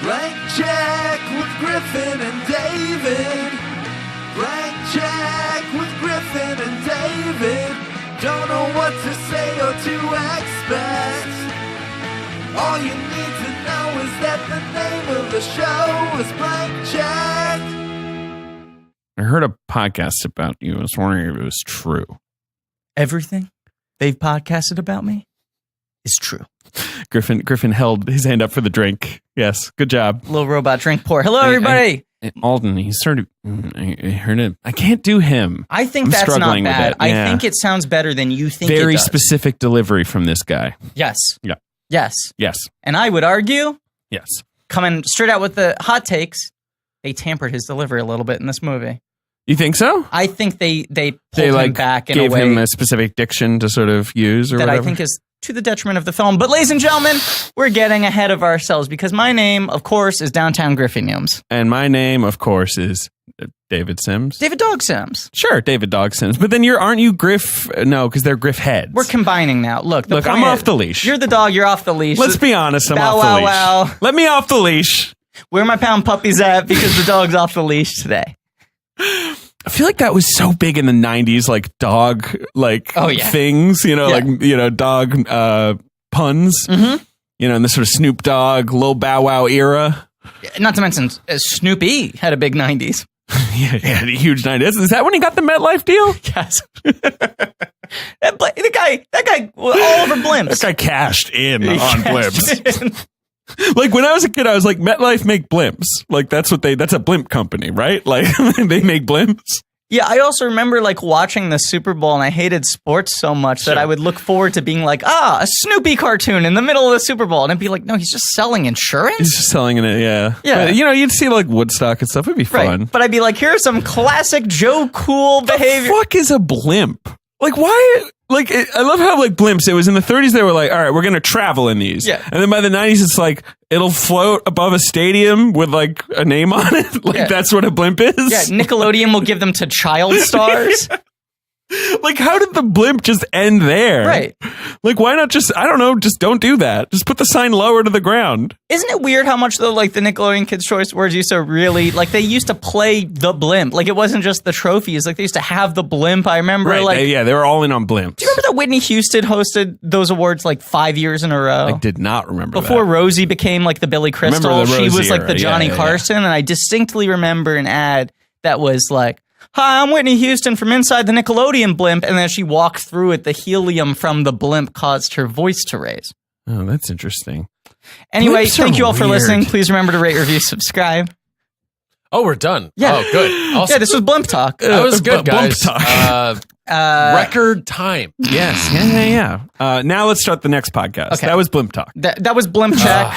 Blank check with Griffin and David. Blank check with Griffin and David. Don't know what to say or to expect. All you need to know is that the name of the show is Blank Check. I heard a podcast about you. I was wondering if it was true. Everything they've podcasted about me is true. Griffin held his hand up for the drink. Yes, good job. Little robot drink pour. Hello, everybody. Alden, he started. I heard it. I can't do him. I think that's not bad. I think it sounds better than you think. Very it does. specific delivery from this guy. Yes. Yeah. Yes. Yes. And I would argue, yes, coming straight out with the hot takes, they tampered his delivery a little bit in this movie. You think so? I think they pulled him back in a way. Gave him a specific diction to sort of use or that whatever? I think is to the detriment of the film. But ladies and gentlemen, we're getting ahead of ourselves because my name, of course, is Downtown Griffiniums. And my name, of course, is David Sims. David Dog Sims. Sure, David Dog Sims. But then aren't you Griff? No, because they're Griff heads. We're combining now. Look, I'm off the leash. You're the dog, you're off the leash. Let's be honest, I'm Bow, off the wow, leash. wow. Let me off the leash. Where are my pound puppies at? Because the dog's off the leash today. I feel like that was so big in the 90s, like dog, things, dog puns, in the sort of Snoop Dogg, Lil Bow Wow era. Not to mention, Snoopy had a big 90s. Yeah, he had a huge 90s. Is that when he got the MetLife deal? Yes. that guy was all over blimps. That guy cashed in on blimps. Like when I was a kid, I was like, MetLife make blimps. Like that's a blimp company, right? Like they make blimps. Yeah, I also remember watching the Super Bowl, and I hated sports so much that I would look forward to being like, a Snoopy cartoon in the middle of the Super Bowl. And I'd be like, no, he's just selling insurance? He's just selling it, yeah. Yeah. But, you'd see Woodstock and stuff. It'd be fun. Right. But I'd be like, here's some classic Joe Cool behavior. The fuck is a blimp? Like, why? I love how, blimps, it was in the 30s, they were like, all right, we're going to travel in these. Yeah. And then by the 90s, it's like, it'll float above a stadium with, a name on it. That's what a blimp is. Yeah, Nickelodeon will give them to child stars. How did the blimp just end there? Right. Why not just, I don't know, just don't do that. Just put the sign lower to the ground. Isn't it weird how much, though, the Nickelodeon Kids' Choice Awards used to really, they used to play the blimp. It wasn't just the trophies. They used to have the blimp. I remember, Right, they were all in on blimps. Do you remember that Whitney Houston hosted those awards, 5 years in a row? I did not remember Before Rosie became, the Billy Crystal, she was, the Johnny Carson, and I distinctly remember an ad that was, hi, I'm Whitney Houston from inside the Nickelodeon blimp. And then she walked through it. The helium from the blimp caused her voice to raise. Oh, that's interesting. Anyway, Blimps thank you all for weird. listening. Please remember to rate, review, subscribe. Oh, we're done. Yeah. Oh, good. Awesome. Yeah, this was Blimp Talk. That was good, guys. Blimp Talk. Record time. Yes. Yeah. Now let's start the next podcast. Okay. That was Blimp Talk. That was Blimp Check.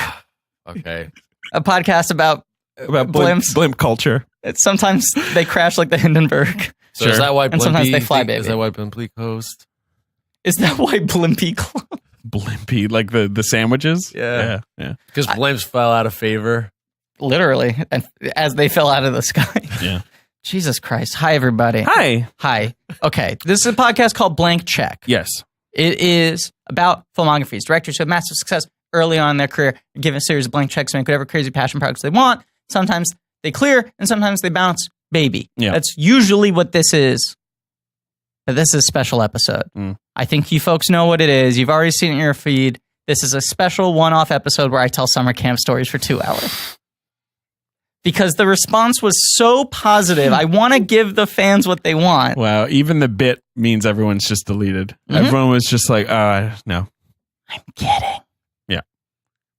Okay. A podcast about blimps. Blimp culture. Sometimes they crash like the Hindenburg. So is that why and sometimes they fly, baby. Is that why Blimpy host? Is that why Blimpy Club? Blimpy, the sandwiches? Yeah. Yeah. Because blimps fell out of favor. Literally, as they fell out of the sky. Yeah. Jesus Christ. Hi, everybody. Hi. Okay. This is a podcast called Blank Check. Yes. It is about filmographies, directors who have massive success early on in their career, given a series of blank checks to make whatever crazy passion projects they want. Sometimes they clear, and sometimes they bounce, baby. Yeah. That's usually what this is. But this is a special episode. I think you folks know what it is. You've already seen it in your feed. This is a special one-off episode where I tell summer camp stories for 2 hours. Because the response was so positive. I want to give the fans what they want. Wow. Even the bit means everyone's just deleted. Everyone was just like, no. I'm kidding. Yeah.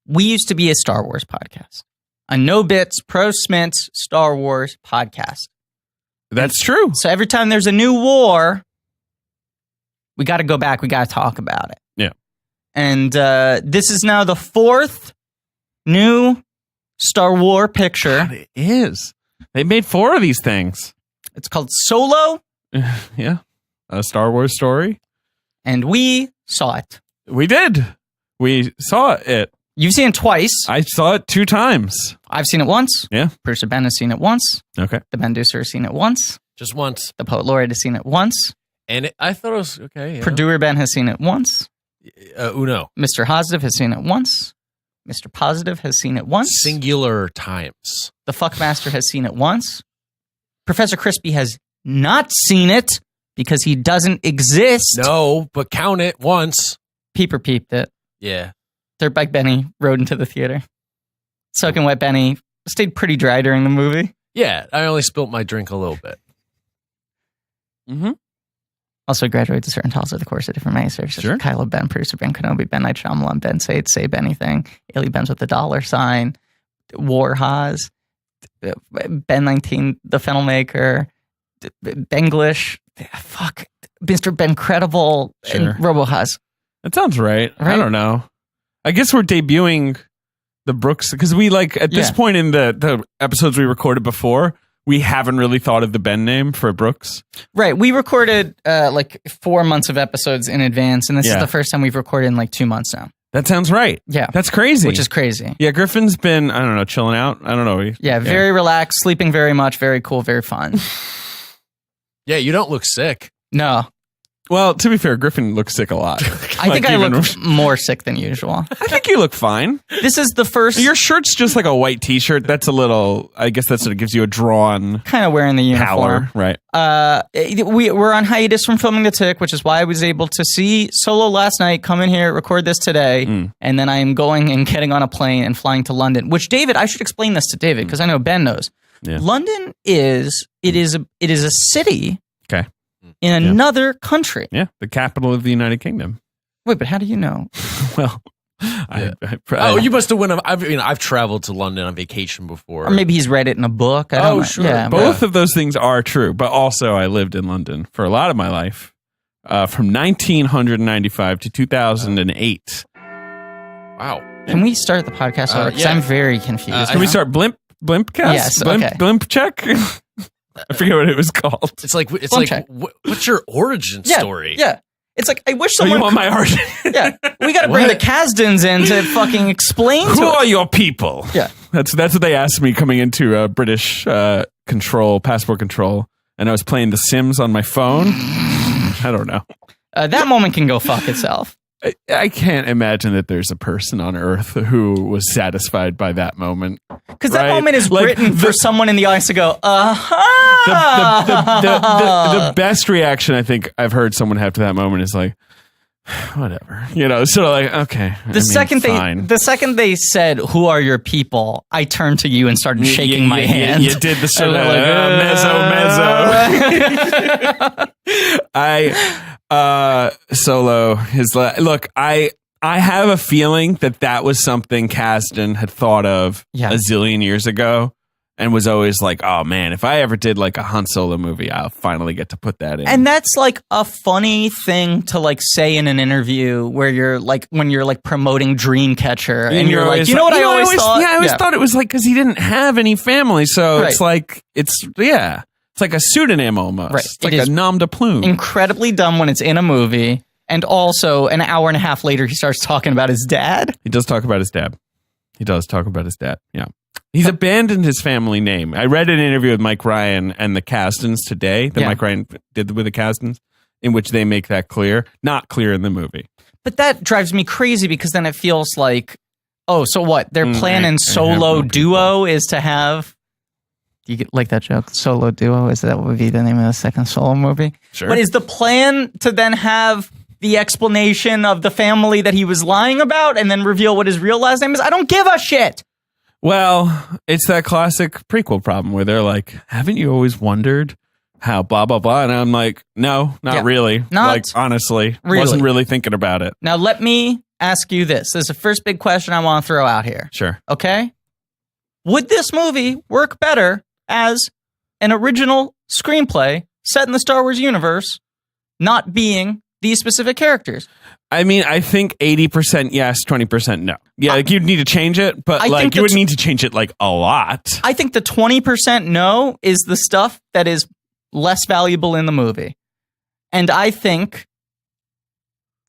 We used to be a Star Wars podcast. A no bits, pro Smints Star Wars podcast. That's true. So every time there's a new war, we got to go back. We got to talk about it. Yeah. And this is now the 4th new Star Wars picture. God, it is. They made 4 of these things. It's called Solo. Yeah. A Star Wars story. And we saw it. We did. We saw it. You've seen it twice. I saw it 2 times. I've seen it once. Yeah. Producer Ben has seen it once. Okay. The Benducer has seen it once. Just once. The Poet Laureate has seen it once. And I thought it was okay. Yeah. Purdue Ben has seen it once. Uno. Mr. Hosdev has seen it once. Mr. Positive has seen it once. Singular times. The Fuckmaster has seen it once. Professor Crispy has not seen it because he doesn't exist. No, but count it once. Peeper peeped it. Yeah. Dirtbag Benny rode into the theater. Soaking Wet Benny stayed pretty dry during the movie. Yeah, I only spilt my drink a little bit. Mm-hmm. Also graduated to certain titles of the course of different manuscripts. Sure. Kylo Ben, producer Ben Kenobi, Ben Night Shyamalan, Ben Sade, Say Anything, Ailey Benz with the $, War Haas, Ben 19, the filmmaker, Benglish, fuck, Mr. Ben Credible, and Robo Haas. That sounds right. I don't know. I guess we're debuting the Brooks because we at this point in the episodes we recorded before, we haven't really thought of the Ben name for Brooks. Right. We recorded 4 months of episodes in advance, and this is the first time we've recorded in 2 months now. That sounds right. Yeah. That's crazy. Which is crazy. Yeah, Griffin's been, I don't know, chilling out. I don't know. Yeah, very relaxed, sleeping very much, very cool, very fun. Yeah, you don't look sick. No. Well, to be fair, Griffin looks sick a lot. I think I look more sick than usual. I think you look fine. This is the first... Your shirt's just like a white t-shirt. That's a little... I guess that's what it gives you a drawn... Kind of wearing the uniform. Power, right. We're on hiatus from filming The Tick, which is why I was able to see Solo last night, come in here, record this today, and then I am going and getting on a plane and flying to London, which, David, I should explain this to David, because I know Ben knows. Yeah. London is a city... Okay. In another country. Yeah, the capital of the United Kingdom. Wait, but how do you know? Well, you must have went. I've traveled to London on vacation before. Or maybe he's read it in a book. I don't know. Sure. Yeah, both of those things are true, but also I lived in London for a lot of my life, from 1995 to 2008. Wow. Can we start the podcast over? Because I'm very confused. Can we start blimp cast? Yes. Blimp check. I forget what it was called. It's like what's your origin story? Yeah. It's like, I wish someone... you want my origin? Yeah. We got to bring the Kasdans in to fucking explain Who are your people? Yeah. That's what they asked me coming into British passport control. And I was playing The Sims on my phone. I don't know. That moment can go fuck itself. I can't imagine that there's a person on Earth who was satisfied by that moment. Because that moment is written for someone in the audience to go, The best reaction I think I've heard someone have to that moment is like, whatever. Sort of like, okay. The second they said, who are your people, I turned to you and started shaking my hand. You did the sort of mezzo. Solo is look, I have a feeling that was something Kasdan had thought of a zillion years ago and was always like, oh man, if I ever did like a Han Solo movie, I'll finally get to put that in. And that's like a funny thing to say in an interview where you're when you're promoting Dreamcatcher and you're like, you know what I always thought? Yeah, I always thought it was because he didn't have any family. So it's like, it's like a pseudonym almost. Right. It's like a nom de plume. Incredibly dumb when it's in a movie. And also, an hour and a half later, he starts talking about his dad. He does talk about his dad. Yeah. He's abandoned his family name. I read an interview with Mike Ryan and the Kasdans today, Mike Ryan did with the Kasdans, in which they make that clear. Not clear in the movie. But that drives me crazy because then it feels like, oh, so what? Their plan in Solo Duo is to have... You like that joke? Solo Duo? Is that what would be the name of the second Solo movie? Sure. But is the plan to then have the explanation of the family that he was lying about and then reveal what his real last name is? I don't give a shit. Well, it's that classic prequel problem where they're like, haven't you always wondered how blah, blah, blah? And I'm like, no, not really. Honestly, wasn't really thinking about it. Now, let me ask you this. This is the first big question I want to throw out here. Sure. Okay? Would this movie work better as an original screenplay set in the Star Wars universe, not being these specific characters? I mean, I think 80% yes, 20% no. Yeah, you'd need to change it, but you would need to change it a lot. I think the 20% no is the stuff that is less valuable in the movie. And I think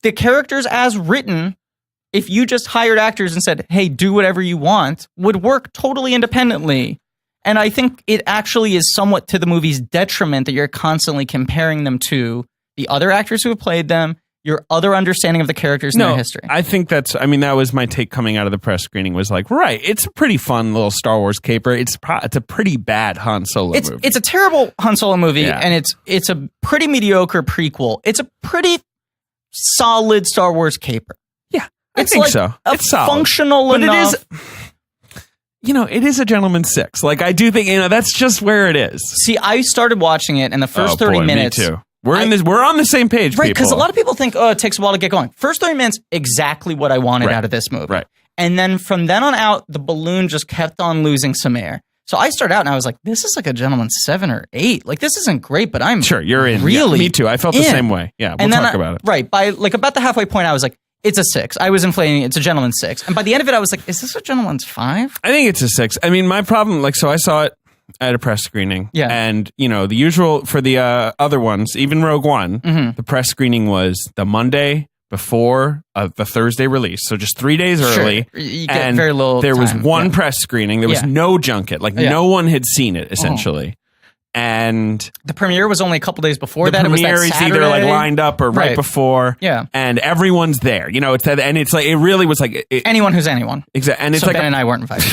the characters as written, if you just hired actors and said, hey, do whatever you want, would work totally independently. And I think it actually is somewhat to the movie's detriment that you're constantly comparing them to the other actors who have played them. your other understanding of the characters and their history. I think that was my take coming out of the press screening was like, right, it's a pretty fun little Star Wars caper. It's a pretty bad Han Solo movie. It's a terrible Han Solo movie, and it's a pretty mediocre prequel. It's a pretty solid Star Wars caper. Yeah, I think so. It's functional enough. It is... it is a gentleman's six. Like, I do think, that's just where it is. See, I started watching it in the first 30 minutes. Me too. We're on the same page, right? Because a lot of people think, it takes a while to get going. First 30 minutes, exactly what I wanted out of this movie. Right. And then from then on out, the balloon just kept on losing some air. So I started out and I was like, this is like a gentleman's 7 or 8. Like, this isn't great, but I'm sure you're in. Really, me too. I felt the same way. Yeah, we'll talk about it. Right. By like about the halfway point, I was like, it's a 6. I was inflating. It's a gentleman's 6. And by the end of it, I was like, is this a gentleman's 5? I think it's a 6. I mean, my problem, so I saw it at a press screening. Yeah. And, the usual for the other ones, even Rogue One, the press screening was the Monday before the Thursday release. So just 3 days early. You get very little there was time. one press screening. There was no junket. Like, no one had seen it, essentially. And the premiere was only a couple days before that. The premiere is either like lined up or right before. Yeah. And everyone's there. It's that, and it's like, it really was like anyone who's anyone. Exactly. And it's so like Ben and I weren't invited.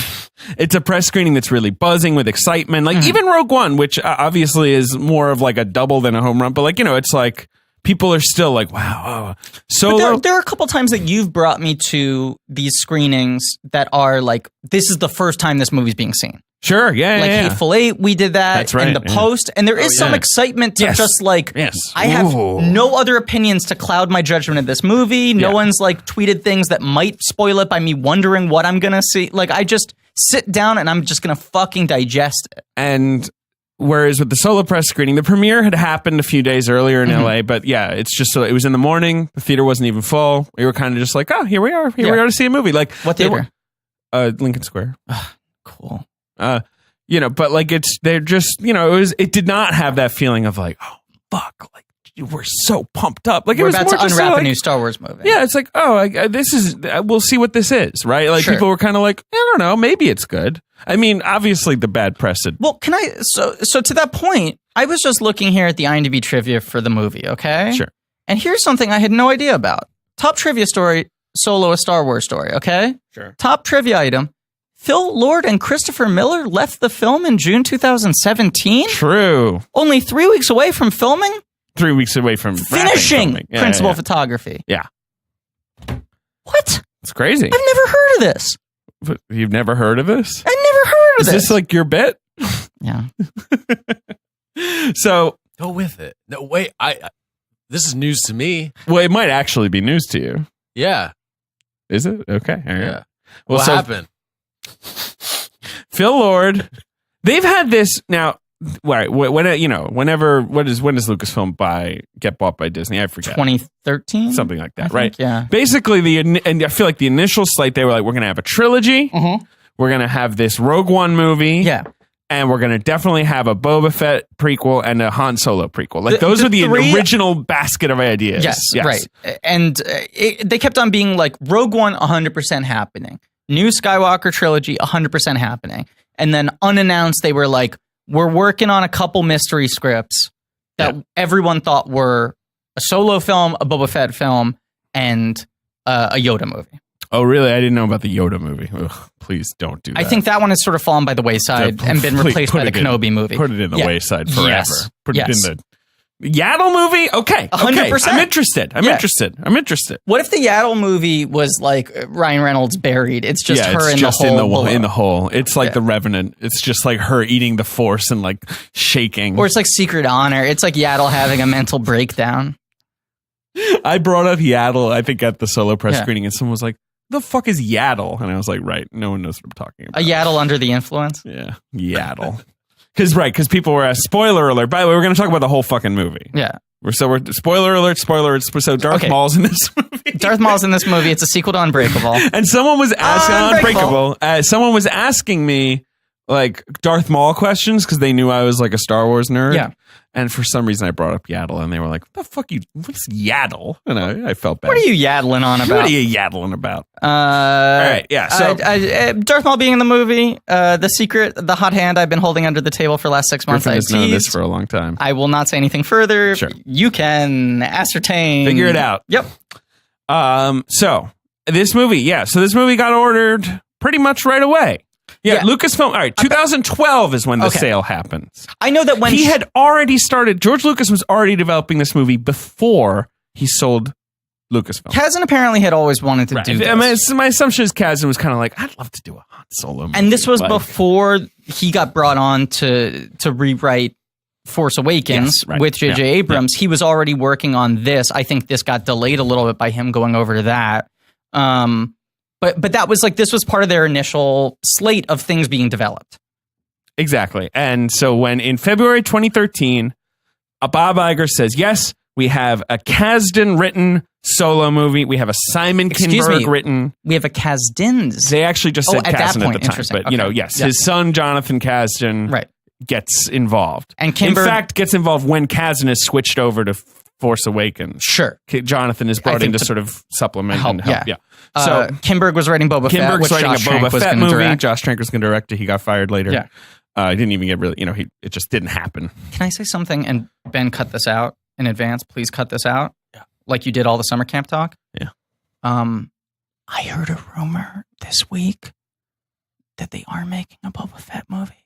It's a press screening that's really buzzing with excitement. Like even Rogue One, which obviously is more of like a double than a home run, but like, it's like people are still like, wow. Solo. There are a couple times that you've brought me to these screenings that are like, this is the first time this movie's being seen. Sure, yeah, like Hateful Eight, we did that. That's right, and the Post, and there is some excitement to just like, I have no other opinions to cloud my judgment of this movie. No one's like tweeted things that might spoil it by me wondering what I'm gonna see. Like, I just sit down and I'm just gonna fucking digest it. And whereas with the Solo press screening, the premiere had happened a few days earlier in LA, but it's just it was in the morning. The theater wasn't even full. We were kind of just like, oh, here we are to see a movie. Like, what theater? Lincoln Square. Cool. But like they're just, it did not have that feeling of like, oh, fuck, like we're so pumped up. Like we're it was about more to unwrap like, a new Star Wars movie. Yeah, it's like, we'll see what this is, right? Like people were kind of like, I don't know, maybe it's good. I mean, obviously the bad press had. Well, so to that point, I was just looking here at the IMDb trivia for the movie, okay? Sure. And here's something I had no idea about. Top trivia story, Solo, a Star Wars story, okay? Sure. Top trivia item. Phil Lord and Christopher Miller left the film in June 2017? True. Only 3 weeks away from filming? 3 weeks away from finishing principal photography. Yeah. What? It's crazy. I've never heard of this. But you've never heard of this? I've never heard of this. Is this like your bit? Yeah. So go with it. No, wait. This is news to me. Well, it might actually be news to you. Yeah. Is it? Okay. All right. Yeah. Well, what happened? Phil Lord, they've had this now. Right, when does Lucasfilm get bought by Disney? I forget. 2013, something like that, right? Yeah. Basically, and I feel like the initial slate, they were like, we're going to have a trilogy. Mm-hmm. We're going to have this Rogue One movie. Yeah. And we're going to definitely have a Boba Fett prequel and a Han Solo prequel. Like those are the original basket of ideas. Yes. Right. And they kept on being like Rogue One 100% happening. New Skywalker trilogy 100% happening. And then unannounced, they were like, we're working on a couple mystery scripts that everyone thought were a Solo film, a Boba Fett film, and a Yoda movie. Oh, really? I didn't know about the Yoda movie. Ugh, please don't do that. I think that one has sort of fallen by the wayside and been replaced by the Kenobi movie. Put it in the wayside forever. Yes. Put it in the Yaddle movie? Okay. 100%. I'm interested. I'm interested. What if the Yaddle movie was like Ryan Reynolds buried? It's just her in the hole. In the hole. It's like The Revenant. It's just like her eating the Force and like shaking. Or it's like Secret Honor. It's like Yaddle having a mental breakdown. I brought up Yaddle, I think, at the Solo press screening, and someone was like, the fuck is Yaddle? And I was like, right, no one knows what I'm talking about. A Yaddle under the influence? Yeah, Yaddle. Because people were spoiler alert. By the way, we're going to talk about the whole fucking movie. Yeah. We're spoiler alert. So Darth Maul's in this movie. Darth Maul's in this movie. It's a sequel to Unbreakable. And someone was asking Unbreakable. Someone was asking me, like Darth Maul questions because they knew I was like a Star Wars nerd. Yeah. And for some reason I brought up Yaddle and they were like, what the fuck what's Yaddle? And I felt bad. What are you yaddling on about? What are you yaddling about? All right. Yeah. So Darth Maul being in the movie, the secret, the hot hand I've been holding under the table for the last 6 months. Griffin has known this for a long time. I will not say anything further. Sure. You can ascertain. Figure it out. Yep. So this movie got ordered pretty much right away. Yeah, Lucasfilm. All right, 2012 is when the sale happens. I know that when he had already started. George Lucas was already developing this movie before he sold Lucasfilm. Kazan apparently had always wanted to do this. My assumption is Kazan was kind of like, I'd love to do a Han Solo movie. And this was before he got brought on to rewrite Force Awakens with J.J. Abrams. He was already working on this. I think this got delayed a little bit by him going over to that. But that was like, this was part of their initial slate of things being developed. Exactly. And so when in February 2013, Bob Iger says, yes, we have a Kasdan written Solo movie. We have a Simon Kinberg written. We have a Kasdan's. They actually just said Kasdan at the time. But, Okay. His son, Jonathan Kasdan, gets involved. And Kinberg, in fact, gets involved when Kasdan is switched over to Force Awakens. Sure. Jonathan is brought in to sort of supplement and help. Yeah. So Kinberg was writing Boba Fett. Kinberg's writing Josh a Boba Fett movie. Direct. Josh Trank was going to direct it. He got fired later. Yeah. He didn't even get really, it just didn't happen. Can I say something? And Ben, cut this out in advance. Please cut this out. Yeah. Like you did all the summer camp talk. Yeah. I heard a rumor this week that they are making a Boba Fett movie,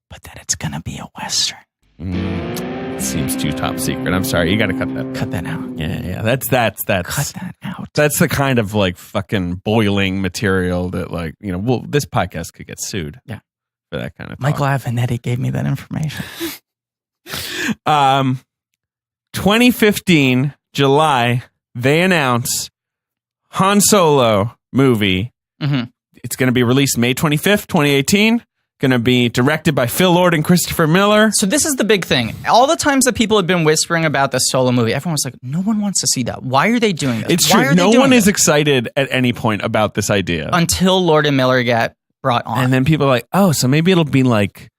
but that it's going to be a Western. It seems too top secret. I'm sorry. You got to cut that. Cut that out. Yeah. That's. Cut that out. That's the kind of like fucking boiling material that like, this podcast could get sued. Yeah. For that kind of Michael Avenatti gave me that information. 2015, July, they announce Han Solo movie. It's going to be released May 25th, 2018. Going to be directed by Phil Lord and Christopher Miller. So this is the big thing. All the times that people have been whispering about the Solo movie, everyone was like, no one wants to see that. Why are they doing this? It's true. No one is excited at any point about this idea. Until Lord and Miller get brought on. And then people are like, oh, so maybe it'll be like...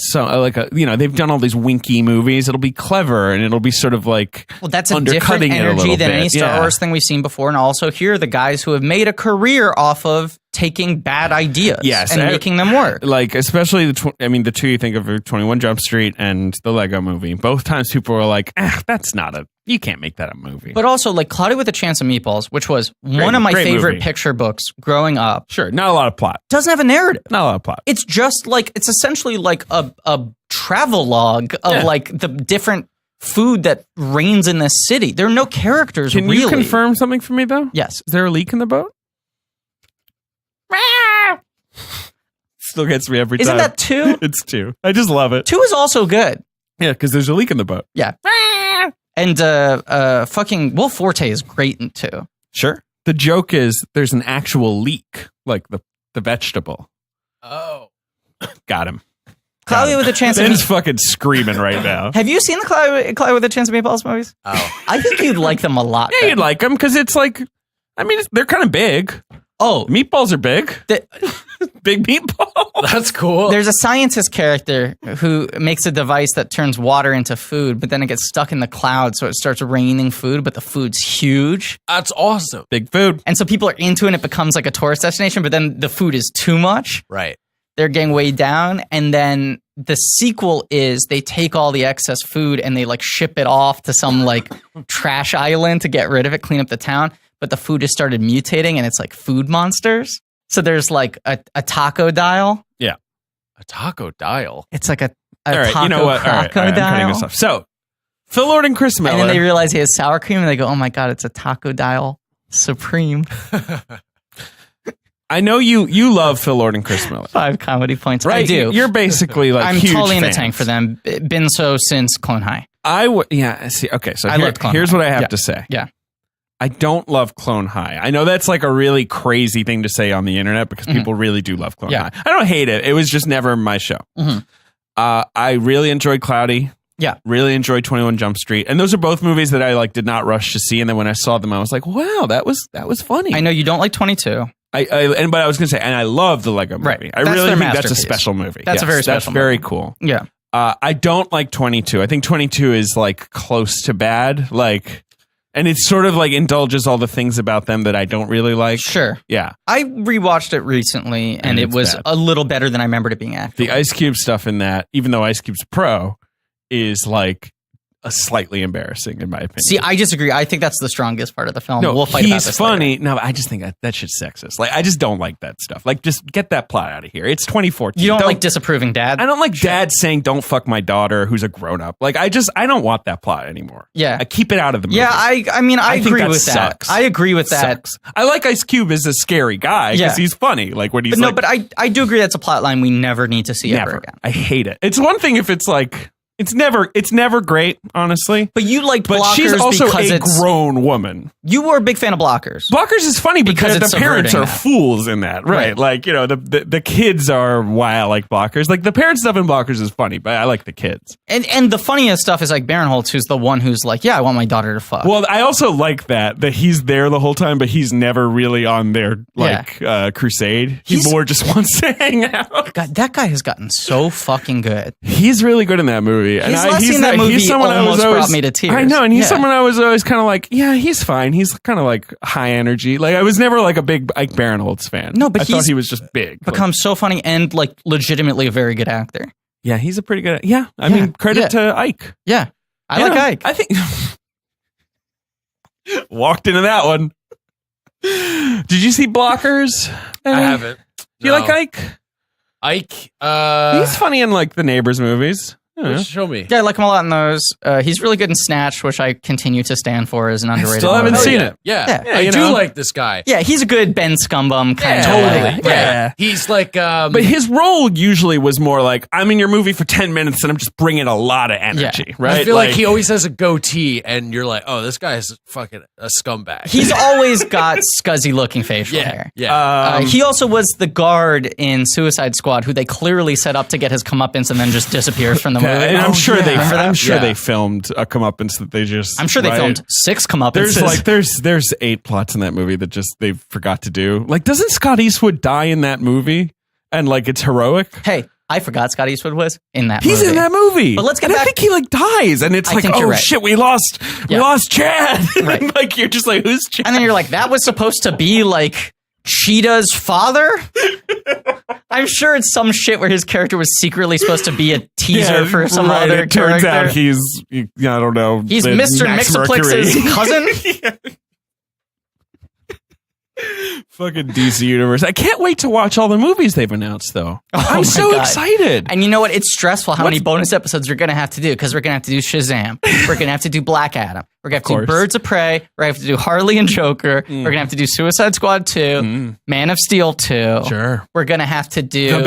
So, they've done all these winky movies. It'll be clever, and it'll be sort of like that's a different energy than any Star Wars thing we've seen before. And also here, the guys who have made a career off of taking bad ideas and making them work. Like, especially the two you think of are 21 Jump Street and the Lego Movie. Both times people were like, you can't make that a movie. But also, like, Cloudy with a Chance of Meatballs, which was one of my favorite picture books growing up. Sure, not a lot of plot. Doesn't have a narrative. Not a lot of plot. It's just like, it's essentially like a travel log of like the different food that reigns in this city. There are no characters, Can you confirm something for me, though? Yes. Is there a leak in the boat? Still gets me every time. Isn't that 2? It's 2. I just love it. 2 is also good. Yeah, because there's a leak in the boat. Yeah. And fucking Will Forte is great in 2. Sure. The joke is there's an actual leak, like the vegetable. Oh. Got him. Cloudy with a Chance of Ben's fucking screaming right now. Have you seen the Cloudy with a Chance of Meatballs movies? Oh. I think you'd like them a lot. Yeah, you'd like them because it's like, they're kind of big. Oh. Meatballs are big. Big meatball. That's cool. There's a scientist character who makes a device that turns water into food, but then it gets stuck in the clouds, so it starts raining food, but the food's huge. That's awesome. Big food. And so people are into it, and it becomes like a tourist destination, but then the food is too much. Right. They're getting weighed down, and then the sequel is they take all the excess food and they like ship it off to some like trash island to get rid of it, clean up the town, but the food has started mutating and it's like food monsters. So there's like a taco dial. Yeah. A taco dial? It's like a all right, taco you know what? All right, I'm cutting this off. So, Phil Lord and Chris Miller. And then they realize he has sour cream and they go, oh my God, it's a taco dial supreme. I know you love Phil Lord and Chris Miller. 5 comedy points. Right? I do. You're basically like I'm huge totally in the fans. tank for them. Been so since Clone High. See, okay, so loved Clone here's High. what I have to say. Yeah. I don't love Clone High. I know that's like a really crazy thing to say on the internet because people really do love Clone High. I don't hate it. It was just never my show. I really enjoyed Cloudy. Yeah. Really enjoyed 21 Jump Street. And those are both movies that I like did not rush to see. And then when I saw them, I was like, wow, that was funny. I know you don't like 22. But I was gonna say, and I love the Lego movie. Right. I That's really their think that's a masterpiece. special movie. That's a very special That's very movie. cool. Yeah. I don't like 22. I think 22 is like close to bad. Like, and it sort of like indulges all the things about them that I don't really like. Sure. Yeah. I rewatched it recently, and it it's was bad. a little better than I remembered it being actually. The Ice Cube stuff in that, even though Ice Cube's pro, is like a slightly embarrassing in my opinion. See, I disagree. I think that's the strongest part of the film. No, We'll fight about he's this funny. later. No, I just think that shit's sexist. Like, I just don't like that stuff. Like, just get that plot out of here. It's 2014. You don't like disapproving dad? I don't like dad saying "Don't fuck my daughter," who's a grown up. Like, I don't want that plot anymore. Yeah, I keep it out of the movie. Yeah, I mean, I think agree that with that. sucks. I agree with that. Sucks. I like Ice Cube as a scary guy because he's funny. Like when he's But no, but I do agree that's a plot line we never need to see ever again. I hate it. It's one thing if it's like. It's never great, honestly. But you liked Blockers she's also because a it's grown woman. You were a big fan of Blockers. Blockers is funny because it's the parents are subverting that. fools in that, right? Like, you know, the kids are why I like Blockers. Like the parent stuff in Blockers is funny, but I like the kids. And the funniest stuff is like Barinholtz, who's the one who's like, yeah, I want my daughter to fuck. Well, I also like that he's there the whole time, but he's never really on their crusade. He more just wants to hang out. God, that guy has gotten so fucking good. He's really good in that movie. His last scene in that movie almost brought me to tears. I know, and he's someone I was always kind of like, yeah, he's fine. He's kind of like high energy. Like I was never like a big Ike Barinholtz fan. No, but I thought he was just big. Become so funny and like legitimately a very good actor. Yeah, he's a pretty good. Yeah, I mean, credit to Ike. Yeah, I like Ike. I think walked into that one. Did you see Blockers? I haven't. Do you like Ike? Ike, he's funny in like the Neighbors movies. Show me. Yeah, I like him a lot in those. He's really good in Snatch, which I continue to stand for as an underrated. Still haven't seen it. Yeah, I do like this guy. Yeah, he's a good Ben Scumbum kind of. Totally. Like, Yeah. He's like, but his role usually was more like, I'm in your movie for 10 minutes and I'm just bringing a lot of energy, right? I feel like he always has a goatee, and you're like, oh, this guy is fucking a scumbag. He's always got scuzzy looking facial hair. Yeah. He also was the guard in Suicide Squad, who they clearly set up to get his comeuppance and then just disappears from the movie. And I'm sure they filmed a comeuppance that they just. I'm sure they filmed 6 comeuppances. There's 8 plots in that movie that just they forgot to do. Like, doesn't Scott Eastwood die in that movie? And like it's heroic. Hey, I forgot Scott Eastwood was in that movie. He's in that movie. But let's get back. back. I think he like dies, and it's I like, think oh you're right. shit, we lost Chad. Right. And like you're just like, who's Chad? And then you're like, that was supposed to be like Cheetah's father? I'm sure it's some shit where his character was secretly supposed to be a teaser for some other it turns character. out he's, I don't know. He's Mr. Max Mercury. Mixaplix's cousin? Fucking DC Universe. I can't wait to watch all the movies they've announced, though. I'm so excited. And you know what? It's stressful how many bonus episodes we're going to have to do, because we're going to have to do Shazam. We're going to have to do Black Adam. We're going to have to do Birds of Prey. We're going to have to do Harley and Joker. We're going to have to do Suicide Squad 2. Man of Steel 2. Sure. We're going to have to do The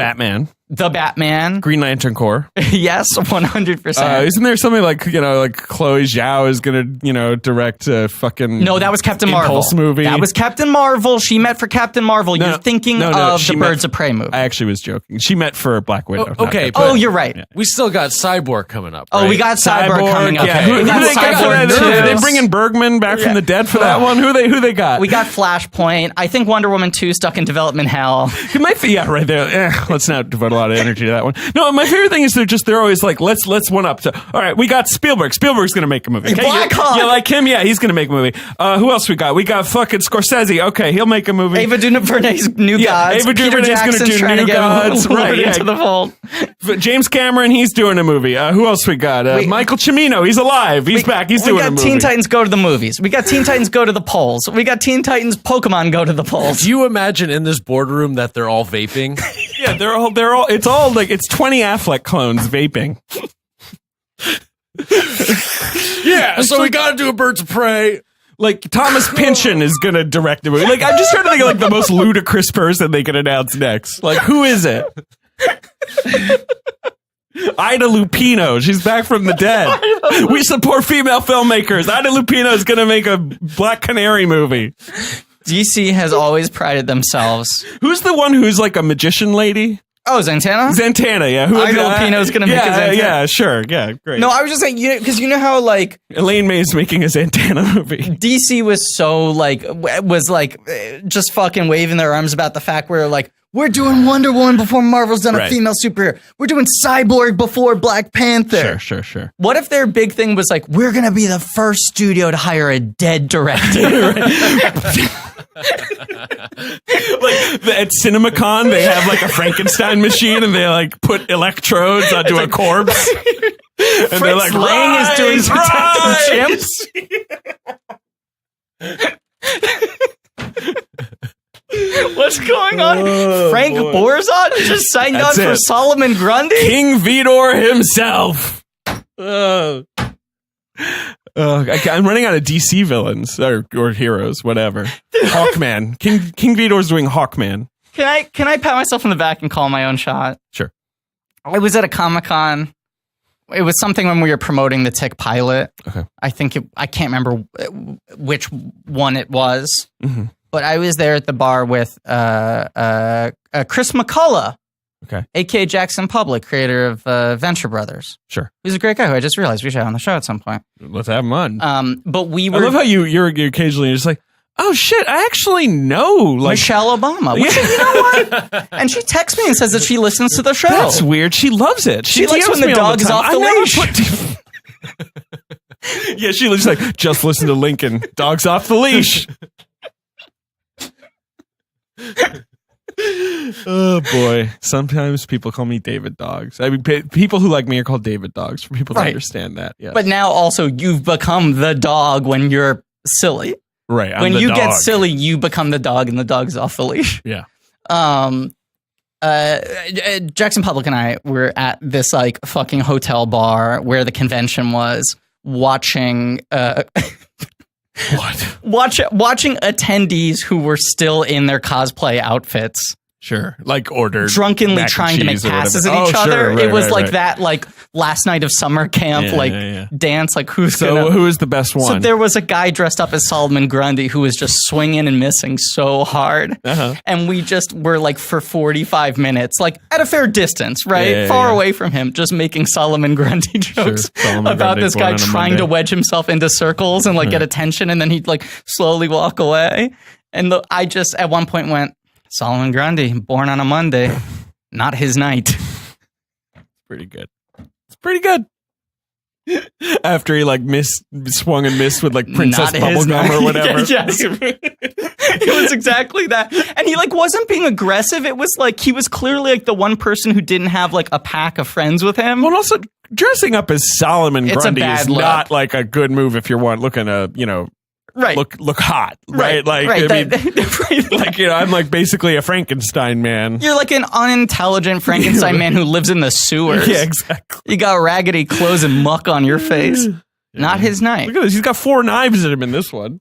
Batman. Green Lantern Corps. Yes, 100%. Isn't there something like, like Chloe Zhao is going to, direct a fucking No, that was Captain Marvel. Impulse movie? That was Captain Marvel. She met for Captain Marvel. You're thinking of the Birds of Prey movie. I actually was joking. She met for Black Widow. Okay. Oh, you're right. Yeah. We still got Cyborg coming up. Oh, we got Cyborg coming up. Yeah. We got Cyborg Are they bringing Bergman back from the dead for that one? Who they got? We got Flashpoint. I think Wonder Woman 2 stuck in development hell. Yeah, right there. Let's not devote a lot of energy to that one. No, my favorite thing is they're always like, let's one up. All right, we got Spielberg. Spielberg's going to make a movie. Okay, Black Hawk. You like him? Yeah, he's going to make a movie. Who else we got? We got fucking Scorsese. Okay, he'll make a movie. Ava DuVernay's New Gods. Ava DuVernay's going to do trying New to get Gods. Right, into the fold. James Cameron, he's doing a movie. Who else we got? Michael Cimino, he's alive. He's back. He's doing a movie. We got Teen Titans Go to the movies. We got Teen Titans Go to the polls. We got Teen Titans Pokemon Go to the polls. Do you imagine in this boardroom that they're all vaping? Yeah, they're all. It's all like it's 20 Affleck clones vaping. Yeah, so we got to do a Birds of Prey. Like Thomas Pynchon is gonna direct the movie. Like I'm just trying to think of like the most ludicrous person they could announce next. Like who is it? Ida Lupino. She's back from the dead. We support female filmmakers. Ida Lupino is gonna make a Black Canary movie. DC has always prided themselves. Who's the one who's like a magician lady? Oh, Zatanna? Zatanna, yeah. I know Pino's going to make a Zatanna. Yeah, sure. Yeah, great. No, I was just saying, because you know how, like... Elaine May's making a Zatanna movie. DC was so, like, just fucking waving their arms about the fact where, like, we're doing Wonder Woman before Marvel's done a female superhero. We're doing Cyborg before Black Panther. Sure. What if their big thing was, like, we're going to be the first studio to hire a dead director? Like at CinemaCon, they have like a Frankenstein machine, and they like put electrodes onto a corpse, and they're like, Lang is doing Detective Chimps. What's going on? Frank Borzon just signed on for Solomon Grundy? King Vidor himself. I'm running out of DC villains or heroes, whatever. Hawkman. King Vidor's doing Hawkman. Can I pat myself on the back and call my own shot? Sure. I was at a Comic-Con. It was something when we were promoting the Tick pilot. Okay. I can't remember which one it was. Mm-hmm. But I was there at the bar with Chris McCullough. Okay. A.K. Jackson Public, creator of Venture Brothers. Sure. He's a great guy who I just realized we should have on the show at some point. Let's have him on. But we were... I love how you're occasionally just like, oh shit, I actually know like Michelle Obama. Which, you know what? And she texts me and says that she listens to the show. That's weird. She loves it. She likes when the dog's off the leash. Yeah, she looks like, just listen to Lincoln. Dog's off the leash. Oh boy, sometimes people call me David Dogs. I mean, people who like me are called David Dogs, for people to understand that. Yes. But now also you've become the dog when you're silly. Right. When you get silly, you become the dog and the dog's off the leash. Yeah. Jackson Public and I were at this like fucking hotel bar where the convention was, watching watching attendees who were still in their cosplay outfits. Sure. Like ordered. Drunkenly trying to make passes at each other. Right, it was like that, like last night of summer camp, dance, like who is the best one? So there was a guy dressed up as Solomon Grundy who was just swinging and missing so hard. Uh-huh. And we just were like for 45 minutes, like at a fair distance, right? Far away from him, just making Solomon Grundy jokes about this guy trying to wedge himself into circles and like get attention. And then he'd like slowly walk away. And I just at one point went, Solomon Grundy, born on a Monday, not his night. Pretty good. It's pretty good. After he like swung and missed with like Princess Bubblegum or whatever. Yes. It was exactly that. And he like wasn't being aggressive. It was like he was clearly like the one person who didn't have like a pack of friends with him. Well, also dressing up as Solomon Grundy is not like a good move if you're looking to, look hot, right? Like, I mean, like, I'm like basically a Frankenstein man. You're like an unintelligent Frankenstein man who lives in the sewers. Yeah, exactly. You got raggedy clothes and muck on your face. Yeah. Not his night. Look at this. He's got 4 knives at him in this one.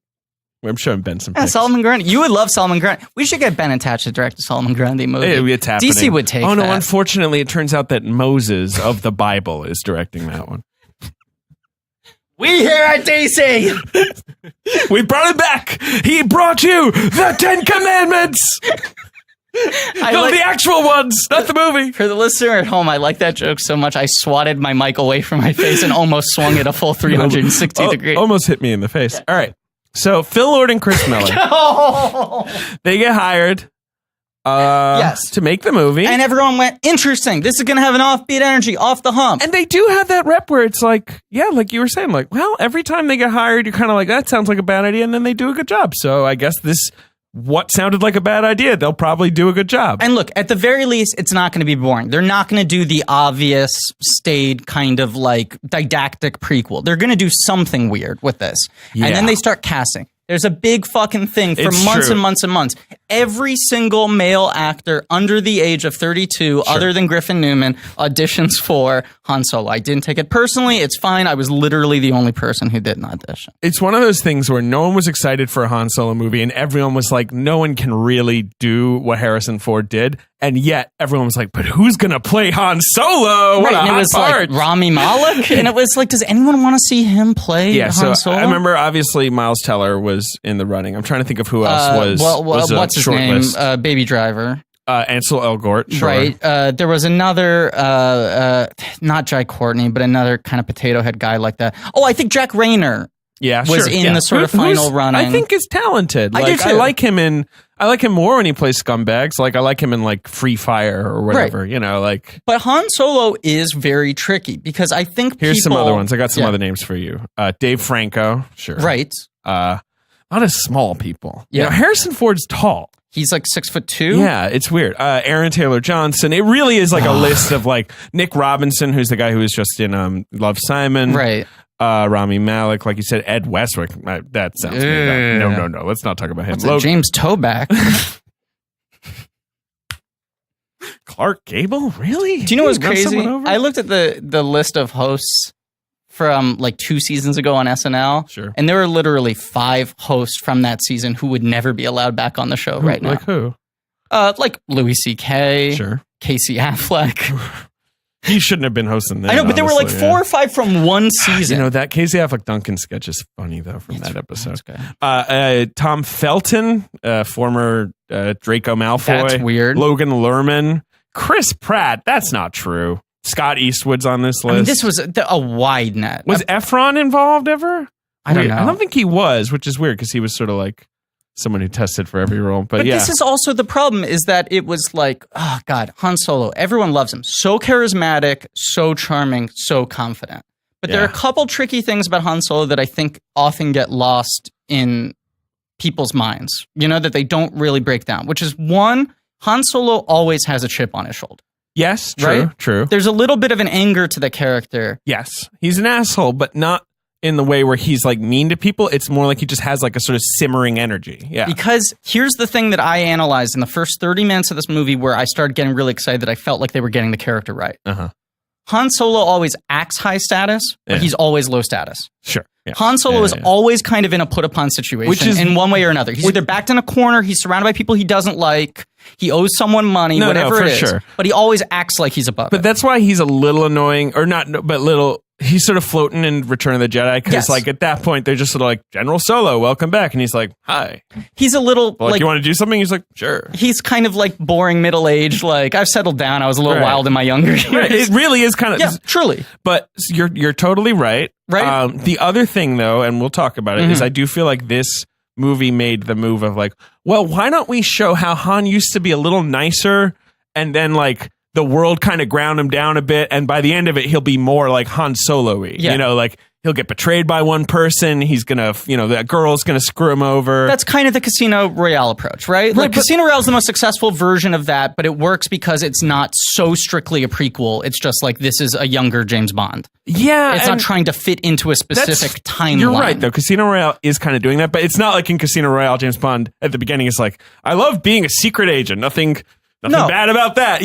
I'm showing Ben some pictures. Solomon Grundy. You would love Solomon Grundy. We should get Ben attached to direct a Solomon Grundy movie. It's happening. DC would take no, that. unfortunately, it turns out that Moses of the Bible is directing that one. We here at DC. We brought it back. He brought you the 10 Commandments. The actual ones, not the movie. For the listener at home, I like that joke so much, I swatted my mic away from my face and almost swung it a full 360 degrees. Almost hit me in the face. All right. So Phil Lord and Chris Miller, they get hired to make the movie. And everyone went, interesting. This is going to have an offbeat energy, off the hump. And they do have that rep where it's like, yeah, like you were saying, like, well, every time they get hired, you're kind of like, that sounds like a bad idea. And then they do a good job. So I guess what sounded like a bad idea, they'll probably do a good job. And look, at the very least, it's not going to be boring. They're not going to do the obvious, staid kind of like didactic prequel. They're going to do something weird with this. Yeah. And then they start casting. There's a big fucking thing for months and months and months. Every single male actor under the age of 32, other than Griffin Newman, auditions for Han Solo. I didn't take it personally. It's fine. I was literally the only person who didn't audition. It's one of those things where no one was excited for a Han Solo movie, and everyone was like, no one can really do what Harrison Ford did. And yet everyone was like, but who's going to play Han Solo? What a hot part. It was like Rami Malek. And it was like, does anyone want to see him play Han Solo? I remember, obviously, Miles Teller was in the running. I'm trying to think of who else was what's his name? Baby Driver. Ansel Elgort, sure. Right. There was another, not Jai Courtney, but another kind of potato head guy like that. Oh, I think Jack Rayner. Was in the sort of final running. I think is talented. I do too. I like him more when he plays Scumbags. Like I like him in like Free Fire or whatever. Right. But Han Solo is very tricky because I think here's some other ones. I got some other names for you. Dave Franco, sure. Right. A lot of small people. Yeah. Harrison Ford's tall. He's like 6'2". Yeah, it's weird. Aaron Taylor Johnson. It really is like a list of like Nick Robinson, who's the guy who was just in Love, Simon. Right. Rami Malek, like you said, Ed Westwick. That sounds made up. No. Let's not talk about him. James Toback. Clark Gable? Really? Do you know what's crazy? I looked at the list of hosts from like 2 seasons ago on SNL. Sure. And there were literally 5 hosts from that season who would never be allowed back on the show right now. Like who? Like Louis C.K. Sure. Casey Affleck. He shouldn't have been hosting that. I know, but there were like 4 or 5 from one season. You know, that Casey Affleck Duncan sketch is funny, though, from that episode. Tom Felton, former Draco Malfoy. That's weird. Logan Lerman. Chris Pratt. That's not true. Scott Eastwood's on this list. I mean, this was a wide net. Was Efron involved ever? I don't know. I don't think he was, which is weird because he was sort of like someone who tested for every role. But yeah. This is also the problem is that it was like, oh God, Han Solo. Everyone loves him. So charismatic, so charming, so confident. But there are a couple tricky things about Han Solo that I think often get lost in people's minds, that they don't really break down, which is one, Han Solo always has a chip on his shoulder. Yes, true, right? True. There's a little bit of an anger to the character. Yes. He's an asshole, but not in the way where he's like mean to people. It's more like he just has like a sort of simmering energy. Yeah. Because here's the thing that I analyzed in the first 30 minutes of this movie where I started getting really excited that I felt like they were getting the character right. Uh-huh. Han Solo always acts high status, but he's always low status. Sure. Yeah. Han Solo is always kind of in a put-upon situation, which is, in one way or another. He's either backed in a corner, he's surrounded by people he doesn't like, he owes someone money, whatever it is. Sure. But he always acts like he's above it. That's why he's a little annoying, or not, but little... He's sort of floating in Return of the Jedi because, like, at that point, they're just sort of like, General Solo, welcome back. And he's like, hi. He's a little, like, you want to do something? He's like, sure. He's kind of like boring middle-aged, like, I've settled down. I was a little wild in my younger years. Right. It really is kind of... Yeah, truly. But you're totally right. Right. The other thing, though, and we'll talk about it, is I do feel like this movie made the move of like, well, why don't we show how Han used to be a little nicer and then, like, the world kind of ground him down a bit, and by the end of it, he'll be more like Han Solo-y. Yeah. Like he'll get betrayed by one person. He's gonna, that girl's gonna screw him over. That's kind of the Casino Royale approach, right? Like Casino Royale is the most successful version of that, but it works because it's not so strictly a prequel. It's just like this is a younger James Bond. Yeah, it's not trying to fit into a specific timeline. You're right, though. Casino Royale is kind of doing that, but it's not like in Casino Royale, James Bond at the beginning is like, I love being a secret agent. Nothing bad about that.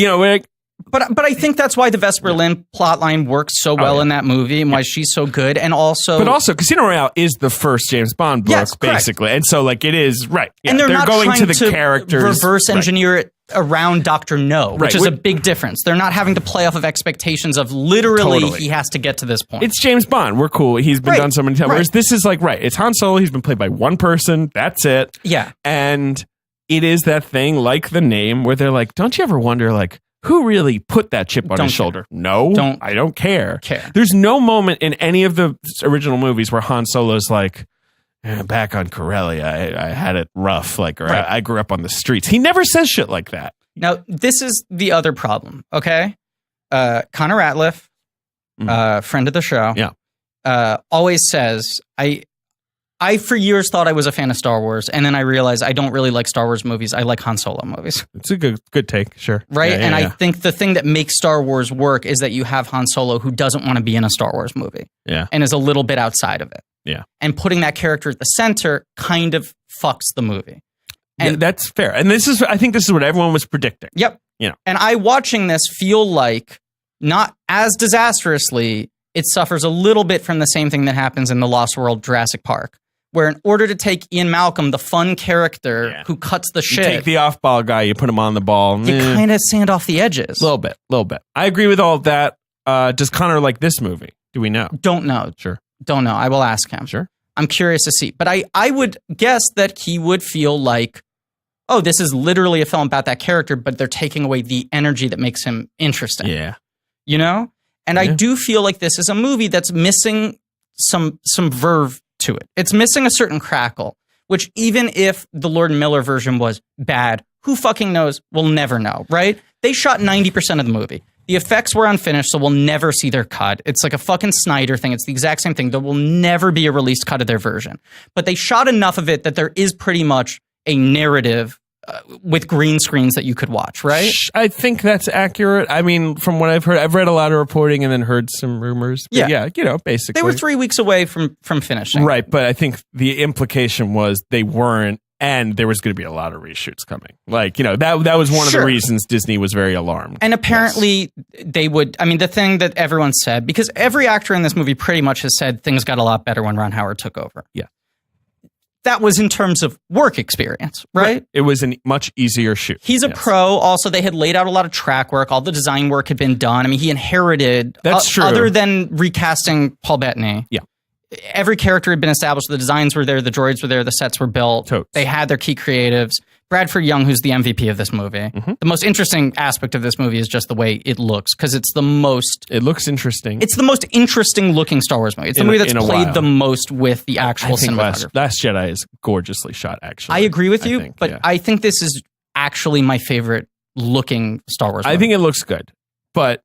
But I think that's why the Vesper Lynn plotline works so well in that movie and why she's so good. And also... But also, Casino Royale is the first James Bond book, basically. And so, like, it is... Right. Yeah, and they're not going trying to the characters... reverse engineer it around Dr. No, which is a big difference. They're not having to play off of expectations of literally he has to get to this point. It's James Bond. We're cool. He's been done so many times. Whereas this is like, it's Han Solo. He's been played by one person. That's it. Yeah. And it is that thing, like the name, where they're like, don't you ever wonder, like, who really put that chip on his shoulder? No, I don't care. There's no moment in any of the original movies where Han Solo's like, back on Corellia, I had it rough, like, or I grew up on the streets. He never says shit like that. Now, this is the other problem, okay? Connor Ratliff, friend of the show, always says, I for years thought I was a fan of Star Wars, and then I realized I don't really like Star Wars movies. I like Han Solo movies. It's a good take, sure. Right? I think the thing that makes Star Wars work is that you have Han Solo who doesn't want to be in a Star Wars movie. Yeah. And is a little bit outside of it. Yeah. And putting that character at the center kind of fucks the movie. And that's fair. And I think this is what everyone was predicting. Yep. And I, watching this, feel like not as disastrously, it suffers a little bit from the same thing that happens in The Lost World Jurassic Park. Where in order to take Ian Malcolm, the fun character who cuts the shit. You take the off-ball guy, you put him on the ball. You kind of sand off the edges. A little bit. I agree with all of that. Does Connor like this movie? Do we know? Don't know. Sure. Don't know. I will ask him. Sure. I'm curious to see. But I would guess that he would feel like oh, this is literally a film about that character, but they're taking away the energy that makes him interesting. Yeah. You know? And I do feel like this is a movie that's missing some verve to it. It's missing a certain crackle, which even if the Lord and Miller version was bad, who fucking knows? We'll never know, right? They shot 90% of the movie. The effects were unfinished, so we'll never see their cut. It's like a fucking Snyder thing. It's the exact same thing. There will never be a released cut of their version. But they shot enough of it that there is pretty much a narrative with green screens that you could watch, right? I think that's accurate. I mean, from what I've heard, I've read a lot of reporting and then heard some rumors. But yeah, you know, basically. They were 3 weeks away from finishing. Right, but I think the implication was they weren't, and there was going to be a lot of reshoots coming. Like, you know, that was one of the reasons Disney was very alarmed. And apparently they would, I mean, the thing that everyone said, because every actor in this movie pretty much has said things got a lot better when Ron Howard took over. Yeah. That was in terms of work experience, right? It was a much easier shoot. He's a pro. Also, they had laid out a lot of track work. All the design work had been done. I mean, he inherited... That's true. Other than recasting Paul Bettany. Yeah. Every character had been established. The designs were there. The droids were there. The sets were built. Totes. They had their key creatives. Bradford Young, who's the MVP of this movie. Mm-hmm. The most interesting aspect of this movie is just the way it looks, because it's the most... It looks interesting. It's the most interesting looking Star Wars movie. It's the movie that's played the most with the actual cinematography. Last Jedi is gorgeously shot, actually. I agree with you, but I think this is actually my favorite looking Star Wars movie. I think it looks good, but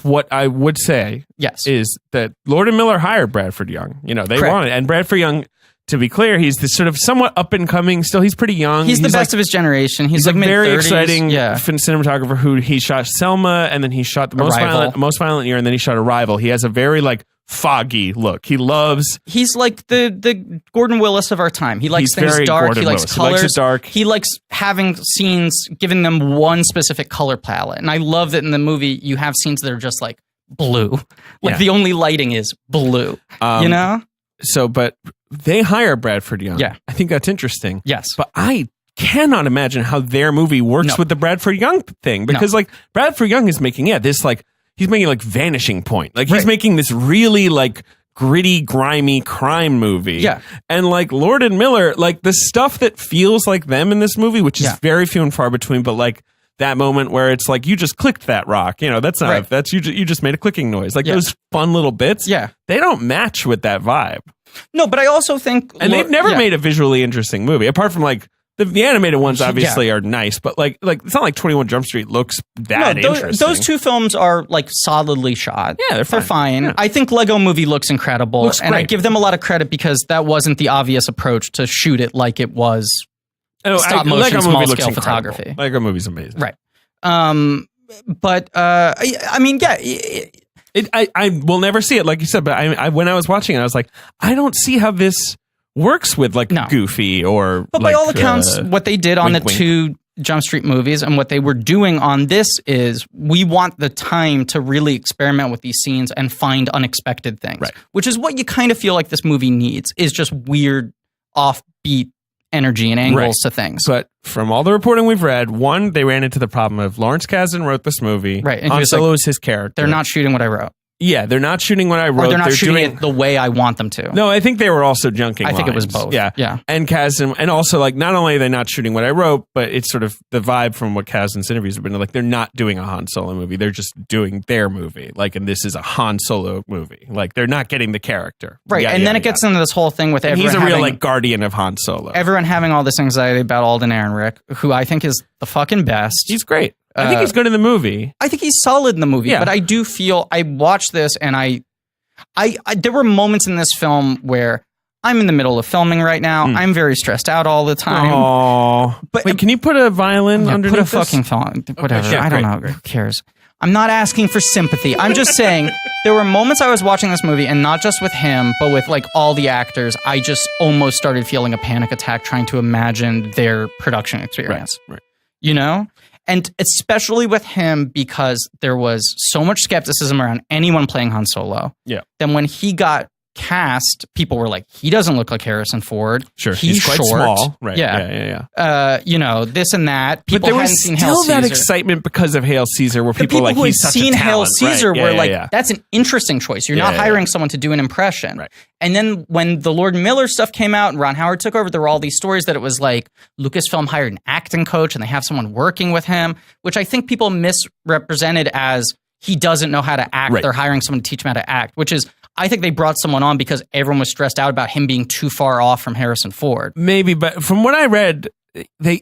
what I would say is that Lord and Miller hired Bradford Young. You know, they wanted, and Bradford Young... To be clear, he's this sort of somewhat up and coming. Still, he's pretty young. He's the best of his generation. He's like very mid-30s. exciting cinematographer who he shot Selma, and then he shot the most violent year, and then he shot Arrival. He has a very like foggy look. He loves. He's like the Gordon Willis of our time. He likes things dark. Gordon he likes Willis. colors. He likes it dark. He likes having scenes, giving them one specific color palette. And I love that in the movie you have scenes that are just like blue. Like the only lighting is blue. You know. So, but they hire Bradford Young. Yeah. I think that's interesting. Yes. But I cannot imagine how their movie works with the Bradford Young thing. Because like Bradford Young is making, this like, he's making like Vanishing Point. Like he's making this really like gritty, grimy crime movie. Yeah. And like Lord and Miller, like the stuff that feels like them in this movie, which is very few and far between, but like that moment where it's like you just clicked that rock, you know, that's not that's you just made a clicking noise, like those fun little bits, they don't match with that vibe. No, but I also think, and they've never made a visually interesting movie apart from like the animated ones obviously are nice, but like it's not like 21 Jump Street looks that interesting. Those two films are like solidly shot. Yeah, they're fine. Yeah. I think Lego Movie looks incredible, and I give them a lot of credit because that wasn't the obvious approach to shoot it like it was. Stop motion, small scale photography. Lego Movie's amazing, right? But I mean, I will never see it, like you said. But I when I was watching it, I was like, I don't see how this works with like Goofy or. But by all accounts, what they did on the two Jump Street movies and what they were doing on this is we want the time to really experiment with these scenes and find unexpected things, which is what you kind of feel like this movie needs, is just weird, offbeat energy and angles to things. But from all the reporting we've read, one, they ran into the problem of Lawrence Kasdan wrote this movie. Right. And Han Solo is his character. They're not shooting what I wrote. Yeah, they're not shooting what I wrote. Or they're not shooting it the way I want them to. No, I think they were also junking I think it was both. Yeah. And Kasdan, and also like not only are they not shooting what I wrote, but it's sort of the vibe from what Kasdan's interviews have been like they're not doing a Han Solo movie. They're just doing their movie. Like, and this is a Han Solo movie. Like they're not getting the character. Right. And then it gets into this whole thing with everyone. He's a real like guardian of Han Solo. Everyone having all this anxiety about Alden Ehrenreich, who I think is the fucking best. He's great. I think he's good in the movie. I think he's solid in the movie. But I do feel I watched this and I there were moments in this film where I'm in the middle of filming right now. I'm very stressed out all the time. Oh, but wait, can you put a violin underneath this? Put a fucking phone. Whatever. Okay, I don't know. Who cares? I'm not asking for sympathy. I'm just saying there were moments I was watching this movie, and not just with him, but with like all the actors. I just almost started feeling a panic attack trying to imagine their production experience. Right. You know? And especially with him, because there was so much skepticism around anyone playing Han Solo. Yeah. Then when he got cast, people were like, he doesn't look like Harrison Ford. Sure, he's quite short. small. Right. Yeah. This and that. People but there hadn't was seen Hail still that Caesar. excitement because of Hail Caesar, where people like who had he's such seen a Hail talent. Caesar Right. were like, that's an interesting choice. You're not hiring someone to do an impression. Right. And then when the Lord Miller stuff came out and Ron Howard took over, there were all these stories that it was like Lucasfilm hired an acting coach and they have someone working with him, which I think people misrepresented as he doesn't know how to act. Right. They're hiring someone to teach him how to act, which is, I think they brought someone on because everyone was stressed out about him being too far off from Harrison Ford. Maybe, but from what I read,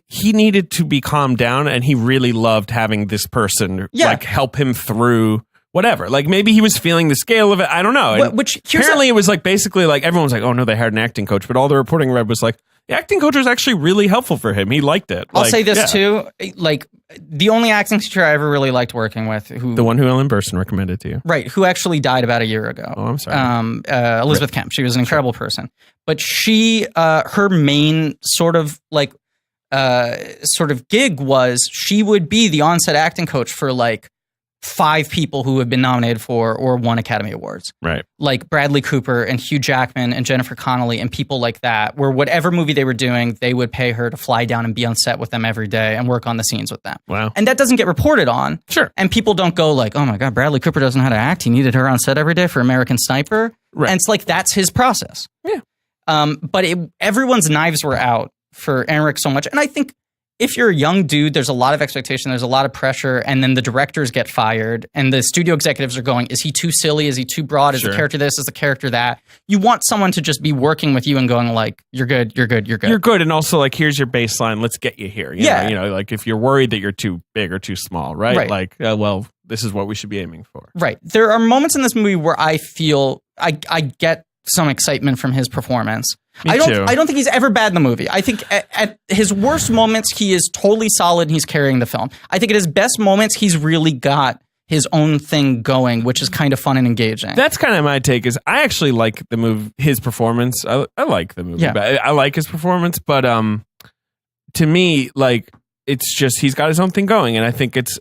he needed to be calmed down, and he really loved having this person like help him through whatever. Like maybe he was feeling the scale of it. I don't know. Which apparently it was like basically like everyone was like, oh no, they hired an acting coach, but all the reporting read was like the acting coach was actually really helpful for him. He liked it. I'll say this too, like the only acting teacher I ever really liked working with, the one who Ellen Burstyn recommended to you, right? Who actually died about a year ago. Oh, I'm sorry. Elizabeth Kemp. She was an incredible person, but she, her main sort of gig was she would be the on-set acting coach for like 5 people who have been nominated for or won Academy Awards. Right. Like Bradley Cooper and Hugh Jackman and Jennifer Connelly and people like that, where whatever movie they were doing, they would pay her to fly down and be on set with them every day and work on the scenes with them. Wow. And that doesn't get reported on. Sure. And people don't go like, oh my God, Bradley Cooper doesn't know how to act. He needed her on set every day for American Sniper. Right. And it's like, that's his process. Yeah. But everyone's knives were out for Emmerich so much. And I think if you're a young dude, there's a lot of expectation, there's a lot of pressure, and then the directors get fired, and the studio executives are going, is he too silly? Is he too broad? Is the character this? Is the character that? You want someone to just be working with you and going like, you're good, you're good, you're good. You're good, and also like, here's your baseline, let's get you here. You know, like if you're worried that you're too big or too small, right? Like, well, this is what we should be aiming for. Right. There are moments in this movie where I feel, I get some excitement from his performance. I don't think he's ever bad in the movie. I think at his worst moments, he is totally solid and he's carrying the film. I think at his best moments, he's really got his own thing going, which is kind of fun and engaging. That's kind of my take. Is I actually like the movie, his performance. I like the movie. Yeah. But I like his performance, but to me, like it's just he's got his own thing going, and I think it's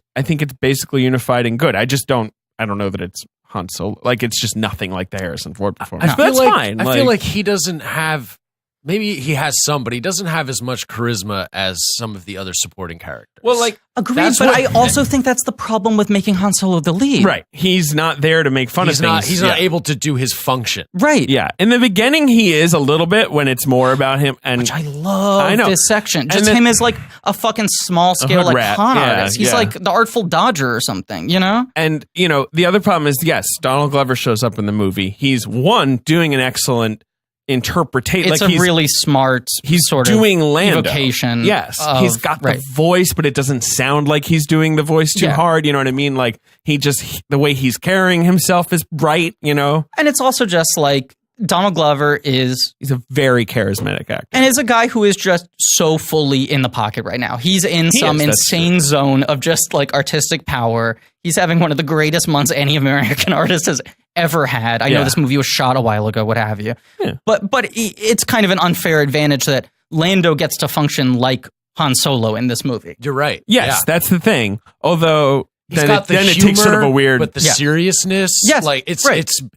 basically unified and good. I don't know that it's Han Solo. Like it's just nothing like the Harrison Ford performance. But that's fine. I feel like he doesn't have. Maybe he has some, but he doesn't have as much charisma as some of the other supporting characters. Well, like agreed, but I also think that's the problem with making Han Solo the lead. Right. He's not there to make fun of things. He's not able to do his function. Right. Yeah. In the beginning, he is a little bit when it's more about him. And which I love this section. Just him as like a fucking small scale like rat. con artist. He's like the Artful Dodger or something, you know? And, you know, the other problem is, yes, Donald Glover shows up in the movie. He's doing an excellent interpretation. It's like a really smart he's sort doing of Lando. evocation. Yes. He's got the voice, but it doesn't sound like he's doing the voice too hard. You know what I mean? Like the way he's carrying himself is bright, you know? And it's also just like Donald Glover he's a very charismatic actor. And is a guy who is just so fully in the pocket right now. He's in some insane zone of just like artistic power. He's having one of the greatest months any American artist has ever had. I know this movie was shot a while ago, what have you. Yeah. But it's kind of an unfair advantage that Lando gets to function like Han Solo in this movie. You're right. Yes, that's the thing. Although then it takes sort of a weird, but the seriousness, like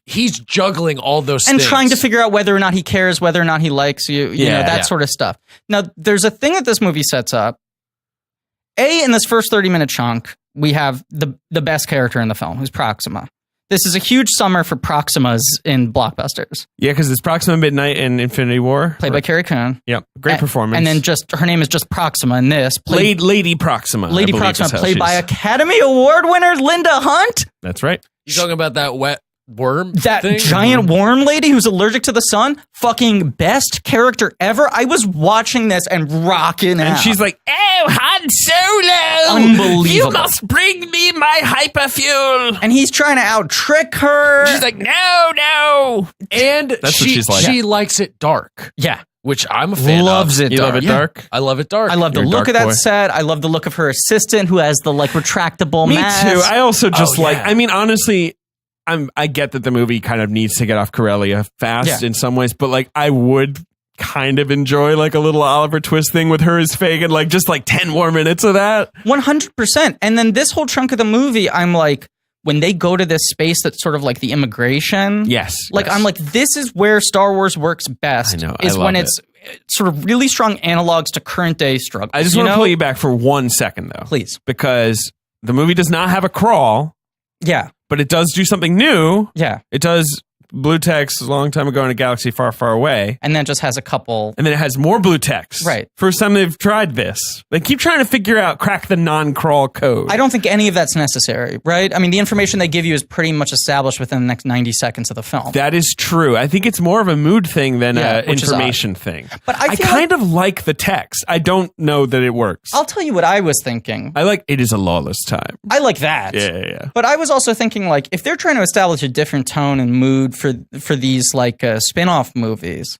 he's juggling all those and things. Trying to figure out whether or not he cares, whether or not he likes you, you know, that sort of stuff. Now, there's a thing that this movie sets up. In this first 30-minute chunk, we have the best character in the film, who's Proxima. This is a huge summer for Proximas in blockbusters. Yeah, because it's Proxima Midnight in Infinity War. Played by Carrie Coon. Yep, great performance. And then her name is just Proxima in this. Lady Proxima. Lady Proxima, played by Academy Award winner Linda Hunt. That's right. You talking about that wet worm that thing? Giant worm lady who's allergic to the sun? Fucking best character ever. I was watching this and rocking out. And she's like, oh, Han Solo! Unbelievable. You must bring me my hyperfuel. And he's trying to out-trick her. She's like, no. And that's what she's like. She likes it dark. Yeah. Which I'm a fan Loves of. it you dark. love it dark? I love it dark. I love the look of that set. I love the look of her assistant who has the like retractable mask. Me too. I also just I mean, honestly, I get that the movie kind of needs to get off Corellia fast in some ways, but like I would kind of enjoy like a little Oliver Twist thing with her as Fagin, like just like 10 more minutes of that. 100%. And then this whole chunk of the movie, I'm like, when they go to this space that's sort of like the immigration. Yes. Like, yes. I'm like, this is where Star Wars works best. I know. Is I when love it's sort of really strong analogs to current day struggles. I just want to pull you back for 1 second, though. Please. Because the movie does not have a crawl. Yeah. But it does do something new. Yeah. It does blue text a long time ago in a galaxy far, far away. And then just has a couple. And then it has more blue text. Right. First time they've tried this. They keep trying to figure out, crack the non-crawl code. I don't think any of that's necessary, right? I mean, the information they give you is pretty much established within the next 90 seconds of the film. That is true. I think it's more of a mood thing than an information thing. But I kind of like the text. I don't know that it works. I'll tell you what I was thinking. I like It Is a Lawless Time. I like that. Yeah. But I was also thinking, like, if they're trying to establish a different tone and mood for these like spin-off movies,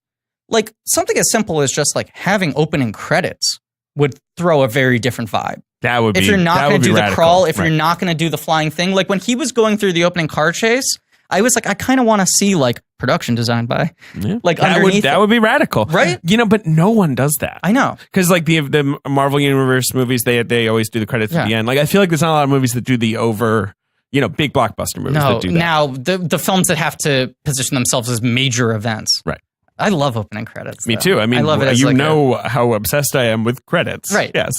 like something as simple as just like having opening credits would throw a very different vibe. That would be, if you're not going to do the crawl, if right. you're not going to do the flying thing. Like when he was going through the opening car chase, I was like, I kind of want to see like production designed by, like underneath. That would be radical, right? You know, but no one does that. I know, because like the Marvel Universe movies, they always do the credits at the end. Like I feel like there's not a lot of movies that do the over. Big blockbuster movies that do that. Now the films that have to position themselves as major events. Right. I love opening credits. Me too. I mean, I love it as how obsessed I am with credits. Right. Yes.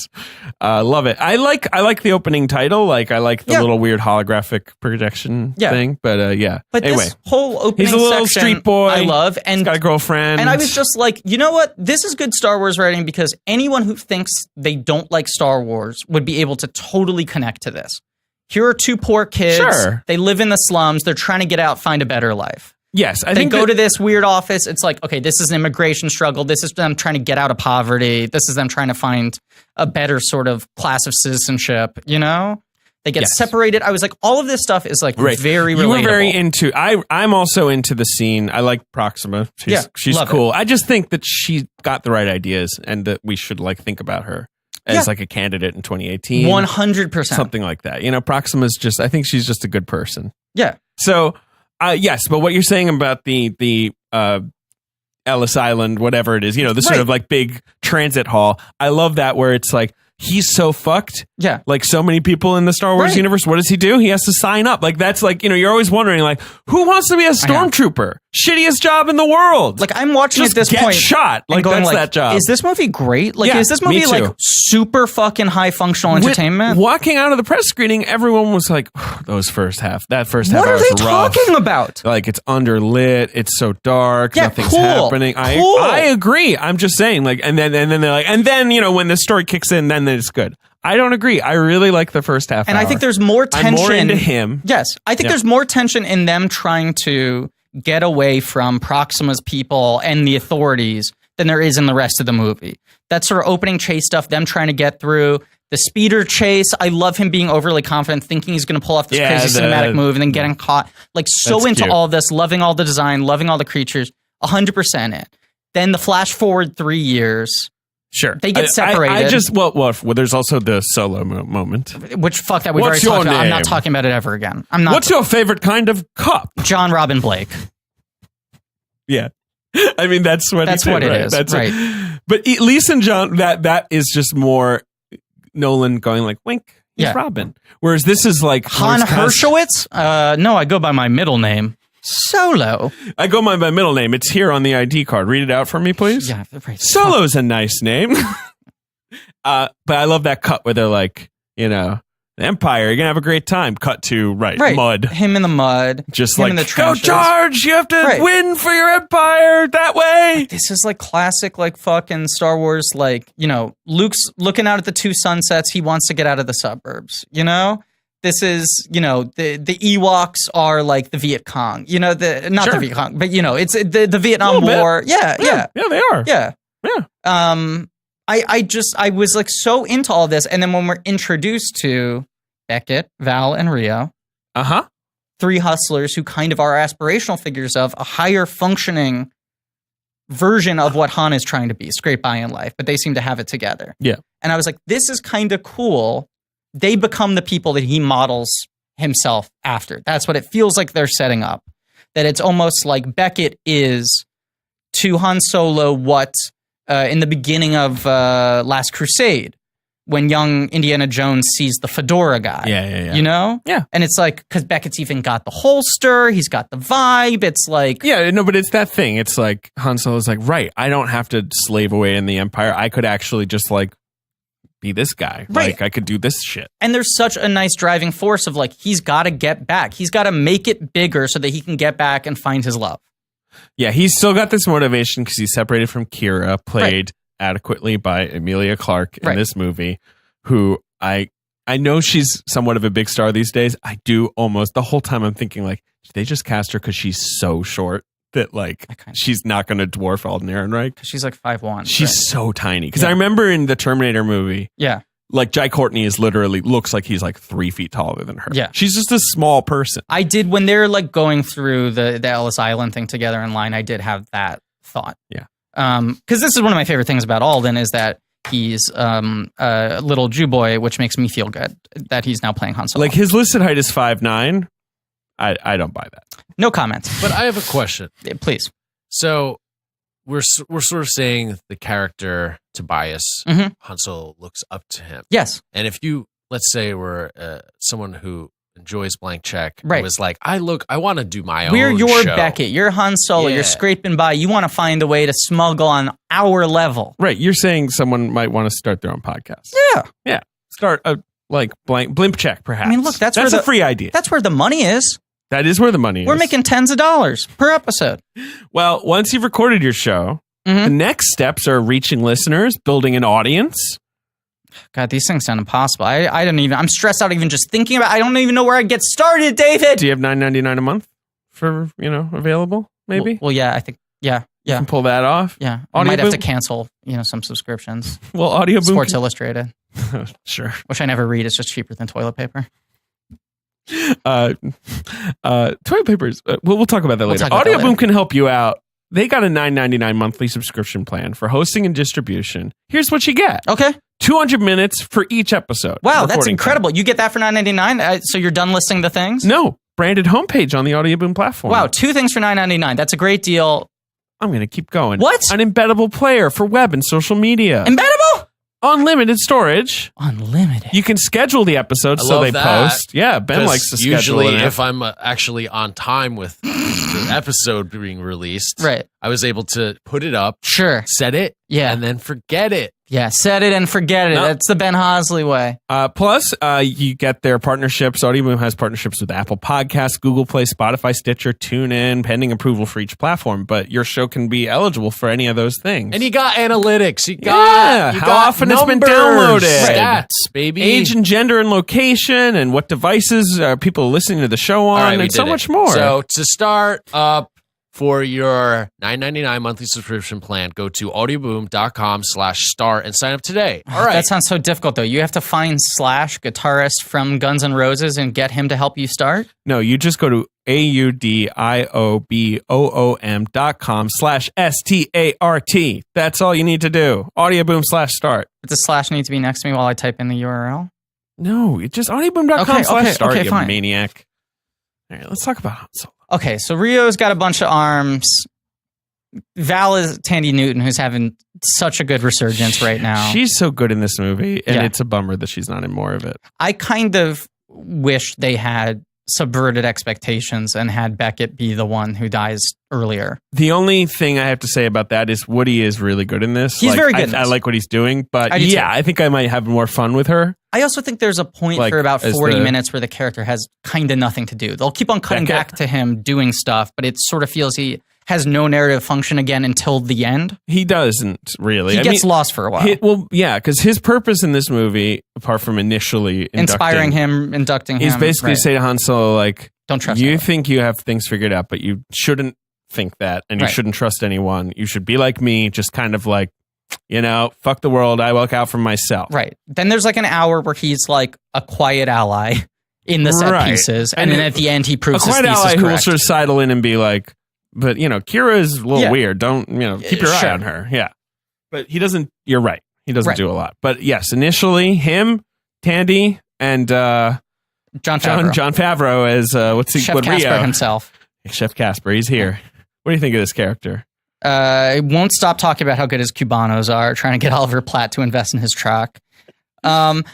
Love it. I like the opening title. Like I like the little weird holographic projection thing. But yeah. But anyway, this whole opening he's a little section, street boy. I love, and he's got a girlfriend. And I was just like, you know what? This is good Star Wars writing because anyone who thinks they don't like Star Wars would be able to totally connect to this. Here are two poor kids. Sure. They live in the slums. They're trying to get out, find a better life. Yes. They go to this weird office. It's like, okay, this is an immigration struggle. This is them trying to get out of poverty. This is them trying to find a better sort of class of citizenship, you know? They get separated. I was like, all of this stuff is like very relatable. You were very into, I'm also into the scene. I like Proxima. She's cool. I just think that she got the right ideas and that we should like think about her as like a candidate in 2018. 100%. Something like that. You know, Proxima's just, I think she's just a good person. Yeah. So, yes, but what you're saying about the Ellis Island, whatever it is, you know, the sort of like big transit hall, I love that where it's like, he's so fucked. Yeah. Like so many people in the Star Wars universe, what does he do? He has to sign up. Like that's like, you know, you're always wondering like, who wants to be a stormtrooper? Shittiest job in the world. Like I'm watching just at this get point shot. Like going, that's like, that job. Is this movie great? Like is this movie like super fucking high functional entertainment? Walking out of the press screening, everyone was like, that first half What are they talking about? Like it's underlit, it's so dark, nothing's happening. I agree. I'm just saying, like, and then they're like, and then, you know, when the story kicks in, then it's good. I don't agree. I really like the first half and hour. I think there's more tension. I'm more into him. Yes. I think there's more tension in them trying to get away from Proxima's people and the authorities than there is in the rest of the movie. That sort of opening chase stuff, them trying to get through. The speeder chase, I love him being overly confident, thinking he's going to pull off this crazy cinematic move and then getting caught. Like so into all this, loving all the design, loving all the creatures, 100% it. Then the flash forward 3 years. Sure. They get separated. I just, well, there's also the solo moment. Which, fuck that, we've already talked about. I'm not talking about it ever again. I'm not. What's your favorite kind of cup? John Robin Blake. Yeah. I mean, that's what it is. That's right. But at least in John, that is just more Nolan going like, wink, he's Robin. Whereas this is like Han Hershowitz? No, I go by my middle name. Solo. I go by my middle name. It's here on the ID card. Read it out for me, please. Yeah, right. Solo's a nice name. But I love that cut where they're like, you know, the Empire, you're going to have a great time. Cut to, mud. Him in the mud. Just him like, in the go charge! You have to win for your Empire that way! This is like classic, like fucking Star Wars, like, you know, Luke's looking out at the two sunsets. He wants to get out of the suburbs, you know? This is, you know, the Ewoks are like the Viet Cong, you know, the Viet Cong, but you know, it's the Vietnam War. Yeah, they are. Yeah. I was like so into all this, and then when we're introduced to Beckett, Val, and Rio, three hustlers who kind of are aspirational figures of a higher functioning version of what Han is trying to be, scrape by in life, but they seem to have it together. Yeah. And I was like, this is kind of cool. They become the people that he models himself after. That's what it feels like they're setting up. That it's almost like Beckett is to Han Solo what in the beginning of Last Crusade when young Indiana Jones sees the fedora guy. Yeah. You know? Yeah. And it's like, because Beckett's even got the holster, he's got the vibe. It's like... Yeah, no, but it's that thing. It's like, Han Solo's like, right, I don't have to slave away in the Empire. I could actually just like be this guy. Right. Like, I could do this shit. And there's such a nice driving force of like, he's got to get back. He's got to make it bigger so that he can get back and find his love. Yeah, he's still got this motivation because he's separated from Kira, played adequately by Emilia Clarke in this movie, who I know she's somewhat of a big star these days. I do almost the whole time I'm thinking like, did they just cast her because she's so short that like she's not going to dwarf Alden Ehrenreich? She's like 5'1". She's so tiny. Because I remember in the Terminator movie, like Jai Courtney is literally looks like he's like 3 feet taller than her. Yeah. She's just a small person. I did, when they're like going through the Ellis Island thing together in line, I did have that thought. Yeah. Because this is one of my favorite things about Alden is that he's a little Jew boy, which makes me feel good that he's now playing Han Solo. Like his listed height is 5'9". I don't buy that. No comments. But I have a question. Please. So we're sort of saying the character Tobias, Mhm. Han Solo looks up to him. Yes. And if you, let's say we're someone who enjoys Blank Check, Right. was like, I want to do my own We're your show. Beckett. You're Han Solo. Yeah. You're scraping by. You want to find a way to smuggle on our level. Right. You're saying someone might want to start their own podcast. Yeah. Yeah. Start a like blimp check, perhaps. I mean, look, that's a where free idea. That's where the money is. That is where the money is. We're making tens of dollars per episode. Well, once you've recorded your show, the next steps are reaching listeners, building an audience. God, these things sound impossible. I don't even. I'm stressed out even just thinking about. I don't even know where I get started, David. Do you have $9.99 a month for available? Maybe. Well, yeah, I think yeah. You can pull that off. Yeah, I might have to cancel some subscriptions. Well, Audio Boom Sports Illustrated. Sure. Which I never read. It's just cheaper than toilet paper. Toilet papers. We'll talk about that later. Audio Boom can help you out. They got a $9.99 monthly subscription plan for hosting and distribution. Here's what you get. Okay. 200 minutes for each episode. Wow, that's incredible. You get that for $9.99? So you're done listing the things? No. Branded homepage on the Audio Boom platform. Wow, 2 things for $9.99. That's a great deal. I'm going to keep going. What? An embeddable player for web and social media. Embeddable? Unlimited storage. Unlimited. You can schedule the episodes so they post. Yeah, Ben likes to schedule usually it. If I'm actually on time with the episode being released, right, I was able to put it up, set it, and then forget it. Yeah, set it and forget it. No. That's the Ben Hosley way. Plus, you get their partnerships. Audio Boom has partnerships with Apple Podcasts, Google Play, Spotify, Stitcher, TuneIn, pending approval for each platform. But your show can be eligible for any of those things. And you got analytics. You got how often numbers, it's been downloaded, stats, baby, age and gender and location, and what devices are people listening to the show on, and so much more. So to start up for your $9.99 monthly subscription plan, go to audioboom.com/start and sign up today. All right. That sounds so difficult, though. You have to find Slash, guitarist from Guns N' Roses, and get him to help you start? No, you just go to audioboom.com/START. That's all you need to do. Audioboom/start. Does Slash need to be next to me while I type in the URL? No, it's just audioboom.com/start, okay, you fine. maniac. All right, let's talk about Han Solo. Okay, so Rio's got a bunch of arms. Val is Tandy Newton, who's having such a good resurgence right now. She's so good in this movie, and it's a bummer that she's not in more of it. I kind of wish they had subverted expectations and had Beckett be the one who dies earlier. The only thing I have to say about that is Woody is really good in this. He's very good in this. I like what he's doing, but I think I might have more fun with her. I also think there's a point for about 40 minutes where the character has kind of nothing to do. They'll keep on cutting back to him doing stuff, but it sort of feels he has no narrative function again until the end. He doesn't really. He gets lost for a while. Because his purpose in this movie, apart from initially inspiring him, inducting him, he's basically say to Han Solo, like, don't trust you think you have things figured out, but you shouldn't think that, and you shouldn't trust anyone. You should be like me, just kind of like, fuck the world. I look out for myself. Right. Then there's like an hour where he's like a quiet ally in the set pieces, and then at the end he proves his thesis correct. A quiet ally who will sort of sidle in and be like, but Kira is a little weird. Don't keep your eye on her. Yeah, but he doesn't. You're right. He doesn't do a lot. But yes, initially him, Tandy, and Jon Favreau as Chef Casper himself. Chef Casper. He's here. What do you think of this character? Won't stop talking about how good his Cubanos are. Trying to get Oliver Platt to invest in his truck. Love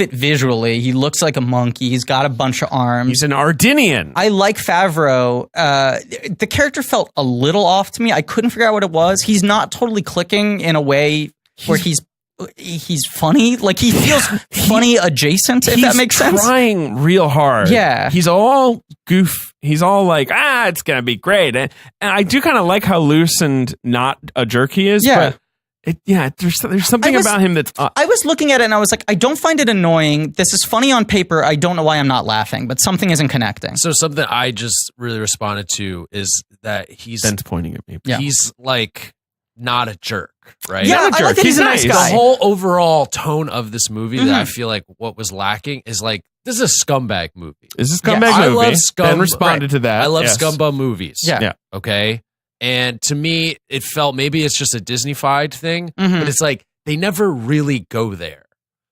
it visually. He looks like a monkey. He's got a bunch of arms. He's an Ardinian. I like Favreau. The character felt a little off to me. I couldn't figure out what it was. He's not totally clicking in a way where he's funny. Like he feels funny adjacent, if that makes sense. He's trying real hard. Yeah. He's all goof. He's all like, it's going to be great. And I do kind of like how loose and not a jerk he is. Yeah. But there's something about him that's... I was looking at it and I was like, I don't find it annoying. This is funny on paper. I don't know why I'm not laughing, but something isn't connecting. So something I just really responded to is that Ben's pointing at me. Yeah. He's like not a jerk, right? Yeah, not a jerk. I like that he's a nice guy. The whole overall tone of this movie that I feel like what was lacking is like, this is a scumbag movie. Is this a scumbag movie? I love Ben responded to that. I love yes. scumbag movies. Yeah. Okay. And to me, it felt maybe it's just a Disney-fied thing, but it's like they never really go there.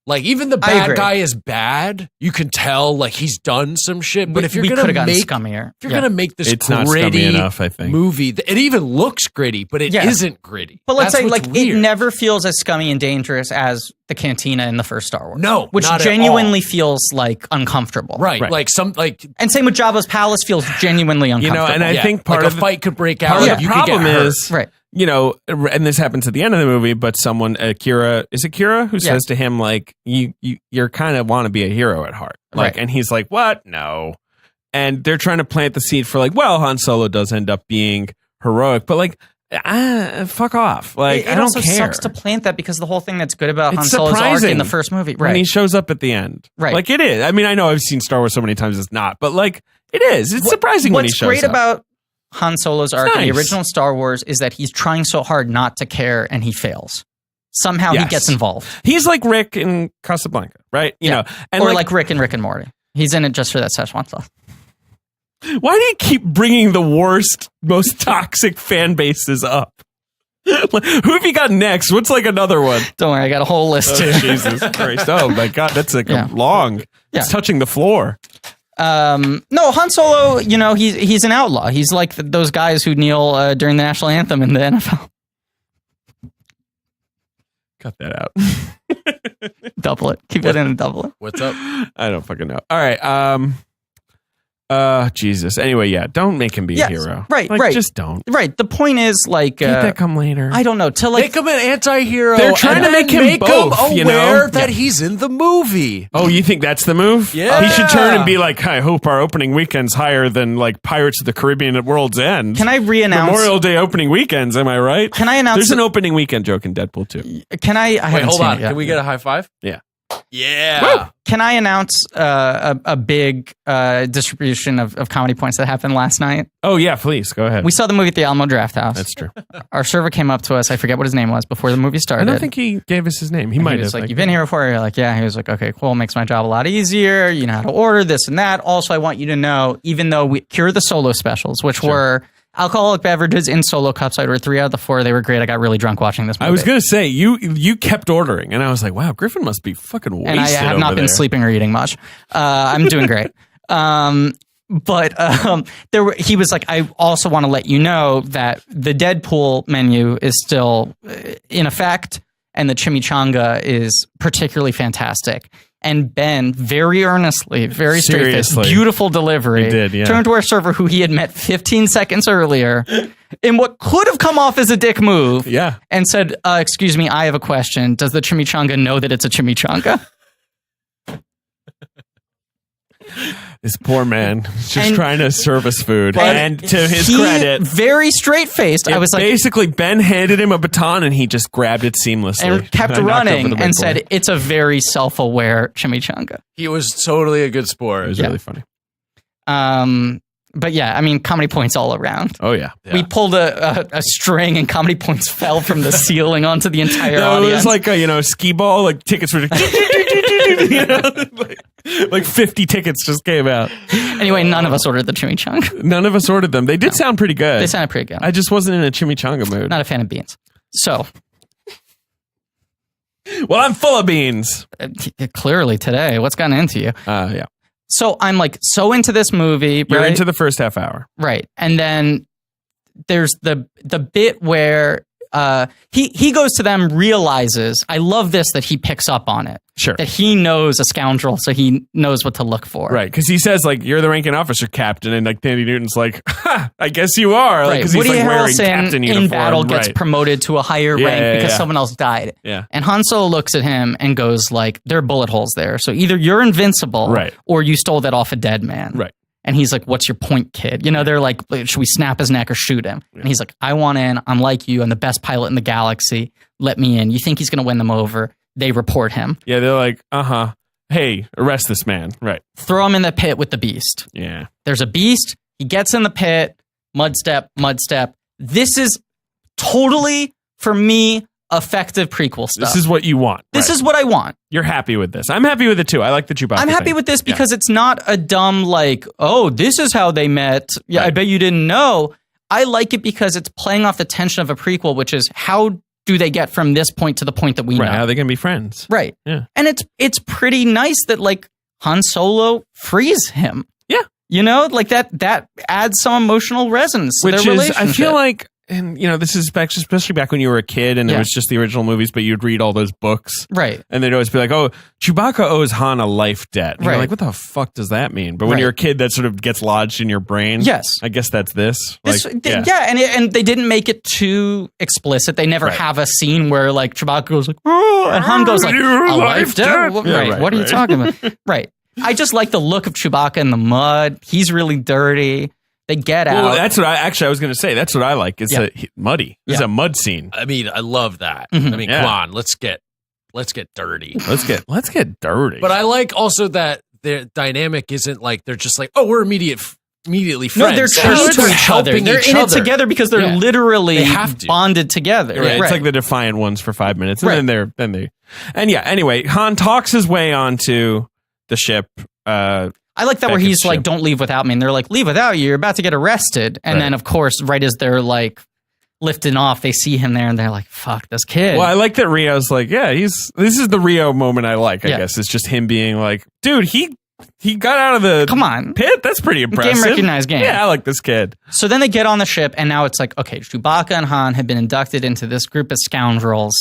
Like even the bad guy is bad. You can tell like he's done some shit. But if you're gonna make scummier, if you're gonna make this it's not gritty scummy enough, I think. movie, it even looks gritty, but it isn't gritty. But let's That's say what's like weird. it never feels as scummy and dangerous as the cantina in the first Star Wars. No, which not at genuinely all. feels like uncomfortable. Right. Like and same with Jabba's palace feels genuinely uncomfortable. And I think part like of a fight could break out. Part of the You could get problem hurt. is, right. And this happens at the end of the movie, but Kira who says to him like, you're kind of want to be a hero at heart. Like, and he's like, what? No. And they're trying to plant the seed for like, well, Han Solo does end up being heroic, but like, fuck off. Like, it I don't also care. sucks to plant that because the whole thing that's good about Han It's Solo's arc surprising in the first movie, when he shows up at the end. Right. Like it is. I mean, I know I've seen Star Wars so many times it's not, but like it is. It's surprising when he shows up. What's great about Han Solo's arc in the nice. original Star Wars is that he's trying so hard not to care and he fails. Somehow he gets involved. He's like Rick in Casablanca, right? You know, and or like Rick in Rick and Morty. He's in it just for that Szechuan sauce. Why do you keep bringing the worst, most toxic fan bases up? Who have you got next? What's like another one? Don't worry, I got a whole list too. Jesus Christ. Oh my God, that's like long. It's touching the floor. No, Han Solo, he's an outlaw. He's like those guys who kneel during the national anthem in the NFL. Cut that out. Double it. Keep it in and double it. What's up? I don't fucking know. All right. Jesus. Anyway, don't make him be a hero. Right, like, right. Just don't. Right. The point is, like, Keep that come later. I don't know. To like make him an anti-hero. They're trying to make him both, aware that he's in the movie. Oh, you think that's the move? Yeah. He should turn and be like, I hope our opening weekend's higher than like Pirates of the Caribbean at World's End. Can I re-announce Memorial Day opening weekends? Am I right? Can I announce? There's an opening weekend joke in Deadpool 2. Can I? Wait, hold on. Can we get a high five? Yeah. Yeah. Woo! Can I announce a big distribution of comedy points that happened last night? Oh, yeah, please. Go ahead. We saw the movie at the Alamo Drafthouse. That's true. Our server came up to us. I forget what his name was before the movie started. I don't think he gave us his name. He might have. Like, you've been here before? You're like, yeah. He was like, okay, cool. Makes my job a lot easier. You know how to order this and that. Also, I want you to know, even though we cure the solo specials, which were alcoholic beverages in solo cups, I ordered 3 out of the 4. They were great. I got really drunk watching this movie. I was going to say, you kept ordering, and I was like, wow, Griffin must be fucking wasted. And I have not been sleeping or eating much. I'm doing great. But he was like, I also want to let you know that the Deadpool menu is still in effect, and the chimichanga is particularly fantastic. And Ben, very earnestly, very straight-faced, beautiful delivery, turned to our server, who he had met 15 seconds earlier, in what could have come off as a dick move, and said, excuse me, I have a question. Does the chimichanga know that it's a chimichanga? This poor man just trying to serve us food. And to his credit, very straight-faced. I was like, basically, Ben handed him a baton and he just grabbed it seamlessly. And kept running and said, it's a very self-aware chimichanga. He was totally a good sport. It was really funny. But yeah, I mean, comedy points all around. Oh, yeah. We pulled a string and comedy points fell from the ceiling onto the entire audience. It was like a skee ball, like tickets were like 50 tickets just came out. Anyway, none of us ordered the chimichanga. None of us ordered them. They did sound pretty good. They sounded pretty good. I just wasn't in a chimichanga mood. Not a fan of beans. So. Well, I'm full of beans. Clearly today. What's gotten into you? Yeah. So I'm like so into this movie. You're into the first half hour. Right. And then there's the bit where he goes to them, realizes, I love this, that he picks up on it. Sure. That he knows a scoundrel, so he knows what to look for. Right, because he says, like, you're the ranking officer, Captain, and like Tandy Newton's like, ha, I guess you are. Like, Woody he's like wearing Harrelson captain uniform. in battle gets promoted to a higher rank because someone else died. Yeah. And Han Solo looks at him and goes, like, there are bullet holes there. So either you're invincible or you stole that off a dead man. Right. And he's like, what's your point, kid? You know, they're like, should we snap his neck or shoot him? And he's like, I want in. I'm like you. I'm the best pilot in the galaxy. Let me in. You think he's going to win them over? They report him. Yeah, they're like, hey, arrest this man. Right. Throw him in the pit with the beast. Yeah. There's a beast. He gets in the pit. Mud step. This is totally, for me, effective prequel stuff. This is what you want. This is what I want. You're happy with this. I'm happy with it too. I like the Chewbacca I'm happy with this because it's not a dumb, like, oh, this is how they met. Yeah, I bet you didn't know. I like it because it's playing off the tension of a prequel, which is how do they get from this point to the point that we know? How are they going to be friends? Right. Yeah. And it's pretty nice that, like, Han Solo frees him. Yeah. You know, like that adds some emotional resonance to their relationship. I feel like, and you know, this is back, especially back when you were a kid and there was just the original movies, but you'd read all those books. Right. And they'd always be like, oh, Chewbacca owes Han a life debt. And you're like, what the fuck does that mean? But when you're a kid, that sort of gets lodged in your brain. Yes. I guess that's this. And they didn't make it too explicit. They never have a scene where, like, Chewbacca goes like, oh, and Han goes like, a life debt? What are you talking about? Right. I just like the look of Chewbacca in the mud. He's really dirty. They get out. Well, that's what I was going to say. That's what I like. It's muddy. It's a mud scene. I mean, I love that. Mm-hmm. I mean, come on, let's get dirty. Let's get dirty. But I like also that their dynamic isn't like they're just like, oh, we're immediately friends. No, they're true to each other. They're in it together because they're literally bonded together. Right. It's like the Defiant Ones for 5 minutes, and then anyway, Han talks his way onto the ship. I like that where he's like, don't leave without me. And they're like, leave without you. You're about to get arrested. And then, of course, right as they're like lifting off, they see him there and they're like, fuck this kid. Well, I like that Rio's like, this is the Rio moment I like, I guess. It's just him being like, dude, he got out of the pit. That's pretty impressive. Game recognized game. Yeah, I like this kid. So then they get on the ship and now it's like, okay, Chewbacca and Han have been inducted into this group of scoundrels.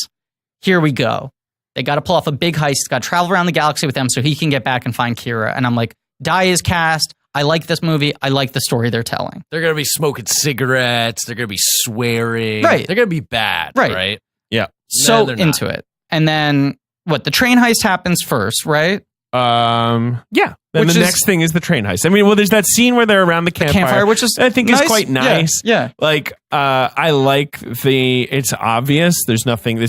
Here we go. They got to pull off a big heist, got to travel around the galaxy with them so he can get back and find Kira. And I'm like, Dai is cast. I like this movie. I like the story they're telling. They're going to be smoking cigarettes. They're going to be swearing. Right. They're going to be bad. Right. Yeah. So into it. And then the train heist happens first, right? Yeah. Then the next thing is the train heist. I mean, there's that scene where they're around the campfire, which is I think is quite nice. Yeah. Like, I like it's obvious. There's nothing.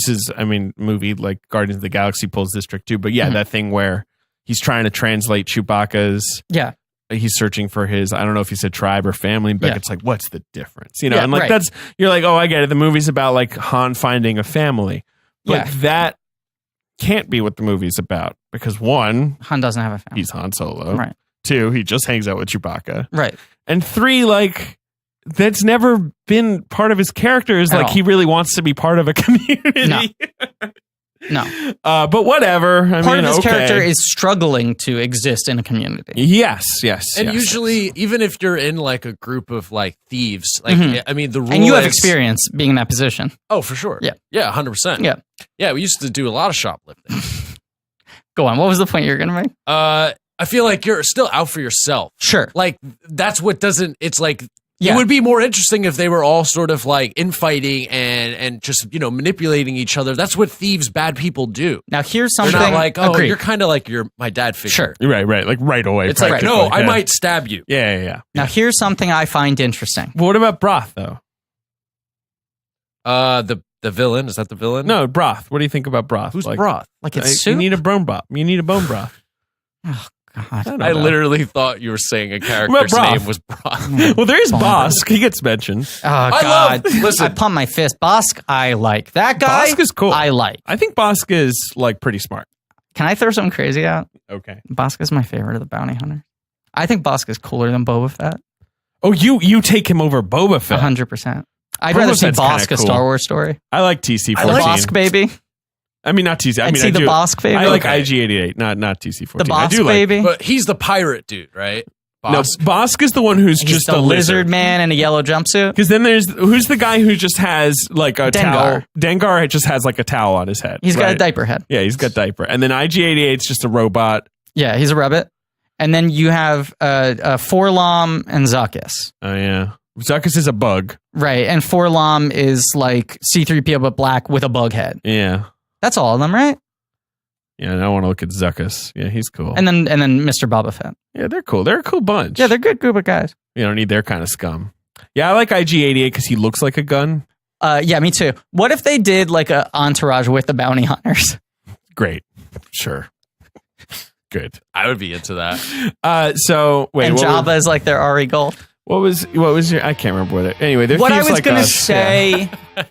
Movie like Guardians of the Galaxy pulls this trick too. But that thing where he's trying to translate Chewbacca's. Yeah. He's searching for his, I don't know if he said tribe or family, but it's like, what's the difference? You know, and like you're like, oh, I get it. The movie's about like Han finding a family. But that can't be what the movie's about. Because one, Han doesn't have a family. He's Han Solo. Right. Two, he just hangs out with Chewbacca. Right. And three, like, that's never been part of his character is like he really wants to be part of a community. No. But whatever. Part of his character is struggling to exist in a community. Yes. And usually, even if you're in like a group of like thieves, like I mean, the rule and you have experience being in that position. Oh, for sure. Yeah. 100%. Yeah. We used to do a lot of shoplifting. Go on. What was the point you were going to make? I feel like you're still out for yourself. Sure. Like that's what doesn't. It's like. It would be more interesting if they were all sort of like infighting and just, manipulating each other. That's what thieves, bad people do. Now, here's something. They're not like, you're kind of like my dad figure. Sure. Right. Like right away. It's like, no, I might stab you. Yeah. Now, here's something I find interesting. Well, what about Broth, though? The villain. Is that the villain? No, Broth. What do you think about Broth? Who's Broth? Like it's soup? You need a bone broth. Oh, God. I literally thought you were saying a character's name was Broth. Well, there is Bosk. He gets mentioned. Oh, God. Listen. I pump my fist. Bosk, I like. That guy, Bosk is cool. I like. I think Bosk is, like, pretty smart. Can I throw something crazy out? Okay. Bosk is my favorite of the bounty hunters. I think Bosk is cooler than Boba Fett. Oh, you take him over Boba Fett? 100%. I'd rather see Bosk a Star Wars story. I like TC-14. I like Bosk, baby. I mean, not TC. I'd see the Bosk baby. I like IG-88, not TC-14. The Bosk baby. But he's the pirate dude, right? Bosk is the one who's just the a lizard man in a yellow jumpsuit. Because then who's the guy who just has like a towel? Dengar. Dengar just has like a towel on his head. He's got a diaper head. Yeah, he's got diaper. And then IG-88's just a robot. Yeah, he's a rabbit. And then you have Forlom and Zuckuss. Oh, yeah. Zuckuss is a bug. Right, and Forlom is like C-3PO but black with a bug head. Yeah. That's all of them, right? Yeah, I want to look at Zuckuss. Yeah, he's cool. And then Mr. Boba Fett. Yeah, they're cool. They're a cool bunch. Yeah, they're a good group of guys. You don't need their kind of scum. Yeah, I like IG-88 because he looks like a gun. Yeah, me too. What if they did like a entourage with the bounty hunters? Great. Sure. Good. I would be into that. So wait, and Jabba is like their Ari Gold. What was your? I can't remember what it. Anyway, what I was going to say. Yeah.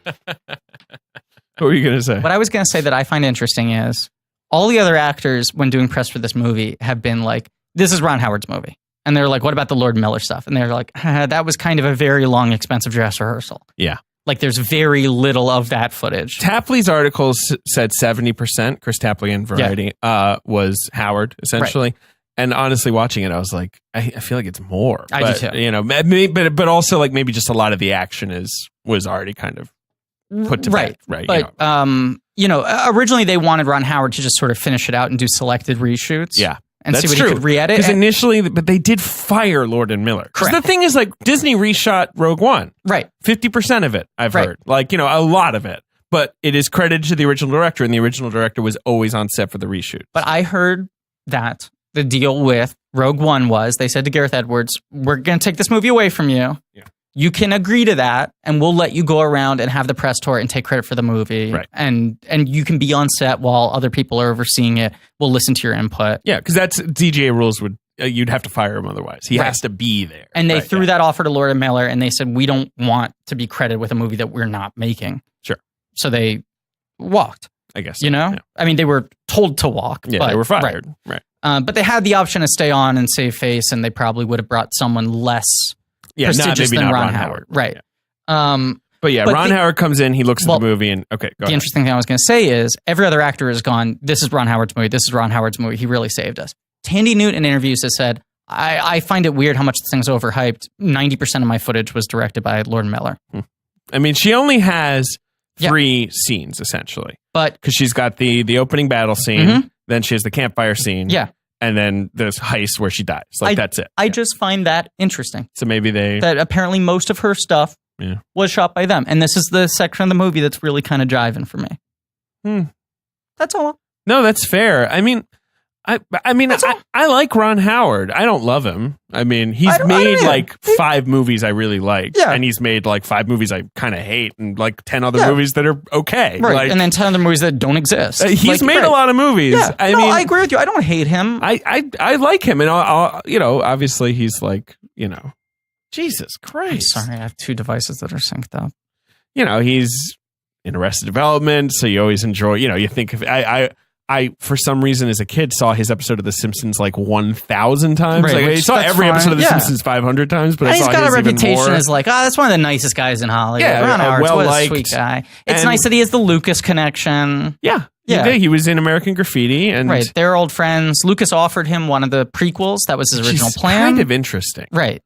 What were you going to say? What I was going to say that I find interesting is all the other actors, when doing press for this movie, have been like, "This is Ron Howard's movie," and they're like, "What about the Lord Miller stuff?" And they're like, "That was kind of a very long, expensive dress rehearsal." Yeah. Like there's very little of that footage. Tapley's article said 70%. Chris Tapley in Variety was Howard essentially, right. And honestly, watching it, I was like, I feel like it's more. I do too. You know, but also like maybe just a lot of the action was already kind of put to bed, right? But originally they wanted Ron Howard to just sort of finish it out and do selected reshoots. Yeah. And that's see what true. he could re-edit. Because initially, but they did fire Lord and Miller. Because the thing is, like, Disney reshot Rogue One. Right. 50% of it, I've heard. Like, a lot of it. But it is credited to the original director, and the original director was always on set for the reshoot. But I heard that the deal with Rogue One was, they said to Gareth Edwards, we're going to take this movie away from you. Yeah. You can agree to that, and we'll let you go around and have the press tour and take credit for the movie. Right. And you can be on set while other people are overseeing it. We'll listen to your input. Yeah, because that's DGA rules would you'd have to fire him otherwise. He has to be there. And they threw that offer to Lord and Miller, and they said, we don't want to be credited with a movie that we're not making. Sure. So they walked. I guess. Yeah. I mean, they were told to walk. Yeah, but, they were fired. Right. But they had the option to stay on and save face, and they probably would have brought someone less prestigious than Ron Howard. Right. Yeah. But Ron Howard comes in, he looks at the movie, and go ahead. Interesting thing I was going to say is every other actor has gone, this is Ron Howard's movie, this is Ron Howard's movie, he really saved us. Tandy Newton in interviews has said, I find it weird how much this thing's overhyped. 90% of my footage was directed by Lord Miller. I mean, she only has 3 scenes, essentially. But because she's got the opening battle scene, then she has the campfire scene. Yeah. And then there's heist where she dies. Like, that's it. I just find that interesting. So maybe that apparently most of her stuff was shot by them. And this is the section of the movie that's really kind of jiving for me. That's all. No, that's fair. I mean, I like Ron Howard. I don't love him. I mean, he's made like 5 movies I really like. Yeah. And he's made like 5 movies I kind of hate and like 10 other movies that are okay. Right. Like, and then 10 other movies that don't exist. He's made a lot of movies. Yeah. I agree with you. I don't hate him. I like him. And, obviously he's like, Jesus Christ. I'm sorry. I have 2 devices that are synced up. He's in Arrested Development. So you always enjoy, you think of, I, for some reason, as a kid, saw his episode of The Simpsons like 1,000 times. Right, like, I saw every episode of The Simpsons 500 times, but I saw he's got his a reputation even more. as like, that's one of the nicest guys in Hollywood. Yeah, Ron Howard's well-liked. a sweet guy. It's nice that he has the Lucas connection. Yeah. He was in American Graffiti. And right. They're old friends. Lucas offered him one of the prequels. That was his original plan. Kind of interesting. Right.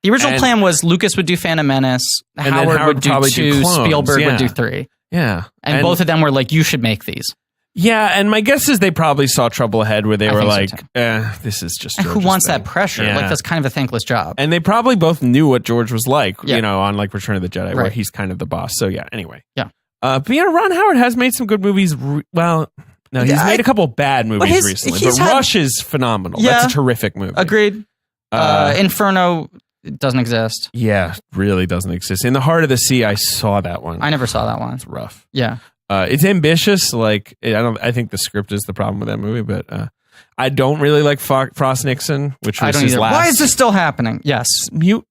The original plan was Lucas would do Phantom Menace, Howard would do 2, Spielberg would do 3. Yeah. And both of them were like, you should make these. Yeah, and my guess is they probably saw Trouble Ahead where they were like, this is just George's who wants thing. that pressure? Yeah. Like, that's kind of a thankless job. And they probably both knew what George was like, on like Return of the Jedi, where he's kind of the boss. So yeah, anyway. Yeah. But Ron Howard has made some good movies. Well, no, he's made a couple bad movies recently. But Rush is phenomenal. Yeah, that's a terrific movie. Agreed. Inferno doesn't exist. Yeah, really doesn't exist. In the Heart of the Sea, I saw that one. I never saw that one. It's rough. Yeah. It's ambitious. Like I think the script is the problem with that movie, but I don't really like Frost Nixon, which was his last. Why is this still happening? Yes, mute.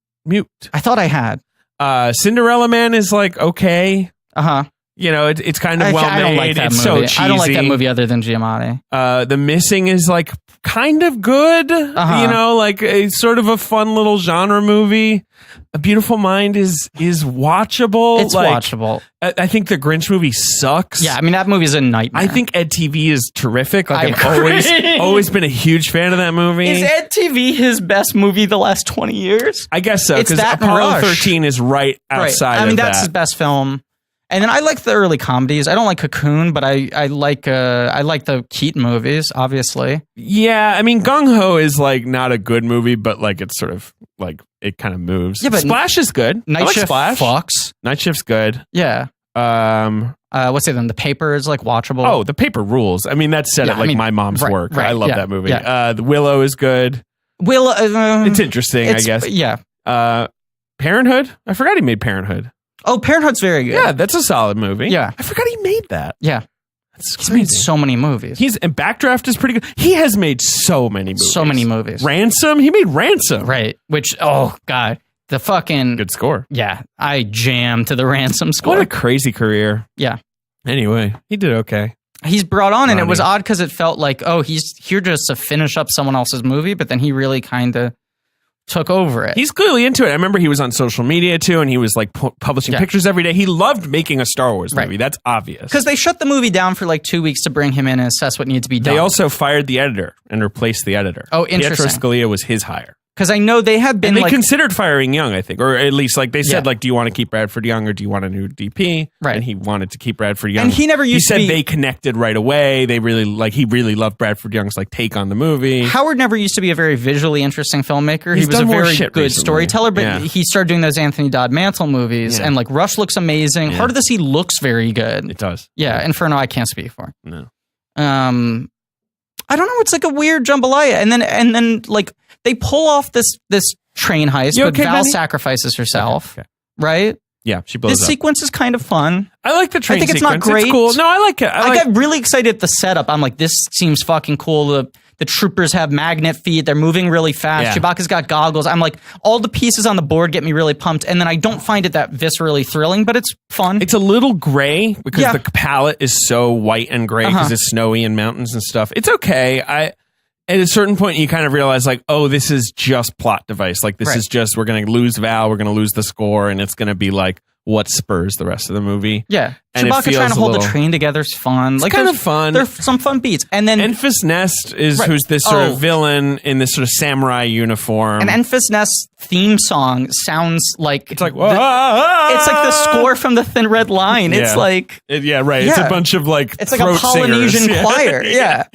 I thought I had. Cinderella Man is like okay. It's kind of well made. I don't like that movie. So cheesy. I don't like that movie other than Giamatti. The Missing is like kind of good. Like a sort of a fun little genre movie. A Beautiful Mind is watchable. It's watchable. I think the Grinch movie sucks. Yeah, I mean, that movie is a nightmare. I think Ed TV is terrific. Like, I've always been a huge fan of that movie. Is Ed TV his best movie the last 20 years? I guess so, because Apollo 13 is right outside I mean, of that's that. his best film. And then I like the early comedies. I don't like Cocoon, but I like the Keaton movies, obviously. Yeah, I mean, Gung Ho is like not a good movie, but like it's sort of like it kind of moves. Yeah, but Splash is good. Night Shift Splash. fucks. Night Shift's good. Yeah. What's it then? The Paper is like watchable. Oh, The Paper rules. I mean, that's set at like my mom's work. Right, I love that movie. Yeah. The Willow is good. It's interesting, I guess. Yeah. Parenthood. I forgot he made Parenthood. Oh, Parenthood's very good. Yeah, that's a solid movie. Yeah. I forgot he made that. Yeah. He's made so many movies. And Backdraft is pretty good. He has made so many movies. So many movies. Ransom. He made Ransom. Right. Which, oh, God. The fucking... Good score. Yeah. I jammed to the Ransom score. What a crazy career. Yeah. Anyway, he did okay. He's brought on, and it was odd because it felt like, oh, he's here just to finish up someone else's movie, but then he really kind of took over it. He's clearly into it. I remember he was on social media too, and he was like publishing pictures every day. He loved making a Star Wars movie. That's obvious. Because they shut the movie down for like 2 weeks to bring him in and assess what needs to be done. They also fired the editor and replaced the editor. Oh, interesting. Pietro Scalia was his hire. Because I know they had been and they considered firing Young, I think, or at least like they said, like, do you want to keep Bradford Young or do you want a new DP? Right. And he wanted to keep Bradford Young. And he never used to be... He said they connected right away. They really he really loved Bradford Young's like take on the movie. Howard never used to be a very visually interesting filmmaker. He was a very good storyteller, but he started doing those Anthony Dodd Mantle movies, and like Rush looks amazing. Heart of the Sea looks very good. It does. Yeah, Inferno I can't speak for. No. I don't know. It's like a weird jambalaya, and then like they pull off this train heist, but Val sacrifices herself, right? Yeah, she blows up. This sequence is kind of fun. I like the train sequence. I think it's not great. It's cool. No, I like it. I got really excited at the setup. I'm like, this seems fucking cool. The troopers have magnet feet. They're moving really fast. Chewbacca's got goggles. I'm like, all the pieces on the board get me really pumped. And then I don't find it that viscerally thrilling, but it's fun. It's a little gray because the palette is so white and gray because it's snowy and mountains and stuff. It's okay. At a certain point, you kind of realize, like, oh, this is just plot device. Like, this is just, we're going to lose Val, we're going to lose the score, and it's going to be like what spurs the rest of the movie. Yeah. And Chewbacca trying to hold the train together is fun. It's like, kind of fun. There's some fun beats. And then Enfys Nest is who's this sort of villain in this sort of samurai uniform. And Enfys Nest's theme song sounds like it's like it's like the score from the Thin Red Line. It's like It's a bunch of like it's like a Polynesian choir. Yeah.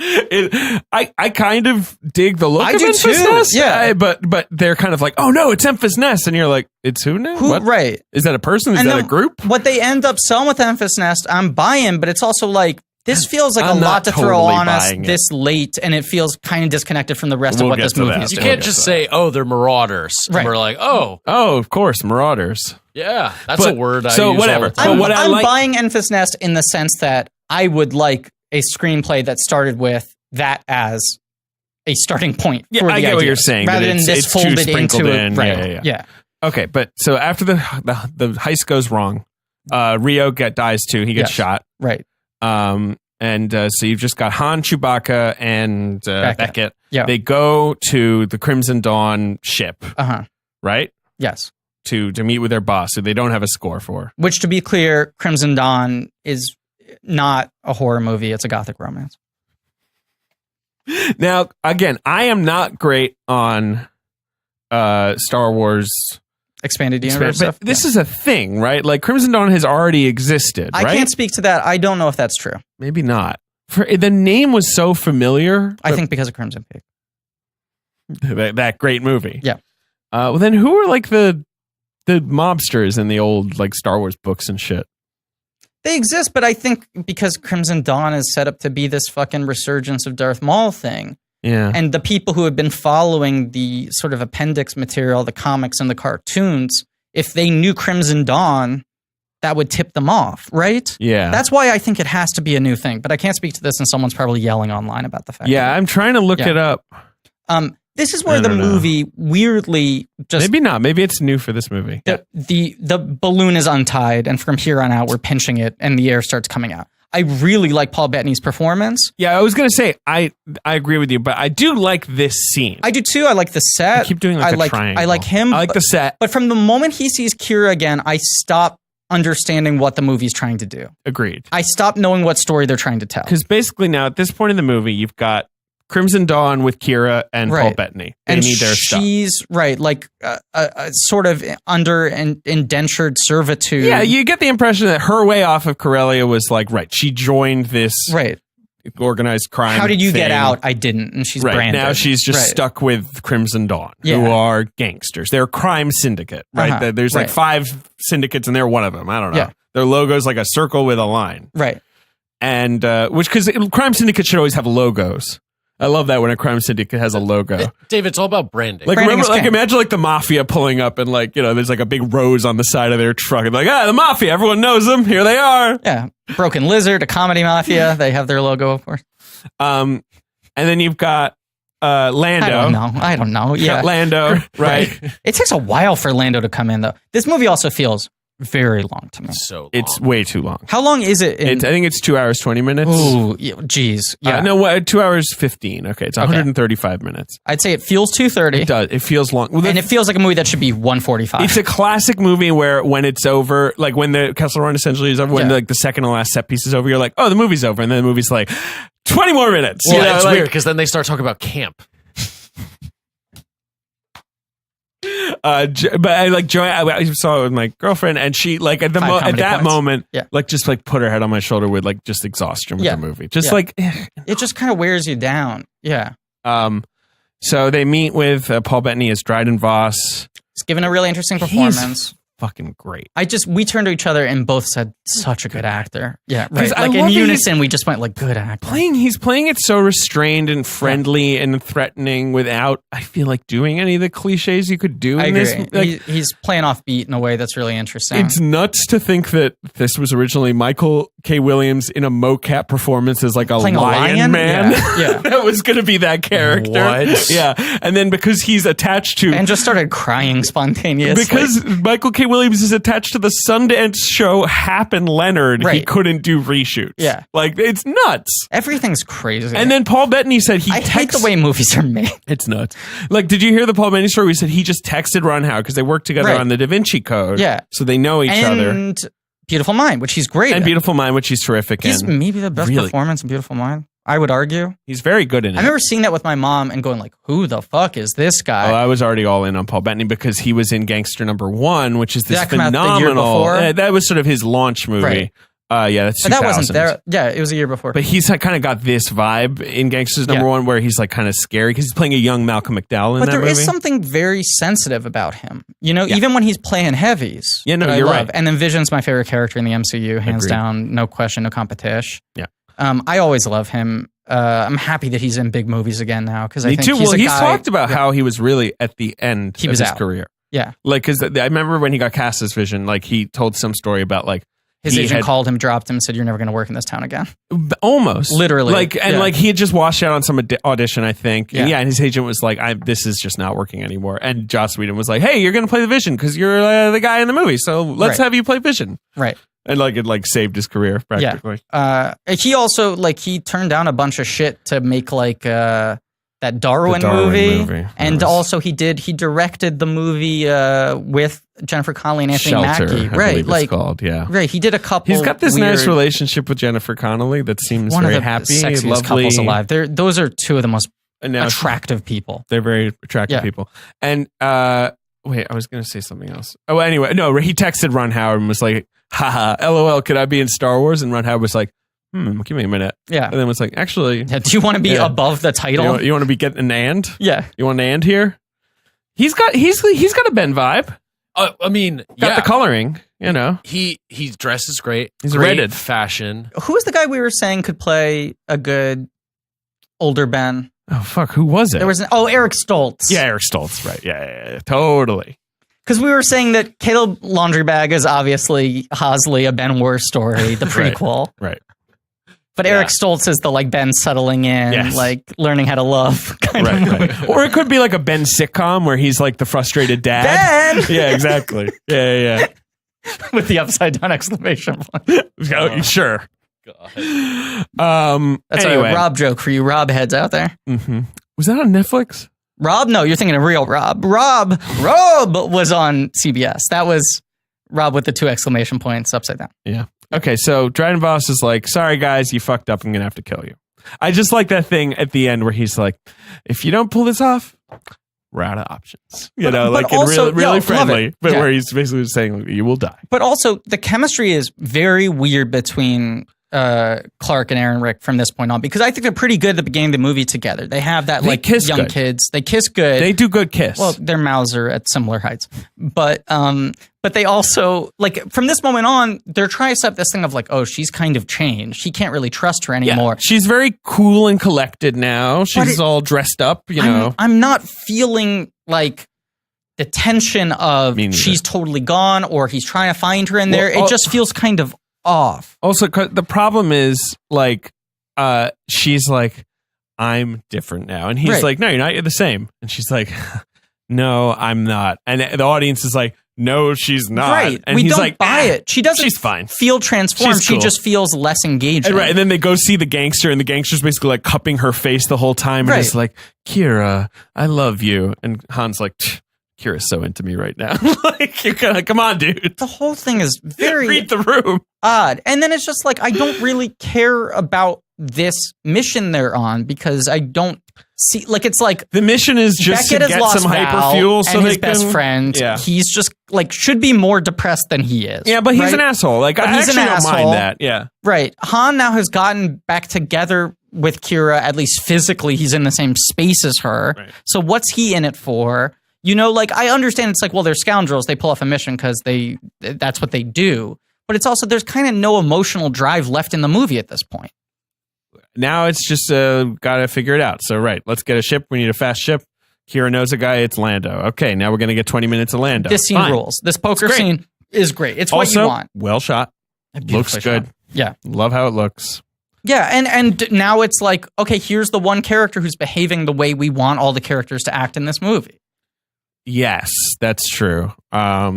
I kind of dig the look of do Enfys too. Nest. Yeah. But they're kind of like, oh no, it's Enfys Nest, and you're like, it's who now? Who? What? Right. Is that a person? Is that a group? What they end up selling with Enfys Nest, I'm buying, but it's also like, this feels like a lot to throw on us this late, and it feels kind of disconnected from the rest of what this movie is doing. doing. You can't just say, oh, they're marauders. Right. And we're like, oh, of course, marauders. Yeah, that's a word I use whatever. all the time. I'm buying Enfys Nest in the sense that I would like a screenplay that started with that as a starting point for the I get what you're saying. rather than this folded into it. Right. Yeah. Okay, but so after the heist goes wrong, Rio dies too. He gets shot. Right. And so you've just got Han, Chewbacca, and Beckett. Yeah. They go to the Crimson Dawn ship. Right? Yes. To meet with their boss, who they don't have a score for. Which, to be clear, Crimson Dawn is not a horror movie. It's a gothic romance. Now, again, I am not great on Star Wars expanded universe stuff. But this is a thing, right? Like Crimson Dawn has already existed, right? I can't speak to that. I don't know if that's true. Maybe not. The name was so familiar. I think because of Crimson Peak. That great movie. Yeah. Well, then who are like the mobsters in the old like Star Wars books and shit? They exist, but I think because Crimson Dawn is set up to be this fucking resurgence of Darth Maul thing. Yeah. And the people who have been following the sort of appendix material, the comics and the cartoons, if they knew Crimson Dawn, that would tip them off, right? Yeah. That's why I think it has to be a new thing. But I can't speak to this, and someone's probably yelling online about the fact. Yeah, I'm trying to look it up. This is where the movie weirdly just... Maybe not. Maybe it's new for this movie. The balloon is untied, and from here on out, we're pinching it, and the air starts coming out. I really like Paul Bettany's performance. Yeah, I was gonna say I agree with you, but I do like this scene. I do too. I like the set. I keep doing a triangle. I like him. I like the set. But from the moment he sees Kira again, I stop understanding what the movie's trying to do. Agreed. I stop knowing what story they're trying to tell. Because basically now at this point in the movie, you've got Crimson Dawn with Kira and Paul Bettany. They need their stuff. She's like sort of under indentured servitude. Yeah, you get the impression that her way off of Corellia was like, she joined this organized crime. How did you thing. get out? I didn't. And she's branded. Now she's just stuck with Crimson Dawn, who are gangsters. They're a crime syndicate, right? There's like 5 syndicates and they're one of them. I don't know. Yeah. Their logo's like a circle with a line. Right. And because crime syndicates should always have logos. I love that when a crime syndicate has a logo. Dave, it's all about branding. Like, branding imagine like the mafia pulling up and like, there's like a big rose on the side of their truck. And like, the mafia, everyone knows them. Here they are. Yeah. Broken Lizard, a comedy mafia. They have their logo, of course. And then you've got Lando. I don't know. Yeah. Lando, right? It takes a while for Lando to come in, though. This movie also feels very long to me. So long. It's way too long. How long is it? I think it's 2 hours, 20 minutes. Ooh, geez. Yeah. No, 2 hours, 15. Okay, it's 135 minutes. I'd say it feels 2:30. It does. It feels long. Well, and it feels like a movie that should be 1:45. It's a classic movie where when it's over, like when the Kessel Run essentially is over, when the second to last set piece is over, you're like, oh, the movie's over. And then the movie's like, 20 more minutes. Well, it's weird because then they start talking about camp. But I like Joy. I saw it with my girlfriend, and she like at that moment, like just like put her head on my shoulder with like just exhaustion with the movie. Just like it just kind of wears you down. Yeah. So they meet with Paul Bettany as Dryden Voss. He's given a really interesting performance. Fucking great. We turned to each other and both said, such a good actor. Yeah, right. Like in unison, we just went like, good actor. He's playing it so restrained and friendly and threatening without, I feel like, doing any of the cliches you could do in this. Like, he's playing off beat in a way that's really interesting. It's nuts to think that this was originally Michael K. Williams in a mocap performance as like a lion man. Yeah. That was going to be that character. What? Yeah. And then because he's attached to... And just started crying spontaneously. Because Michael K. Williams is attached to the Sundance show Happen Leonard. He couldn't do reshoots. Yeah. Like, it's nuts. Everything's crazy. And then Paul Bettany said I hate the way movies are made. It's nuts. Like, did you hear the Paul Bettany story? We said he just texted Ron Howard because they worked together on the Da Vinci Code. Yeah. So they know each other. And Beautiful Mind, which he's great And Beautiful Mind, which he's terrific in. He's maybe the best performance in Beautiful Mind, I would argue. He's very good in it. I remember seeing that with my mom and going like, who the fuck is this guy? Oh, I was already all in on Paul Bettany because he was in Gangster #1, which is this phenomenal... the year before? That was sort of his launch movie. Right. Yeah, that's 2000. That wasn't there. Yeah, it was a year before. But he's kind of got this vibe in Gangsters #1 where he's like kind of scary because he's playing a young Malcolm McDowell in that movie. But there is something very sensitive about him. You know, even when he's playing heavies. Yeah, no, you're right. And then Vision's my favorite character in the MCU, hands down, no question, no competition. Yeah. I always love him. I'm happy that he's in big movies again now because I think he's talked about how he was really at the end of his career. Yeah. Like, because I remember when he got cast as Vision, like he told some story about like, his agent called him, dropped him, and said, "You're never going to work in this town again." Almost, literally, like he had just washed out on some audition, I think. And and his agent was like, "This is just not working anymore." And Joss Whedon was like, "Hey, you're going to play the Vision because you're the guy in the movie, so let's have you play Vision." Right. And like it saved his career practically. Yeah. He also he turned down a bunch of shit to make that Darwin movie. And also he directed the movie with Jennifer Connelly and Anthony Mackie. Right. It's called, Right. He did a couple. He's got this nice relationship with Jennifer Connelly that seems one very of the happy. Sexiest lovely couples alive. Those are two of the most attractive people. They're very attractive people. And wait, I was going to say something else. Oh, anyway, no, he texted Ron Howard and was like, haha, LOL, could I be in Star Wars? And Ron Howard was like, give me a minute. Yeah. And then was like, actually. Yeah, do you want to be above the title? You want to be getting an and? Yeah. You want an and here? He's got a Ben vibe. I mean, got the coloring, you know. He dresses great. He's great rated fashion. Who was the guy we were saying could play a good older Ben? Oh, fuck. Who was it? There was Eric Stoltz. Yeah, Eric Stoltz. Right. Yeah, totally. Because we were saying that Caleb Laundry Bag is obviously Hosley, a Ben Wur story, the prequel. Right. But Eric Stoltz is the Ben settling in, learning how to love kind of movie. Right. Or it could be like a Ben sitcom where he's like the frustrated dad. Ben! Yeah, exactly. Yeah. With the upside down exclamation point. Sure. God. That's anyway. a Rob joke for you Rob heads out there. Mm-hmm. Was that on Netflix? Rob? No, you're thinking of real Rob. Rob was on CBS. That was Rob with the 2 exclamation points upside down. Yeah. Okay, so Dryden Voss is like, sorry guys, you fucked up. I'm going to have to kill you. I just like that thing at the end where he's like, if you don't pull this off, we're out of options. You know, but like also, really friendly, but yeah. where he's basically saying, you will die. But also, the chemistry is very weird between Clark and Aaron Rick from this point on, because I think they're pretty good at the beginning of the movie together. They have that They kiss young good. kids. They kiss good. They do good kiss. Well, their mouths are at similar heights, but they also, like, from this moment on, they're trying to set up this thing of like, oh, she's kind of changed. She can't really trust her anymore. Yeah. She's very cool and collected now. She's all dressed up, you know. I'm not feeling like the tension of she's totally gone or he's trying to find her in there. It just feels kind of off. Also, the problem is, like, she's like, I'm different now. And he's like, no, you're not. You're the same. And she's like, no, I'm not. And the audience is like, no, she's not. Right. And we he's don't like, buy it. She doesn't she's fine. feel transformed. She's cool. She just feels less engaging. And, and then they go see the gangster, and the gangster's basically like cupping her face the whole time. And it's like, Kira, I love you. And Han's like, Kira's so into me right now. Like, you're gonna, come on, dude. The whole thing is very read the room. Odd. And then it's just like, I don't really care about this mission they're on because I don't see, like, it's like the mission is just Beckett to get some hyper fuel so and they his best can, friend. Yeah. He's just like, should be more depressed than he is. Yeah, but he's an asshole. Like, but I he's actually an don't asshole. mind that. Yeah. Right. Han now has gotten back together with Kira, at least physically. He's in the same space as her. Right. So what's he in it for? You know, like, I understand it's like, well, they're scoundrels. They pull off a mission because that's what they do. But it's also, there's kind of no emotional drive left in the movie at this point. Now it's just got to figure it out. So, right, let's get a ship. We need a fast ship. Kira knows a guy. It's Lando. Okay, now we're going to get 20 minutes of Lando. This scene rules. This poker scene is great. It's also, what you want. Well shot. Looks good. Shot. Yeah. Love how it looks. Yeah, and now it's like, okay, here's the one character who's behaving the way we want all the characters to act in this movie. Yes, that's true.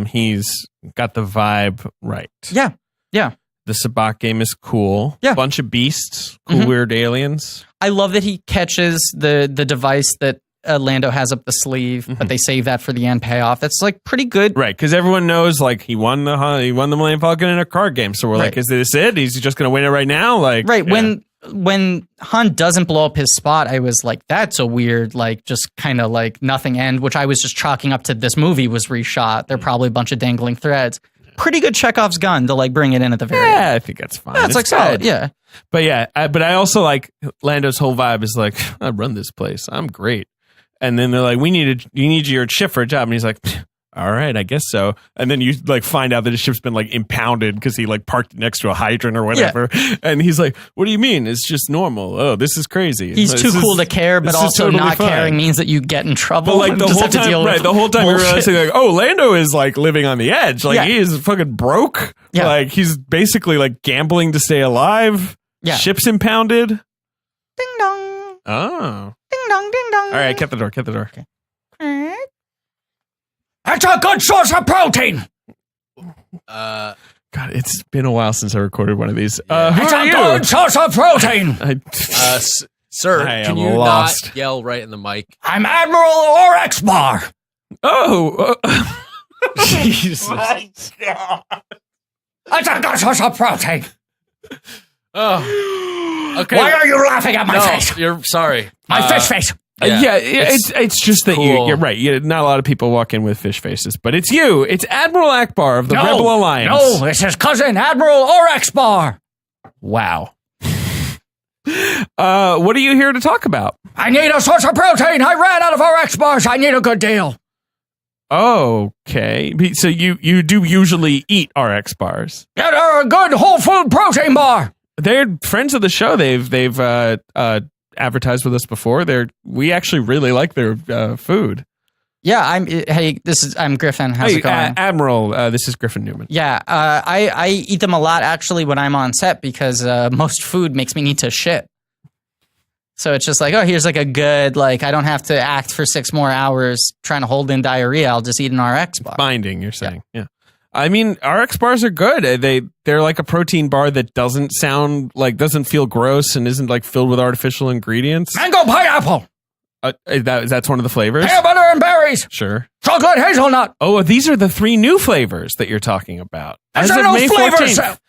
He's got the vibe right. Yeah, yeah. The Sabacc game is cool. Yeah. Bunch of beasts. Cool, weird aliens. I love that he catches the device that Lando has up the sleeve, but they save that for the end payoff. That's like pretty good. Right, because everyone knows like he won the Millennium Falcon in a card game. So we're like, is this it? He's just going to win it right now? Like, right. Yeah. When Han doesn't blow up his spot, I was like, that's a weird, like, just kind of like nothing end, which I was just chalking up to this movie was reshot. They're probably a bunch of dangling threads. Pretty good Chekhov's gun to like bring it in at the very end. Yeah, I think that's fine. That's like solid. Yeah. But yeah, but I also like Lando's whole vibe is like, I run this place. I'm great. And then they're like, you need your ship for a job. And he's like, all right, I guess so. And then you like find out that his ship's been like impounded because he like parked next to a hydrant or whatever. Yeah. And he's like, what do you mean? It's just normal. Oh, this is crazy. He's too cool to care, but also totally not caring means that you get in trouble. But like the whole time, the whole time you're realizing like, oh, Lando is like living on the edge. Like he is fucking broke. Yeah. Like he's basically like gambling to stay alive. Yeah. Ship's impounded. Ding dong. Oh. Ding dong, ding dong. All right, cut the door. Okay. That's a good source of protein. God, it's been a while since I recorded one of these. It's a good source of protein. Sir, can you not yell right in the mic? I'm Admiral Orex Bar. Oh. Jesus. That's a good source of protein. Oh. Okay. Why are you laughing at my face? You're sorry. My fish face. Yeah, it's just that cool. You're right. Not a lot of people walk in with fish faces, but it's you. It's Admiral Akbar of the Rebel Alliance. No, it's his cousin, Admiral Orex Bar. Wow. What are you here to talk about? I need a source of protein. I ran out of Orex Bars. I need a good deal. Okay. So you do usually eat RX bars. Yeah, they're a good whole food protein bar. They're friends of the show. They've advertised with us before. We actually really like their food. Yeah, I'm Griffin. How's it going? Admiral, this is Griffin Newman. Yeah, I eat them a lot actually when I'm on set because most food makes me need to shit. So it's just like, oh, here's like a good, like, I don't have to act for 6 more hours trying to hold in diarrhea. I'll just eat an RX bar. Binding, you're saying. Yeah. I mean, RX bars are good. They're like a protein bar that doesn't feel gross and isn't like filled with artificial ingredients. Mango pineapple. That's one of the flavors. Peanut butter and berries. Sure. Chocolate hazelnut. Oh, these are the 3 new flavors that you're talking about. As of May 14th.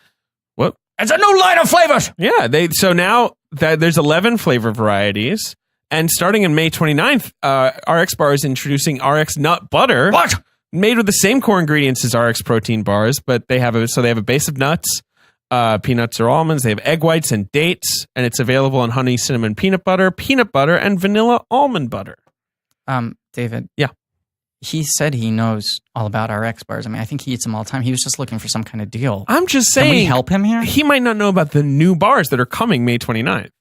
What? It's a new line of flavors. Yeah. So now that there's 11 flavor varieties, and starting in May 29th, RX Bar is introducing RX Nut Butter. What? Made with the same core ingredients as RX protein bars, but they have a base of nuts, peanuts or almonds. They have egg whites and dates, and it's available on honey cinnamon peanut butter, and vanilla almond butter. David. Yeah. He said he knows all about RX bars. I mean, I think he eats them all the time. He was just looking for some kind of deal. I'm just saying. Can we help him here? He might not know about the new bars that are coming May 29th.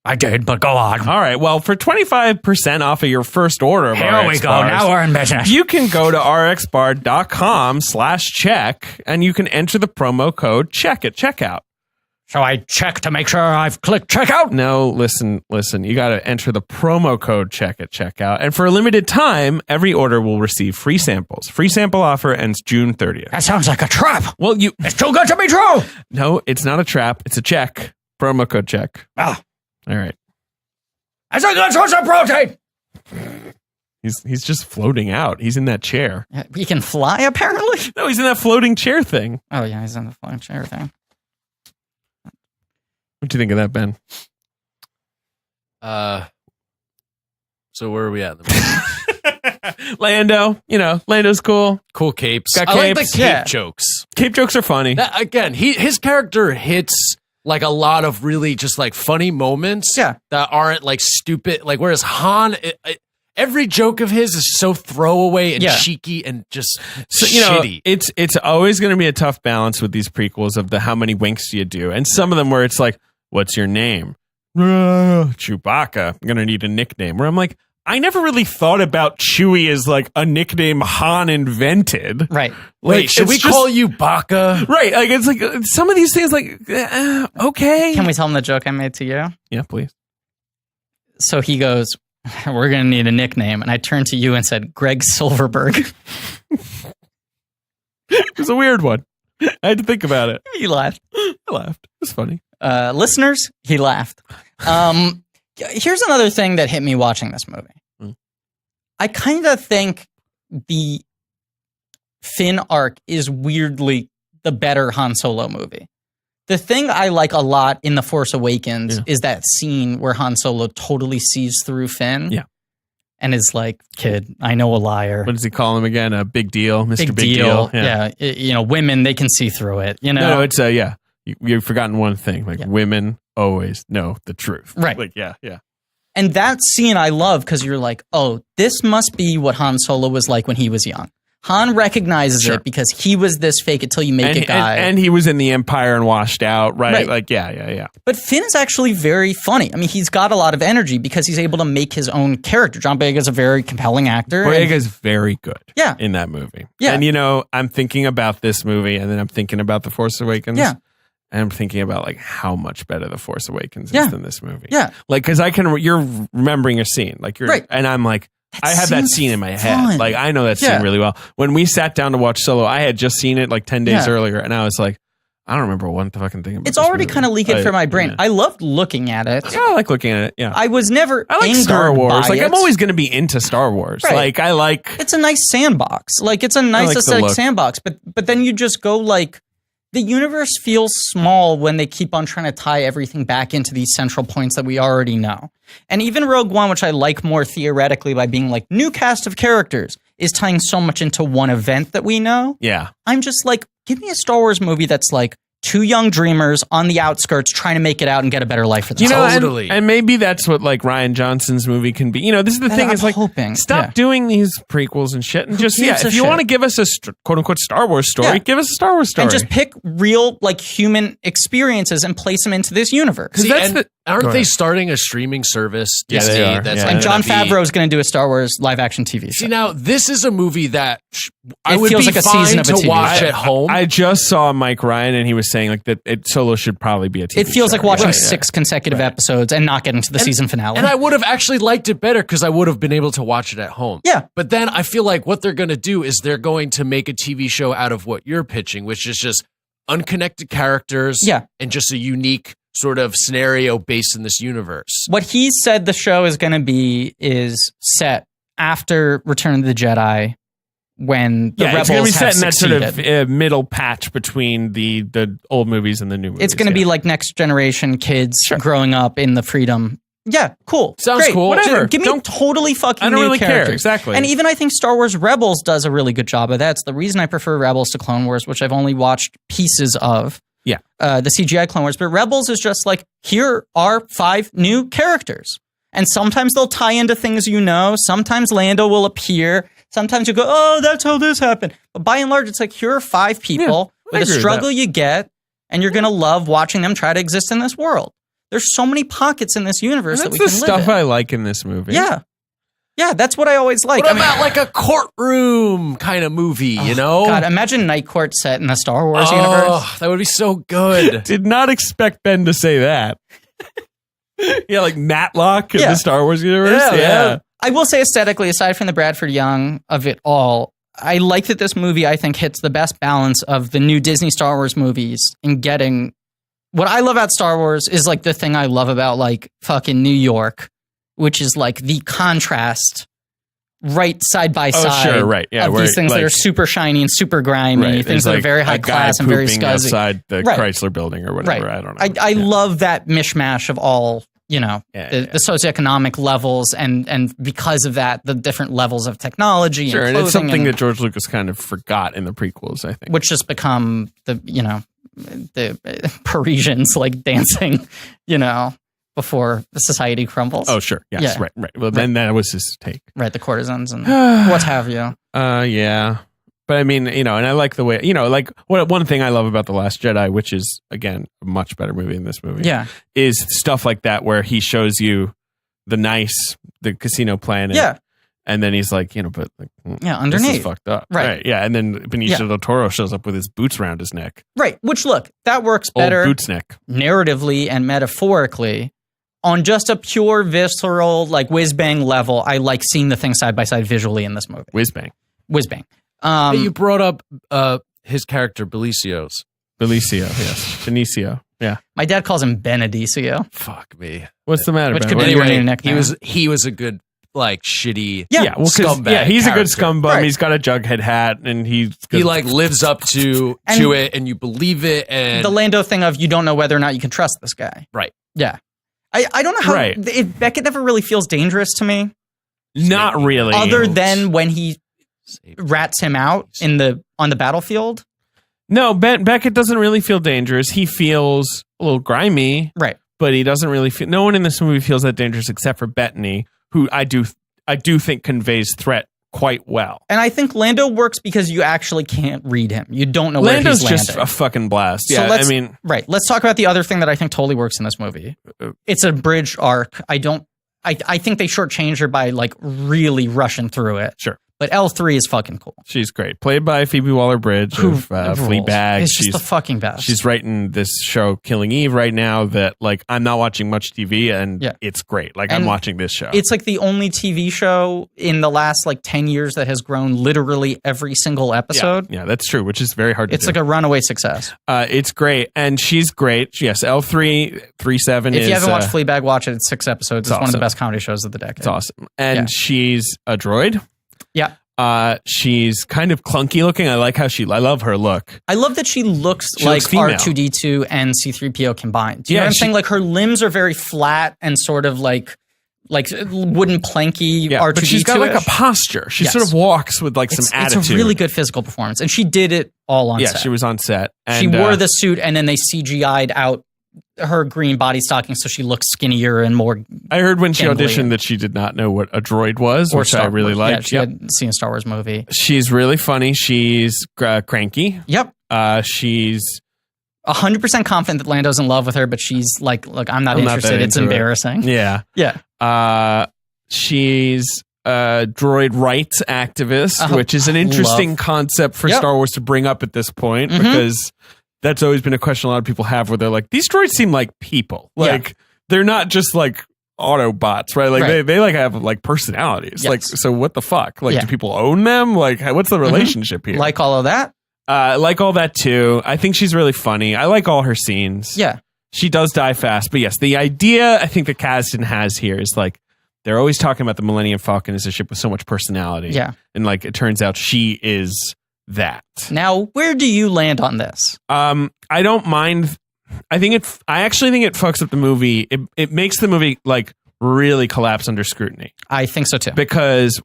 I did, but go on. All right. Well, for 25% off of your first order of Here RX we go. bars, now we're in business. You can go to rxbar.com/check and you can enter the promo code check at checkout. So I check to make sure I've clicked checkout? No, listen. You got to enter the promo code check at checkout. And for a limited time, every order will receive free samples. Free sample offer ends June 30th. That sounds like a trap. Well, it's too good to be true. No, it's not a trap. It's a check. Promo code check. Ah. All right. That's a good source of protein. He's just floating out. He's in that chair. He can fly, apparently? No, he's in that floating chair thing. Oh, yeah, he's in the floating chair thing. What do you think of that, Ben? So where are we at? Lando, Lando's cool. Cool capes. Got I like capes. the cape jokes. Cape jokes are funny. Again, his character hits like a lot of really just like funny moments that aren't like stupid. Like whereas Han, every joke of his is so throwaway and cheeky and just shitty. It's always going to be a tough balance with these prequels of the how many winks do you do, and some of them where it's like, what's your name? Chewbacca. I'm going to need a nickname. Where I'm like, I never really thought about Chewie as like a nickname Han invented. Right. Like, wait, should we call you Baka? Right. Like it's like some of these things like, okay. Can we tell him the joke I made to you? Yeah, please. So he goes, we're going to need a nickname. And I turned to you and said, Greg Silverberg. It was a weird one. I had to think about it. He laughed. I laughed. It was funny. Listeners, he laughed. Here's another thing that hit me watching this movie. I kind of think the Finn arc is weirdly the better Han Solo movie. The thing I like a lot in The Force Awakens is that scene where Han Solo totally sees through Finn. Yeah. And is like, kid, I know a liar. What does he call him again? A big deal, Mr. Big Deal. Yeah. Women, they can see through it. No, it's you've forgotten one thing. Like women always know the truth. Right. Like, yeah. And that scene I love because you're like, oh, this must be what Han Solo was like when he was young. Han recognizes it because he was this fake it till you make it guy. And he was in the Empire and washed out, right? Like, yeah. But Finn is actually very funny. I mean, he's got a lot of energy because he's able to make his own character. John Boyega's a very compelling actor. Boyega's very good in that movie. Yeah. And, I'm thinking about this movie and then I'm thinking about The Force Awakens. Yeah. And I'm thinking about like how much better The Force Awakens is than this movie. Yeah. Like, because you're remembering a scene. Like, and I'm like, I have that scene in my head. Like, I know that scene really well. When we sat down to watch Solo, I had just seen it like 10 days earlier. And I was like, I don't remember one fucking thing about it's already kind of leaking from my brain. Yeah. I loved looking at it. Yeah, I like looking at it. Yeah. I was never I like angered Star Wars. by Like, it. I'm always going to be into Star Wars. Right. Like, it's a nice sandbox. Like, it's a nice aesthetic sandbox. But then you just go like, the universe feels small when they keep on trying to tie everything back into these central points that we already know. And even Rogue One, which I like more theoretically by being like, new cast of characters, is tying so much into one event that we know. Yeah. I'm just like, give me a Star Wars movie that's like two young dreamers on the outskirts trying to make it out and get a better life for themselves. Totally. And maybe that's what like Rian Johnson's movie can be. This is the thing. Is like, stop doing these prequels and shit, and just if you want to give us a quote unquote Star Wars story, give us a Star Wars story, and just pick real like human experiences and place them into this universe. Because Aren't they starting a streaming service? Yeah, Disney, they are. that's Yeah. like And Jon gonna be- Favreau is going to do a Star Wars live action TV show. See, now this is a movie that I would feels be like a fine season of a to TV watch show. at home. I just saw Mike Ryan, and he was saying like that Solo should probably be a TV It feels show. like watching Yeah. 6 consecutive episodes and not getting to the season finale. And I would have actually liked it better because I would have been able to watch it at home. Yeah. But then I feel like what they're going to do is they're going to make a TV show out of what you're pitching, which is just unconnected characters and just a unique sort of scenario based in this universe. What he said the show is going to be is set after Return of the Jedi, when the rebels it's going to be set in that succeeded. sort of middle patch between the old movies and the new movies. It's going to be like next generation kids growing up in the freedom. Yeah, cool. Sounds Great. cool. Whatever. Give me totally fucking I don't new really care. characters. Exactly. And even I think Star Wars Rebels does a really good job of that. It's the reason I prefer Rebels to Clone Wars, which I've only watched pieces of. Yeah. The CGI Clone Wars. But Rebels is just like, here are 5 new characters. And sometimes they'll tie into things you know. Sometimes Lando will appear. Sometimes you go, oh, that's how this happened. But by and large, it's like, here are 5 people with a struggle you get, and you're going to love watching them try to exist in this world. There's so many pockets in this universe that we can live in. That's the stuff I like in this movie. Yeah. Yeah, that's what I always like. What about like a courtroom kind of movie, you know? God, imagine Night Court set in the Star Wars universe. Oh, that would be so good. Did not expect Ben to say that. Yeah, like Matlock in the Star Wars universe. Yeah. I will say aesthetically, aside from the Bradford Young of it all, I like that this movie, I think, hits the best balance of the new Disney Star Wars movies in getting... What I love about Star Wars is like the thing I love about like fucking New York, which is like the contrast right side by side of these things that are super shiny and super grimy, things that are very high class and very scuzzy. Outside the Chrysler building or whatever. I don't know. I love that mishmash of all, you know, the socioeconomic levels and because of that, the different levels of technology. Sure, and it's something that George Lucas kind of forgot in the prequels, I think. Which just become the, you know, the Parisians like dancing, you know, before the society crumbles. Oh, sure. Yes, right. Well, then that was his take. Right, the courtesans and what have you. Yeah. But I mean, you know, and I like the way, you know, like one thing I love about The Last Jedi, which is, again, a much better movie than this movie, is stuff like that where he shows you the casino planet. Yeah. And then he's like, you know, but like, underneath. this is fucked up. Right. Yeah. And then Benicio del Toro shows up with his boots around his neck. Right. Which, look, that works better Old boots neck. Narratively and metaphorically. On just a pure, visceral, like whiz-bang level, I like seeing the thing side by side visually in this movie. Whiz-bang. Whiz-bang. Hey, you brought up his character, Belicio's. Benicio, yes. Benicio. Yeah. My dad calls him Benedicio. Fuck me. What's the matter? Which Ben? could be your new nickname. He was a good, like, shitty scumbag. Yeah, he's character. a good scumbag. Right. He's got a Jughead hat, and he like lives up to it, and you believe it. And the Lando thing of you don't know whether or not you can trust this guy. Right. Yeah. I don't know how Beckett never really feels dangerous to me. Not really. Other than when he rats him out on the battlefield. No, Beckett doesn't really feel dangerous. He feels a little grimy. Right. But he doesn't really feel, no one in this movie feels that dangerous except for Bettany, who I do think conveys threat quite well. And I think Lando works because you actually can't read him. You don't know Lando's where he's just a fucking blast. So Yeah, I mean, let's talk about the other thing that I think totally works in this movie. It's a bridge arc. I think they shortchanged her by like really rushing through it. Sure. But L3 is fucking cool. She's great. Played by Phoebe Waller-Bridge of Fleabag. It's just the fucking best. She's writing this show, Killing Eve, right now that, like, I'm not watching much TV, and it's great. Like, I'm watching this show. It's, like, the only TV show in the last, like, 10 years that has grown literally every single episode. Yeah, that's true, which is very hard to do. It's like a runaway success. It's great, and she's great. Yes, L337 If you haven't watched Fleabag, watch it. It's 6 episodes. It's one of the best comedy shows of the decade. It's awesome. And she's a droid. Yeah. She's kind of clunky looking. I love her look. I love that she looks like R2-D2 and C-3PO combined. Do you know what I'm saying? Like her limbs are very flat and sort of like wooden planky R2-D2. But she's got like a posture. She sort of walks with like some attitude. It's a really good physical performance. And she did it all on set. Yeah, she was on set. And, she wore the suit and then they CGI'd out her green body stocking so she looks skinnier and more. I heard when she auditioned that she did not know what a droid was, which I really liked. Yeah, she had seen a Star Wars movie. She's really funny. She's cranky. Yep. She's 100% confident that Lando's in love with her, but she's like, look, I'm not interested. It's embarrassing. Yeah. Yeah. She's a droid rights activist, which is an interesting concept for Star Wars to bring up at this point, because that's always been a question a lot of people have, where they're like, these droids seem like people. Like, they're not just like Autobots, right? Like they like have like personalities. Like, so what the fuck? Like, do people own them? Like, what's the relationship here? Like all of that? Like all that too. I think she's really funny. I like all her scenes. Yeah. She does die fast, but yes, the idea I think that Kasdan has here is like, they're always talking about the Millennium Falcon as a ship with so much personality. Yeah. And like, it turns out she is that. Now, where do you land on this? I don't mind. I actually think it fucks up the movie. It makes the movie like really collapse under scrutiny. I think so too. Because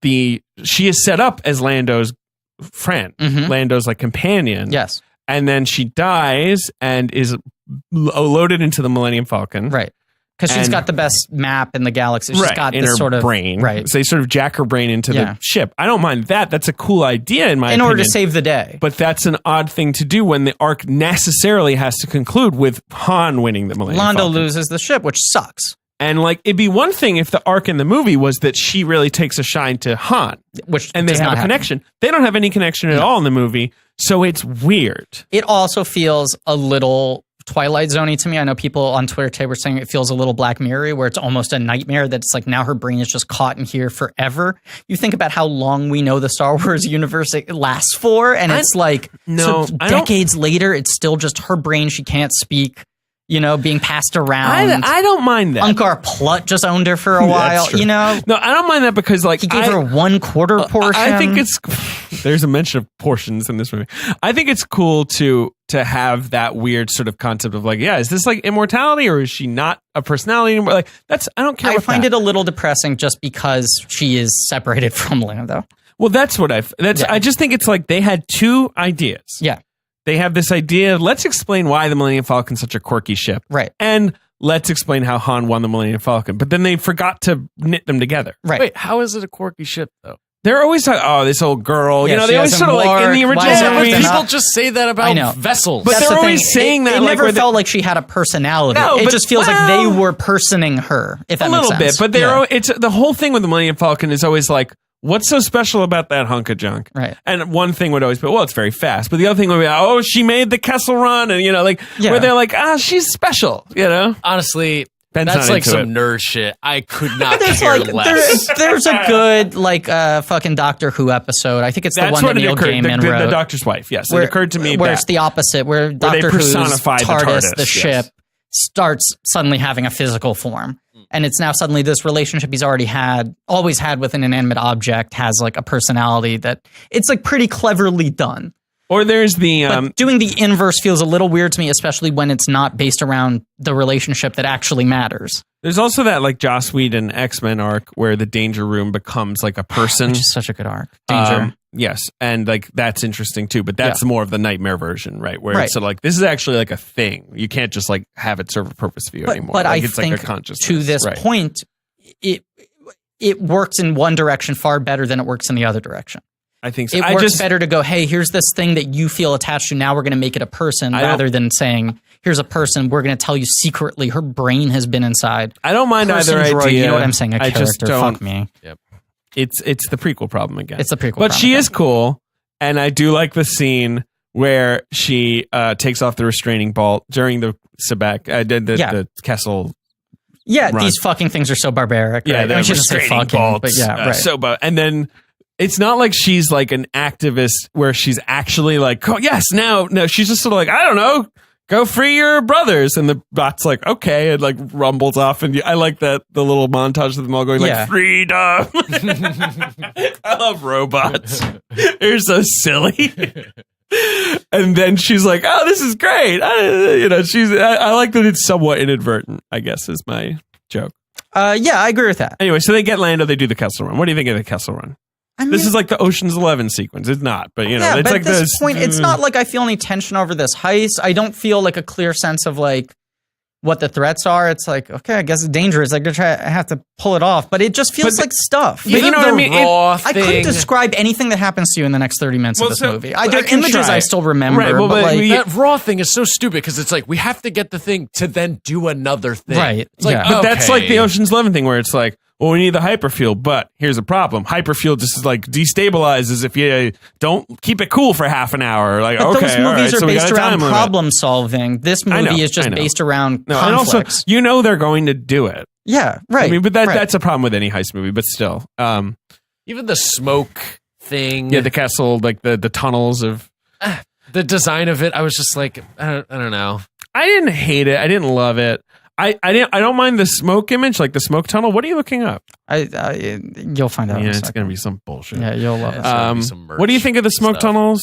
she is set up as Lando's friend, Lando's like companion. Yes. And then she dies and is loaded into the Millennium Falcon. Right. Because she's got the best map in the galaxy. She's got in this her sort of brain. Right. So they sort of jack her brain into the ship. I don't mind that. That's a cool idea in my opinion. In order to save the day. But that's an odd thing to do when the arc necessarily has to conclude with Han winning the Millennium Lando Falcon. loses the ship, which sucks. And like, it'd be one thing if the arc in the movie was that she really takes a shine to Han, and they have a connection. They don't have any connection at all in the movie, so it's weird. It also feels a little Twilight Zone-y to me. I know people on Twitter today were saying it feels a little Black Mirror, where it's almost a nightmare that's like now her brain is just caught in here forever. You think about how long we know the Star Wars universe lasts for, and it's like decades later, it's still just her brain. She can't speak. Being passed around. I don't mind that. Unkar Plutt just owned her for a while, No, I don't mind that because, like, he gave her 1/4 portion. I think there's a mention of portions in this movie. I think it's cool to have that weird sort of concept of like, is this like immortality or is she not a personality anymore? Like, I don't care. I find it a little depressing just because she is separated from Lando. Well, that's what I just think it's like they had two ideas. Yeah. They have this idea, let's explain why the Millennium Falcon is such a quirky ship. Right. And let's explain how Han won the Millennium Falcon. But then they forgot to knit them together. Right. Wait, how is it a quirky ship, though? They're always talking, this old girl. Yeah, they always sort of like in the original. People just say that about vessels. But they're always saying that. It never felt like she had a personality. No, it just feels like they were personing her, if that makes sense. A little bit. But it's the whole thing with the Millennium Falcon is always like, what's so special about that hunk of junk? Right. And one thing would always be, it's very fast. But the other thing would be, she made the Kessel Run. And, where they're like, she's special, Honestly, Ben's that's like some nerd shit. I could not care less. There's a good, fucking Doctor Who episode. I think it's the one that Neil Gaiman wrote. The Doctor's Wife, yes. It occurred to me where it's the opposite, where Doctor Who's TARDIS, the ship, starts suddenly having a physical form. And it's now suddenly this relationship he's always had with an inanimate object has like a personality that it's like pretty cleverly done. Or there's the... but doing the inverse feels a little weird to me, especially when it's not based around the relationship that actually matters. There's also that like Joss Whedon X-Men arc where the Danger Room becomes like a person. Which is such a good arc. Danger. Yes. And like that's interesting too, but that's more of the nightmare version, right? Where it's like, this is actually like a thing. You can't just like have it serve a purpose for you anymore. But like, I it's think like a consciousness. To this point, it works in one direction far better than it works in the other direction. I think so. It works better to go, hey, here's this thing that you feel attached to. Now we're going to make it a person rather than saying, here's a person. We're going to tell you secretly her brain has been inside. I don't mind either idea. You know what I'm saying? A character. Fuck me. Yep. It's the prequel problem again. It's the prequel But she is cool. And I do like the scene where she takes off the restraining bolt during the Sabak. The Kessel. Yeah, run. These fucking things are so barbaric. Yeah, right? the restraining bolts. But and then it's not like she's like an activist where she's actually like, no, she's just sort of like, I don't know, go free your brothers. And the bot's like, okay, and like rumbles off. And I like that, the little montage of them all going like, freedom. I love robots. They're so silly. And then she's like, oh, this is great. I like that it's somewhat inadvertent, I guess is my joke. Yeah, I agree with that. Anyway, so they get Lando, they do the Kessel Run. What do you think of the Kessel Run? I mean, this is like the Ocean's 11 sequence. It's not, but it's but like at this point, it's not like I feel any tension over this heist. I don't feel like a clear sense of like what the threats are, it's like, okay, I guess it's dangerous. Like, I have to pull it off. But it just feels like stuff. But you know what I mean? I couldn't describe anything that happens to you in the next 30 minutes of this movie. There are images I still remember. Right, but that raw thing is so stupid because it's like, we have to get the thing to then do another thing. Right. It's like, but that's like the Ocean's 11 thing where it's like, well, we need the hyperfuel, but here's a problem. Hyperfuel just like destabilizes if you don't keep it cool for half an hour. Like, but those movies are so based around problem solving. This movie is just based around conflicts. And also, they're going to do it. Yeah, right. I mean, but that's a problem with any heist movie, but still. Even the smoke thing. Yeah, the castle, like the tunnels of... the design of it, I was just like, I don't know. I didn't hate it. I didn't love it. I don't mind the smoke image, like the smoke tunnel. What are you looking up? You'll find out. Yeah, it's going to be some bullshit. Yeah, you'll love it. What do you think of the smoke tunnels?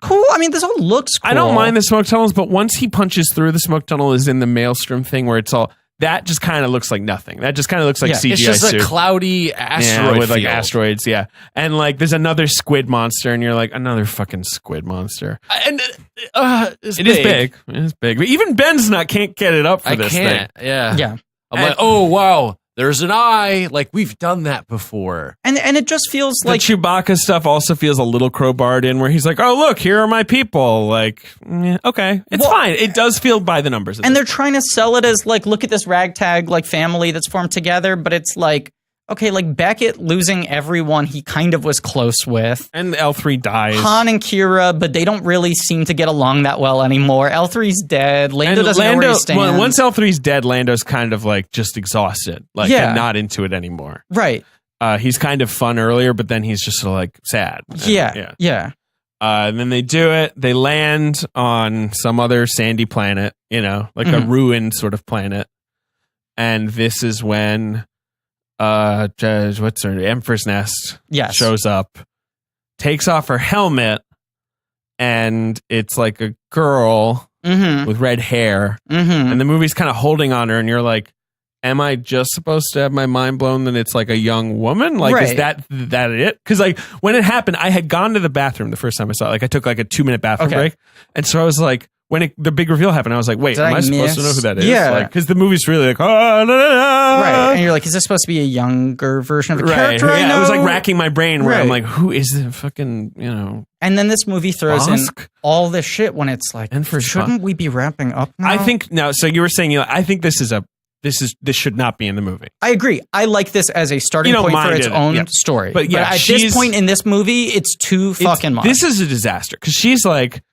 Cool. I mean, this all looks cool. I don't mind the smoke tunnels, but once he punches through the smoke tunnel is in the maelstrom thing where it's all... That just kind of looks like nothing. That just kind of looks like CGI. It's just suit. a cloudy asteroid with like field. asteroids, yeah. And like there's another squid monster, and you're like, another fucking squid monster. And it is big. It is big. But even Ben's can't get it up for this thing. Yeah. I'm like, oh wow, there's an eye. Like we've done that before. And it just feels the like Chewbacca stuff also feels a little crowbarred in, where he's like, oh look, here are my people. Like, okay, it's fine. It does feel by the numbers. And they're trying to sell it as like, look at this ragtag like family that's formed together, but it's like, okay, like Beckett losing everyone he kind of was close with. And L3 dies. Han and Kira, but they don't really seem to get along that well anymore. L3's dead. Lando doesn't know where he stands. Well, once L3's dead, Lando's kind of like just exhausted. Like, and not into it anymore. Right. He's kind of fun earlier, but then he's just sort of like sad. Yeah. And then they do it. They land on some other sandy planet, like a ruined sort of planet. And this is when... what's her name? Emperor's Nest shows up, takes off her helmet, and it's like a girl with red hair, and the movie's kind of holding on her, and you're like, am I just supposed to have my mind blown that it's like a young woman? Like, is that it? Because like when it happened, I had gone to the bathroom the first time I saw it. Like I took like a 2-minute bathroom break, and so I was like, when the big reveal happened, I was like, wait, am I supposed to know who that is? Yeah. Because the movie's really like, right. And you're like, is this supposed to be a younger version of the character I know? I was like racking my brain where I'm like, who is the fucking, And then this movie throws in all this shit when it's like, shouldn't we be wrapping up now? I think, so you were saying, I think this should not be in the movie. I agree. I like this as a starting point for its own story. But at this point in this movie, it's too fucking much. This is a disaster because she's like,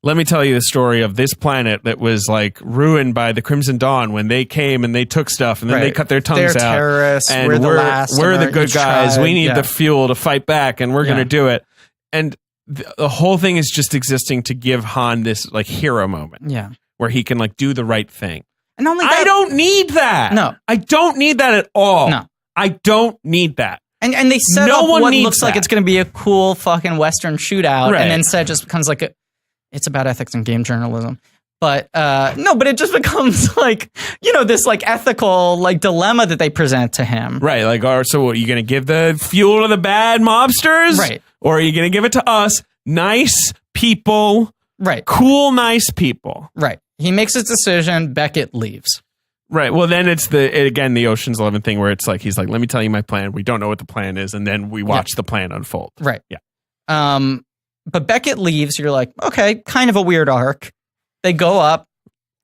let me tell you the story of this planet that was like ruined by the Crimson Dawn when they came and they took stuff and then they cut their tongues out. They're terrorists. And we're the last. We're the good guys. We need the fuel to fight back and we're going to do it. And the whole thing is just existing to give Han this like hero moment. Yeah. Where he can like do the right thing. And only that, I don't need that. No. I don't need that at all. No. I don't need that. And they set up what looks like it's going to be a cool fucking Western shootout. And instead just becomes like it's about ethics and game journalism. But but it just becomes like, this like ethical like dilemma that they present to him. Right. Like, so what, are you going to give the fuel to the bad mobsters? Right. Or are you going to give it to us? Nice people. Right. Cool, nice people. Right. He makes his decision. Beckett leaves. Right. Well, then it's the Ocean's 11 thing where it's like, he's like, let me tell you my plan. We don't know what the plan is. And then we watch the plan unfold. Right. Yeah. But Beckett leaves. You're like, okay, kind of a weird arc. They go up,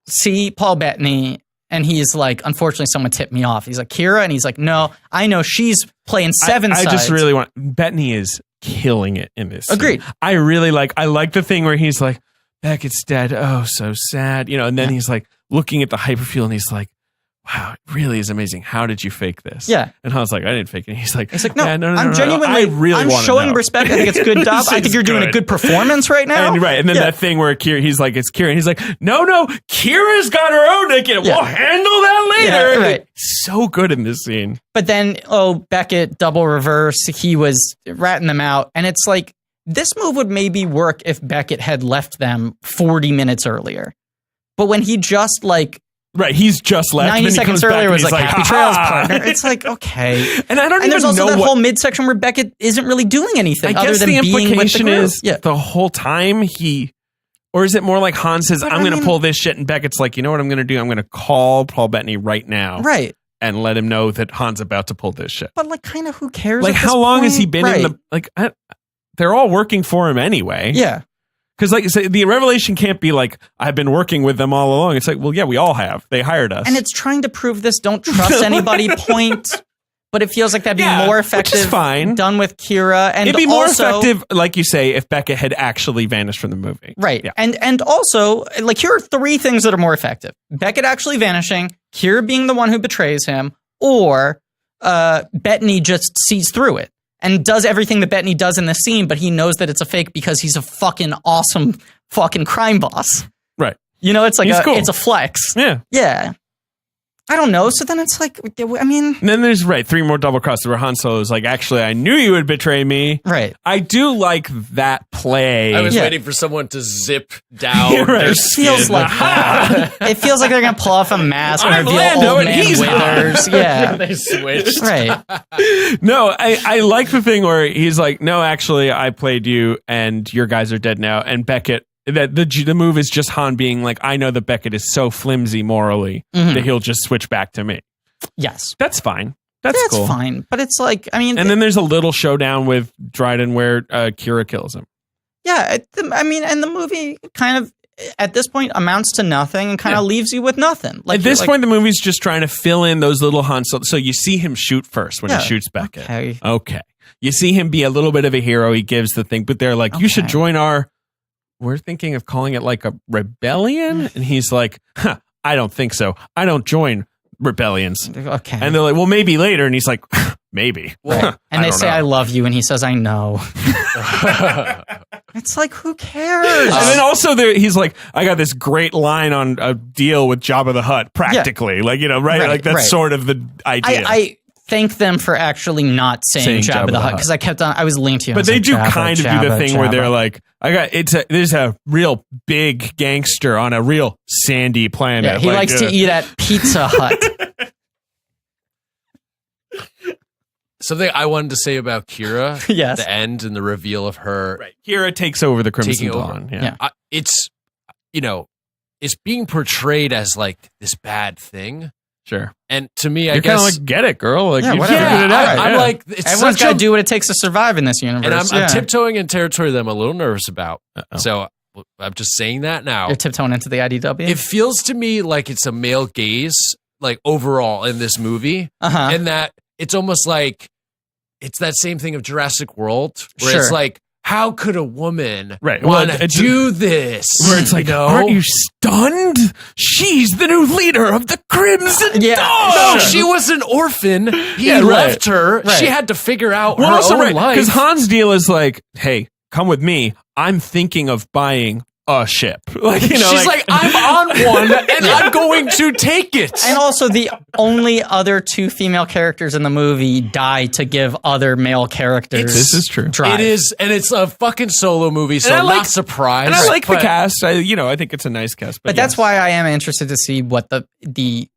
see Paul Bettany, and he's like, unfortunately, someone tipped me off. He's like, Kira? And he's like, no, I know she's playing seven sides. I just really want... Bettany is killing it in this Agreed. Scene. I like the thing where he's like, Beckett's dead. Oh, so sad. And then he's like looking at the hyperfuel and he's like, wow, it really is amazing. How did you fake this? Yeah. And I was like, I didn't fake it. He's like, no, I'm genuinely, I'm showing respect. I think it's good job. I think you're doing a good performance right now. And then that thing where Kira, he's like, it's Kira. And he's like, no, Kira's got her own ticket. We'll handle that later. Yeah, right. So good in this scene. But then, Beckett, double reverse. He was ratting them out. And it's like, this move would maybe work if Beckett had left them 40 minutes earlier. But when he just like, right, he's just left. 90 seconds earlier was like happy trails, partner. It's like, okay. And there's also that whole midsection where Beckett isn't really doing anything other than being with the crew. The whole time Or is it more like Han says, I'm going to pull this shit, and Beckett's like, you know what I'm going to do? I'm going to call Paul Bettany right now. Right. And let him know that Han's about to pull this shit. But like, kind of who cares? Like, how long has he been in the, like, they're all working for him anyway. Yeah. Because like, say, the revelation can't be like, I've been working with them all along. It's like, well, yeah, we all have. They hired us. And it's trying to prove this don't trust anybody point. But it feels like that'd be more effective which is fine. Done with Kira. And it'd be more effective, like you say, if Beckett had actually vanished from the movie. Right. Yeah. And also, like, here are 3 things that are more effective. Beckett actually vanishing, Kira being the one who betrays him, or Bettany just sees through it and does everything that Bettany does in the scene, but he knows that it's a fake because he's a fucking awesome fucking crime boss. Right. You know, it's like cool. It's a flex. Yeah. Yeah. I don't know. So then it's like, I mean... And then there's, 3 more double crosses where Han Solo's like, actually, I knew you would betray me. Right. I do like that play. I was waiting for someone to zip down their skin. Feels like that. It feels like they're going to pull off a mask and reveal Lando Old Man Withers. Yeah. They switched. Right. No, I like the thing where he's like, no, actually, I played you and your guys are dead now. And Beckett... That the move is just Han being like, I know that Beckett is so flimsy morally that he'll just switch back to me. Yes. That's fine. That's cool. That's fine. But it's like, I mean... And then there's a little showdown with Dryden where Kira kills him. Yeah. I mean, and the movie kind of, at this point, amounts to nothing and kind of leaves you with nothing. Like, at this point, the movie's just trying to fill in those little Han Solo. So you see him shoot first when he shoots Beckett. Okay. You see him be a little bit of a hero. He gives the thing, but they're like, you should join our... We're thinking of calling it like a rebellion. And he's like, I don't think so. I don't join rebellions. Okay. And they're like, well, maybe later. And he's like, maybe. Right. And they say, I love you. And he says, I know. It's like, who cares? And then also he's like, I got this great line on a deal with Jabba the Hutt, practically. Like, you know, right? Like that's sort of the idea. I thank them for actually not saying Jabba the Hutt, because I was leaning to you. But they do kind of do the thing Jabba. where they're like, there's a real big gangster on a real sandy planet. Yeah, he likes to eat at Pizza Hut. Something I wanted to say about Kira, yes. The end and the reveal of her. Right. Kira takes over the Crimson Dawn. Yeah. It's, it's being portrayed as like this bad thing. Sure. And to me, You're kind of like, get it, girl. Like, you figured it out. I'm like, everyone's got to do what it takes to survive in this universe. And I'm tiptoeing in territory that I'm a little nervous about. So I'm just saying that now. You're tiptoeing into the IDW? It feels to me like it's a male gaze, like overall in this movie. And that it's almost like it's that same thing of Jurassic World, where it's like, how could a woman want to do this? Where it's like, aren't you stunned? She's the new leader of the Crimson Dawn. No, she was an orphan. He left her. She had to figure out her own life. Because Han's deal is like, hey, come with me. I'm thinking of buying a ship. Like, you know, she's like, I'm on one and I'm going to take it. And also the only other 2 female characters in the movie die to give other male characters. This is true. Drive. It is, and it's a fucking solo movie, so I'm not surprised. And I like the cast. I think it's a nice cast. But that's why I am interested to see what the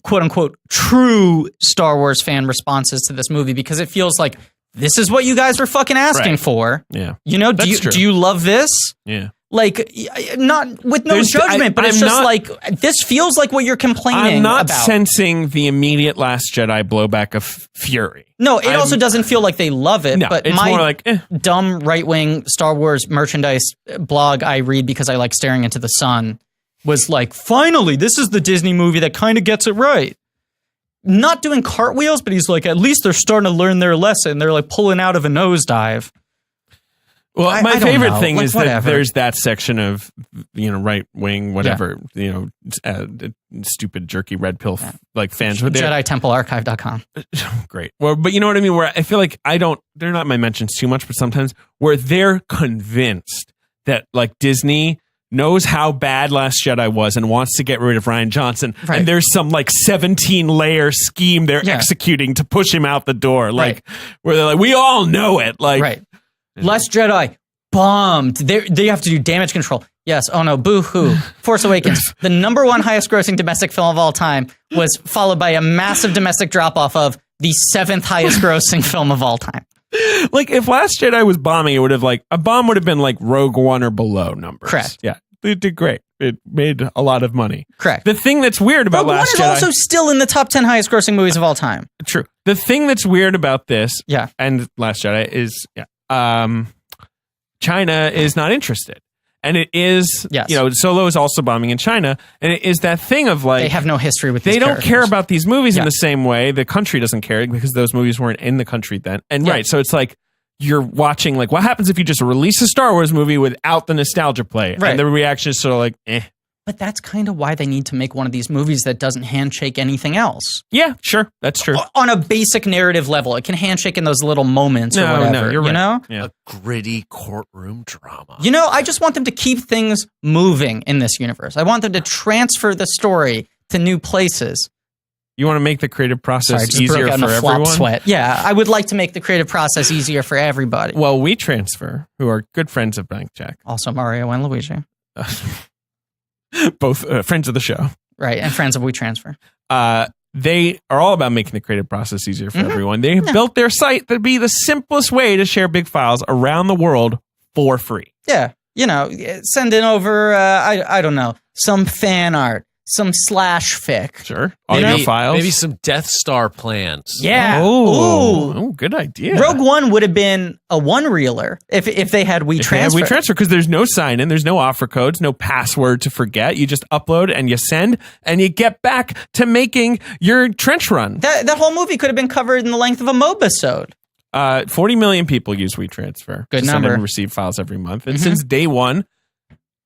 quote unquote true Star Wars fan response is to this movie, because it feels like this is what you guys were fucking asking for. Yeah. You know, do you love this? Yeah. Like, not with no judgment, but it's just like, this feels like what you're complaining about. I'm not sensing the immediate Last Jedi blowback of fury. No, it also doesn't feel like they love it, but it's my more like, dumb right-wing Star Wars merchandise blog I read because I like staring into the sun was like, finally, this is the Disney movie that kind of gets it right. Not doing cartwheels, but he's like, at least they're starting to learn their lesson. They're like pulling out of a nosedive. Well, my favorite thing is that there's that section of, right wing, whatever, stupid jerky red pill like fans. JediTempleArchive.com. Great. Well, but you know what I mean? Where I feel like they're not my mentions too much, but sometimes where they're convinced that like Disney knows how bad Last Jedi was and wants to get rid of Rian Johnson. Right. And there's some like 17-layer scheme they're executing to push him out the door. Like, where they're like, we all know it. Like, Last Jedi bombed. They have to do damage control. Yes. Oh no. Boo hoo. Force Awakens, the #1 highest grossing domestic film of all time, was followed by a massive domestic drop off of the 7th highest grossing film of all time. Like if Last Jedi was bombing, it would have a bomb would have been like Rogue One or below numbers. Correct. Yeah. It did great. It made a lot of money. Correct. The thing that's weird about Rogue Last One Jedi is also still in the top 10 highest grossing movies of all time. True. The thing that's weird about this and Last Jedi is China is not interested. And it is, Solo is also bombing in China. And it is that thing of like... They have no history with these They don't care about these movies in the same way. The country doesn't care because those movies weren't in the country then. And so it's like you're watching, like, what happens if you just release a Star Wars movie without the nostalgia play? Right. And the reaction is sort of like, eh. But that's kind of why they need to make one of these movies that doesn't handshake anything else. Yeah, sure. That's true. On a basic narrative level. It can handshake in those little moments or whatever. No, you're right. You know? Yeah. A gritty courtroom drama. You know, I just want them to keep things moving in this universe. I want them to transfer the story to new places. You want to make the creative process easier for flop everyone? Sweat. Yeah, I would like to make the creative process easier for everybody. Well, WeTransfer, who are good friends of Blank Check. Also Mario and Luigi. Both friends of the show. Right, and friends of WeTransfer. They are all about making the creative process easier for everyone. They have built their site to be the simplest way to share big files around the world for free. Yeah, you know, send in over, I don't know, some fan art. Some slash fic. Sure. Audio files. Maybe some Death Star plans. Yeah. Oh, good idea. Rogue One would have been a one-reeler if they had WeTransfer. WeTransfer, because there's no sign-in, there's no offer codes, no password to forget. You just upload and you send, and you get back to making your trench run. That whole movie could have been covered in the length of a Mobisode. 40 million people use WeTransfer. Good to number. Send and receive files every month. And since day one,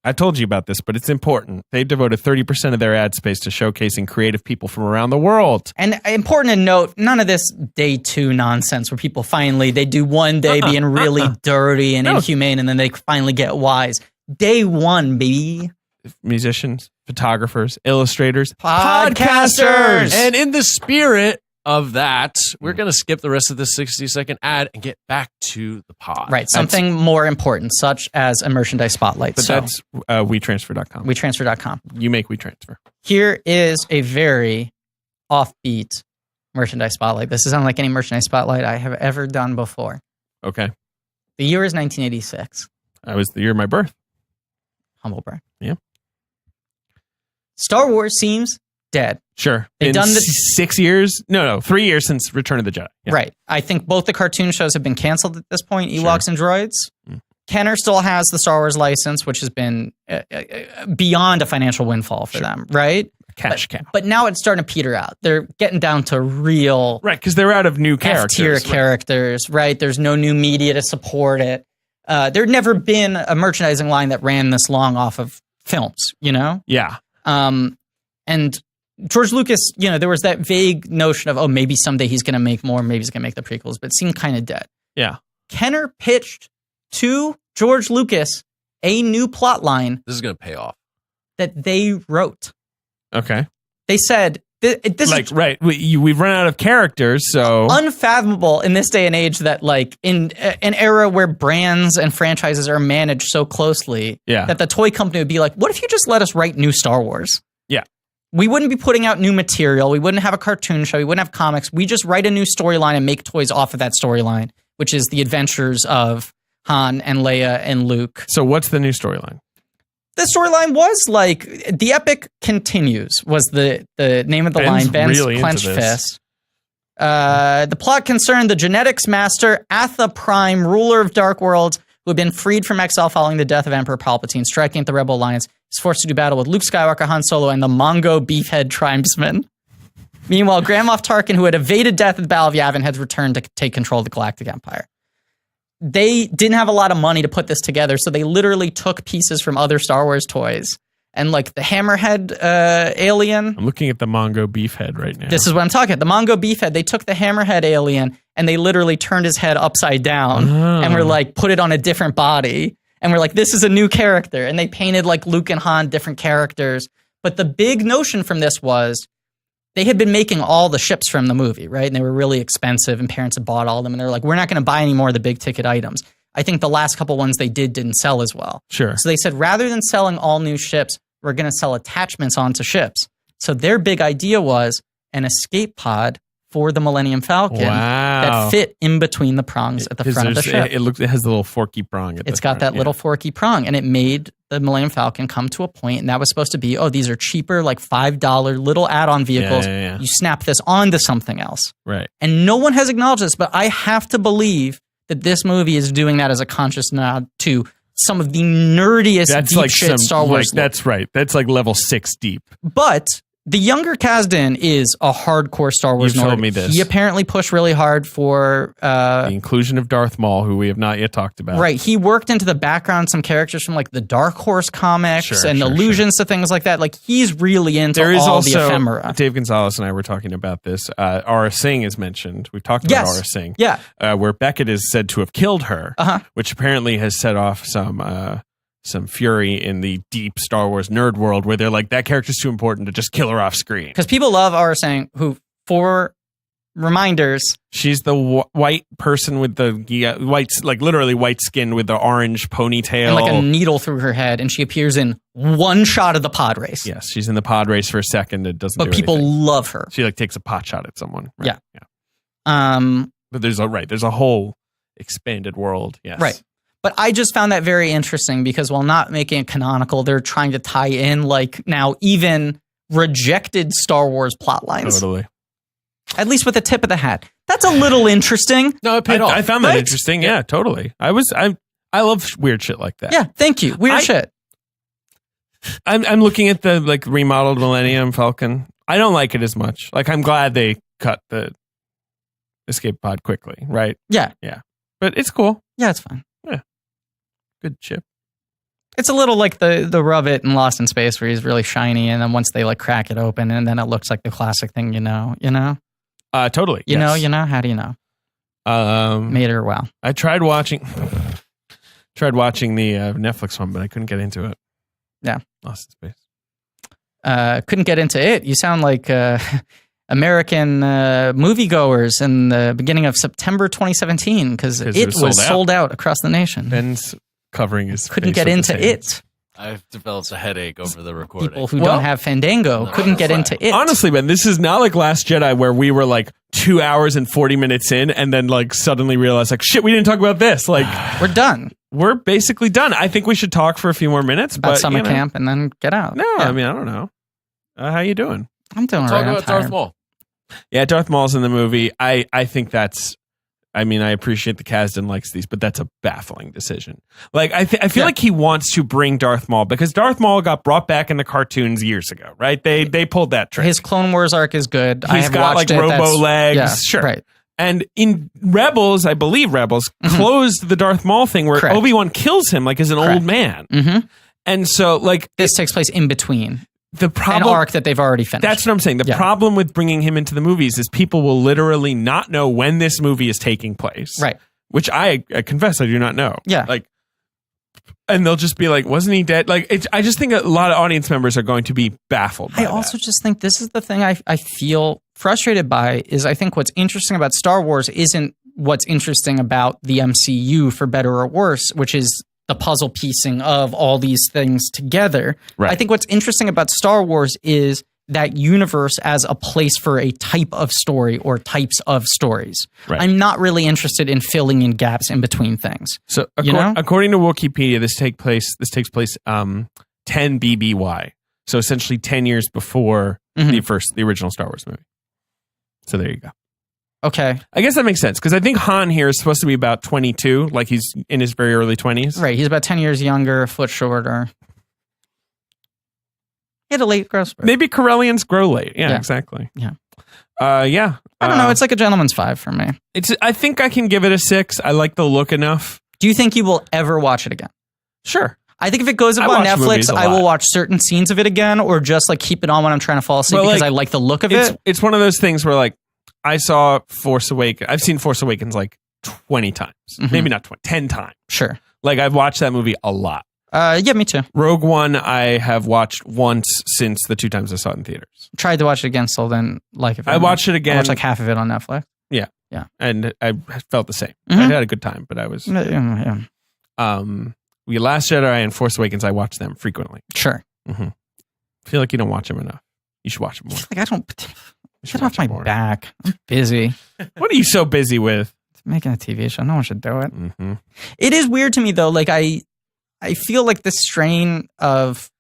I told you about this, but it's important. They devoted 30% of their ad space to showcasing creative people from around the world. And important to note, none of this day two nonsense where people finally, they do one day being really dirty and inhumane, and then they finally get wise. Day one, baby. Musicians, photographers, illustrators, podcasters. And in the spirit of that, we're going to skip the rest of this 60-second ad and get back to the pod. Right, something more important, such as a merchandise spotlight. But that's WeTransfer.com. WeTransfer.com. You make WeTransfer. Here is a very offbeat merchandise spotlight. This is unlike any merchandise spotlight I have ever done before. Okay. The year is 1986. That was the year of my birth. Humble brag. Yeah. Star Wars seems dead. Sure. They've done 6 years? No, 3 years since Return of the Jedi. Yeah. Right. I think both the cartoon shows have been canceled at this point, Ewoks and Droids. Kenner still has the Star Wars license, which has been beyond a financial windfall for them, right? Cash cow. But now it's starting to peter out. They're getting down to real... Right, because they're out of new characters. F-tier characters, right? There's no new media to support it. There'd never been a merchandising line that ran this long off of films, you know? Yeah. And George Lucas, you know, there was that vague notion of, oh, maybe someday he's going to make more, maybe he's going to make the prequels, but it seemed kind of dead. Yeah. Kenner pitched to George Lucas a new plot line. This is going to pay off. That they wrote. Okay. They said, this is... Right, we've run out of characters, so... Unfathomable in this day and age that, like, in an era where brands and franchises are managed so closely, that the toy company would be like, what if you just let us write new Star Wars? Yeah. We wouldn't be putting out new material. We wouldn't have a cartoon show. We wouldn't have comics. We just write a new storyline and make toys off of that storyline, which is the adventures of Han and Leia and Luke. So what's the new storyline? The storyline was like, The Epic Continues was the name of the line. Ben's really clenched fist. The plot concerned the genetics master, Atha Prime, ruler of Dark Worlds, who had been freed from exile following the death of Emperor Palpatine, striking at the Rebel Alliance. He's forced to do battle with Luke Skywalker, Han Solo, and the Mongo Beefhead tribesmen. Meanwhile, Grand Moff Tarkin, who had evaded death at the Battle of Yavin, had returned to take control of the Galactic Empire. They didn't have a lot of money to put this together, so they literally took pieces from other Star Wars toys. And like the Hammerhead alien. I'm looking at the Mongo Beefhead right now. This is what I'm talking about. The Mongo Beefhead, they took the Hammerhead alien and they literally turned his head upside down and were like, put it on a different body. And we're like, this is a new character. And they painted like Luke and Han different characters. But the big notion from this was they had been making all the ships from the movie, right? And they were really expensive and parents had bought all of them. And they're like, we're not going to buy any more of the big ticket items. I think the last couple ones they didn't sell as well. Sure. So they said, rather than selling all new ships, we're going to sell attachments onto ships. So their big idea was an escape pod for the Millennium Falcon that fit in between the prongs at the front of the ship. It has the little forky prong. It's got that little forky prong, and it made the Millennium Falcon come to a point, and that was supposed to be, these are cheaper, like $5 little add-on vehicles. You snap this onto something else. Right. And no one has acknowledged this, but I have to believe that this movie is doing that as a conscious nod to some of the nerdiest deep shit Star Wars. That's right. That's like level 6 deep. But the younger Kasdan is a hardcore Star Wars nerd. You've told me this. He apparently pushed really hard for the inclusion of Darth Maul, who we have not yet talked about. Right. He worked into the background some characters from like the Dark Horse comics and allusions to things like that. Like he's really into all the ephemera. Dave Gonzalez and I were talking about this. Aura Singh is mentioned. We've talked about Aura Singh. Yeah. Where Beckett is said to have killed her, which apparently has set off some fury in the deep Star Wars nerd world where they're like, that character's too important to just kill her off screen. Because people love Aura Singh, who, for reminders, she's the white person with the white, like literally white skin with the orange ponytail. And like a needle through her head, and she appears in one shot of the pod race. Yes, she's in the pod race for a second. It doesn't But people love her. She like takes a pot shot at someone. Right? Yeah. But there's a whole expanded world. Yes. Right. But I just found that very interesting because while not making it canonical, they're trying to tie in like now even rejected Star Wars plot lines. Totally. At least with a tip of the hat. That's a little interesting. No, it paid off. I found that interesting. Yeah, totally. I love weird shit like that. Yeah, thank you. Weird shit. I'm looking at the like remodeled Millennium Falcon. I don't like it as much. Like I'm glad they cut the escape pod quickly, right? Yeah. Yeah. But it's cool. Yeah, it's fine. Yeah. Good chip. It's a little like the rub it in Lost in Space where he's really shiny and then once they like crack it open and then it looks like the classic thing, you know? Totally. You know, how do you know? Made her wow. I tried watching the Netflix one, but I couldn't get into it. Yeah. Lost in Space. Couldn't get into it. You sound like American moviegoers in the beginning of September 2017 because it was sold out across the nation. Ben's covering his couldn't get into it. I've developed a headache over the recording. People who don't have Fandango couldn't get into it. Honestly, Ben, this is not like Last Jedi where we were like 2 hours and 40 minutes in and then like suddenly realized like, shit, we didn't talk about this. Like we're done. We're basically done. I think we should talk for a few more minutes. About summer camp and then get out. No, yeah. I mean, I don't know. How you doing? I'm doing all right. Talk about Darth Maul. Yeah, Darth Maul's in the movie. I think that's... I mean, I appreciate the Kasdan likes these, but that's a baffling decision. Like, I feel like he wants to bring Darth Maul because Darth Maul got brought back in the cartoons years ago, right? They pulled that trick. His Clone Wars arc is good. He's got like robo legs. Sure. Right. And in Rebels, I believe Rebels closed the Darth Maul thing where Obi-Wan kills him like as an old man. Mm-hmm. And so like... This takes place in between. The problem, an arc that they've already finished. That's what I'm saying. The problem with bringing him into the movies is people will literally not know when this movie is taking place. Right. Which I confess I do not know. Yeah. Like, and they'll just be like, wasn't he dead? Like, I just think a lot of audience members are going to be baffled by I also just think this is the thing I feel frustrated by is I think what's interesting about Star Wars isn't what's interesting about the MCU for better or worse, which is the puzzle piecing of all these things together. Right. I think what's interesting about Star Wars is that universe as a place for a type of story or types of stories. Right. I'm not really interested in filling in gaps in between things. So according to Wikipedia, this takes place 10 BBY. So essentially 10 years before the original Star Wars movie. So there you go. Okay. I guess that makes sense because I think Han here is supposed to be about 22, like he's in his very early 20s. Right. He's about 10 years younger, a foot shorter. He had a late growth spurt. Maybe Corellians grow late. Yeah, exactly. Yeah. Yeah. I don't know. It's like a gentleman's 5 for me. I think I can give it a 6. I like the look enough. Do you think you will ever watch it again? Sure. I think if it goes up on Netflix, I will watch certain scenes of it again or just like keep it on when I'm trying to fall asleep because I like the look of it. It's one of those things where like, I saw Force Awakens. I've seen Force Awakens like 20 times. Maybe not 20, 10 times. Sure. Like I've watched that movie a lot. Yeah, me too. Rogue One, I have watched once since the 2 times I saw it in theaters. Tried to watch it again, still didn't like it. I watched it again. I watched like half of it on Netflix. Yeah. Yeah. And I felt the same. I had a good time, but I was... Yeah. Last Jedi and Force Awakens, I watch them frequently. Sure. I feel like you don't watch them enough. You should watch them more. Like I don't... Get off my back. I'm busy. What are you so busy with? Making a TV show. No one should do it. Mm-hmm. It is weird to me though. Like I feel like the strain of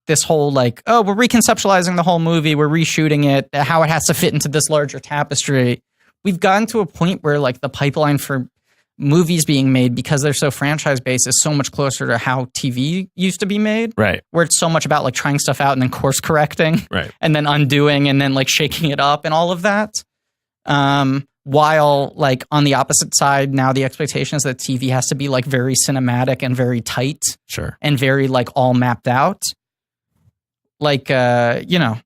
this whole like, oh, we're reconceptualizing the whole movie, we're reshooting it, how it has to fit into this larger tapestry. We've gotten to a point where like the pipeline for movies being made, because they're so franchise based, is so much closer to how TV used to be made. Right. Where it's so much about like trying stuff out and then course correcting. Right. And then undoing and then like shaking it up and all of that. While like on the opposite side, now the expectation is that TV has to be like very cinematic and very tight. Sure. And very like all mapped out. Like, you know,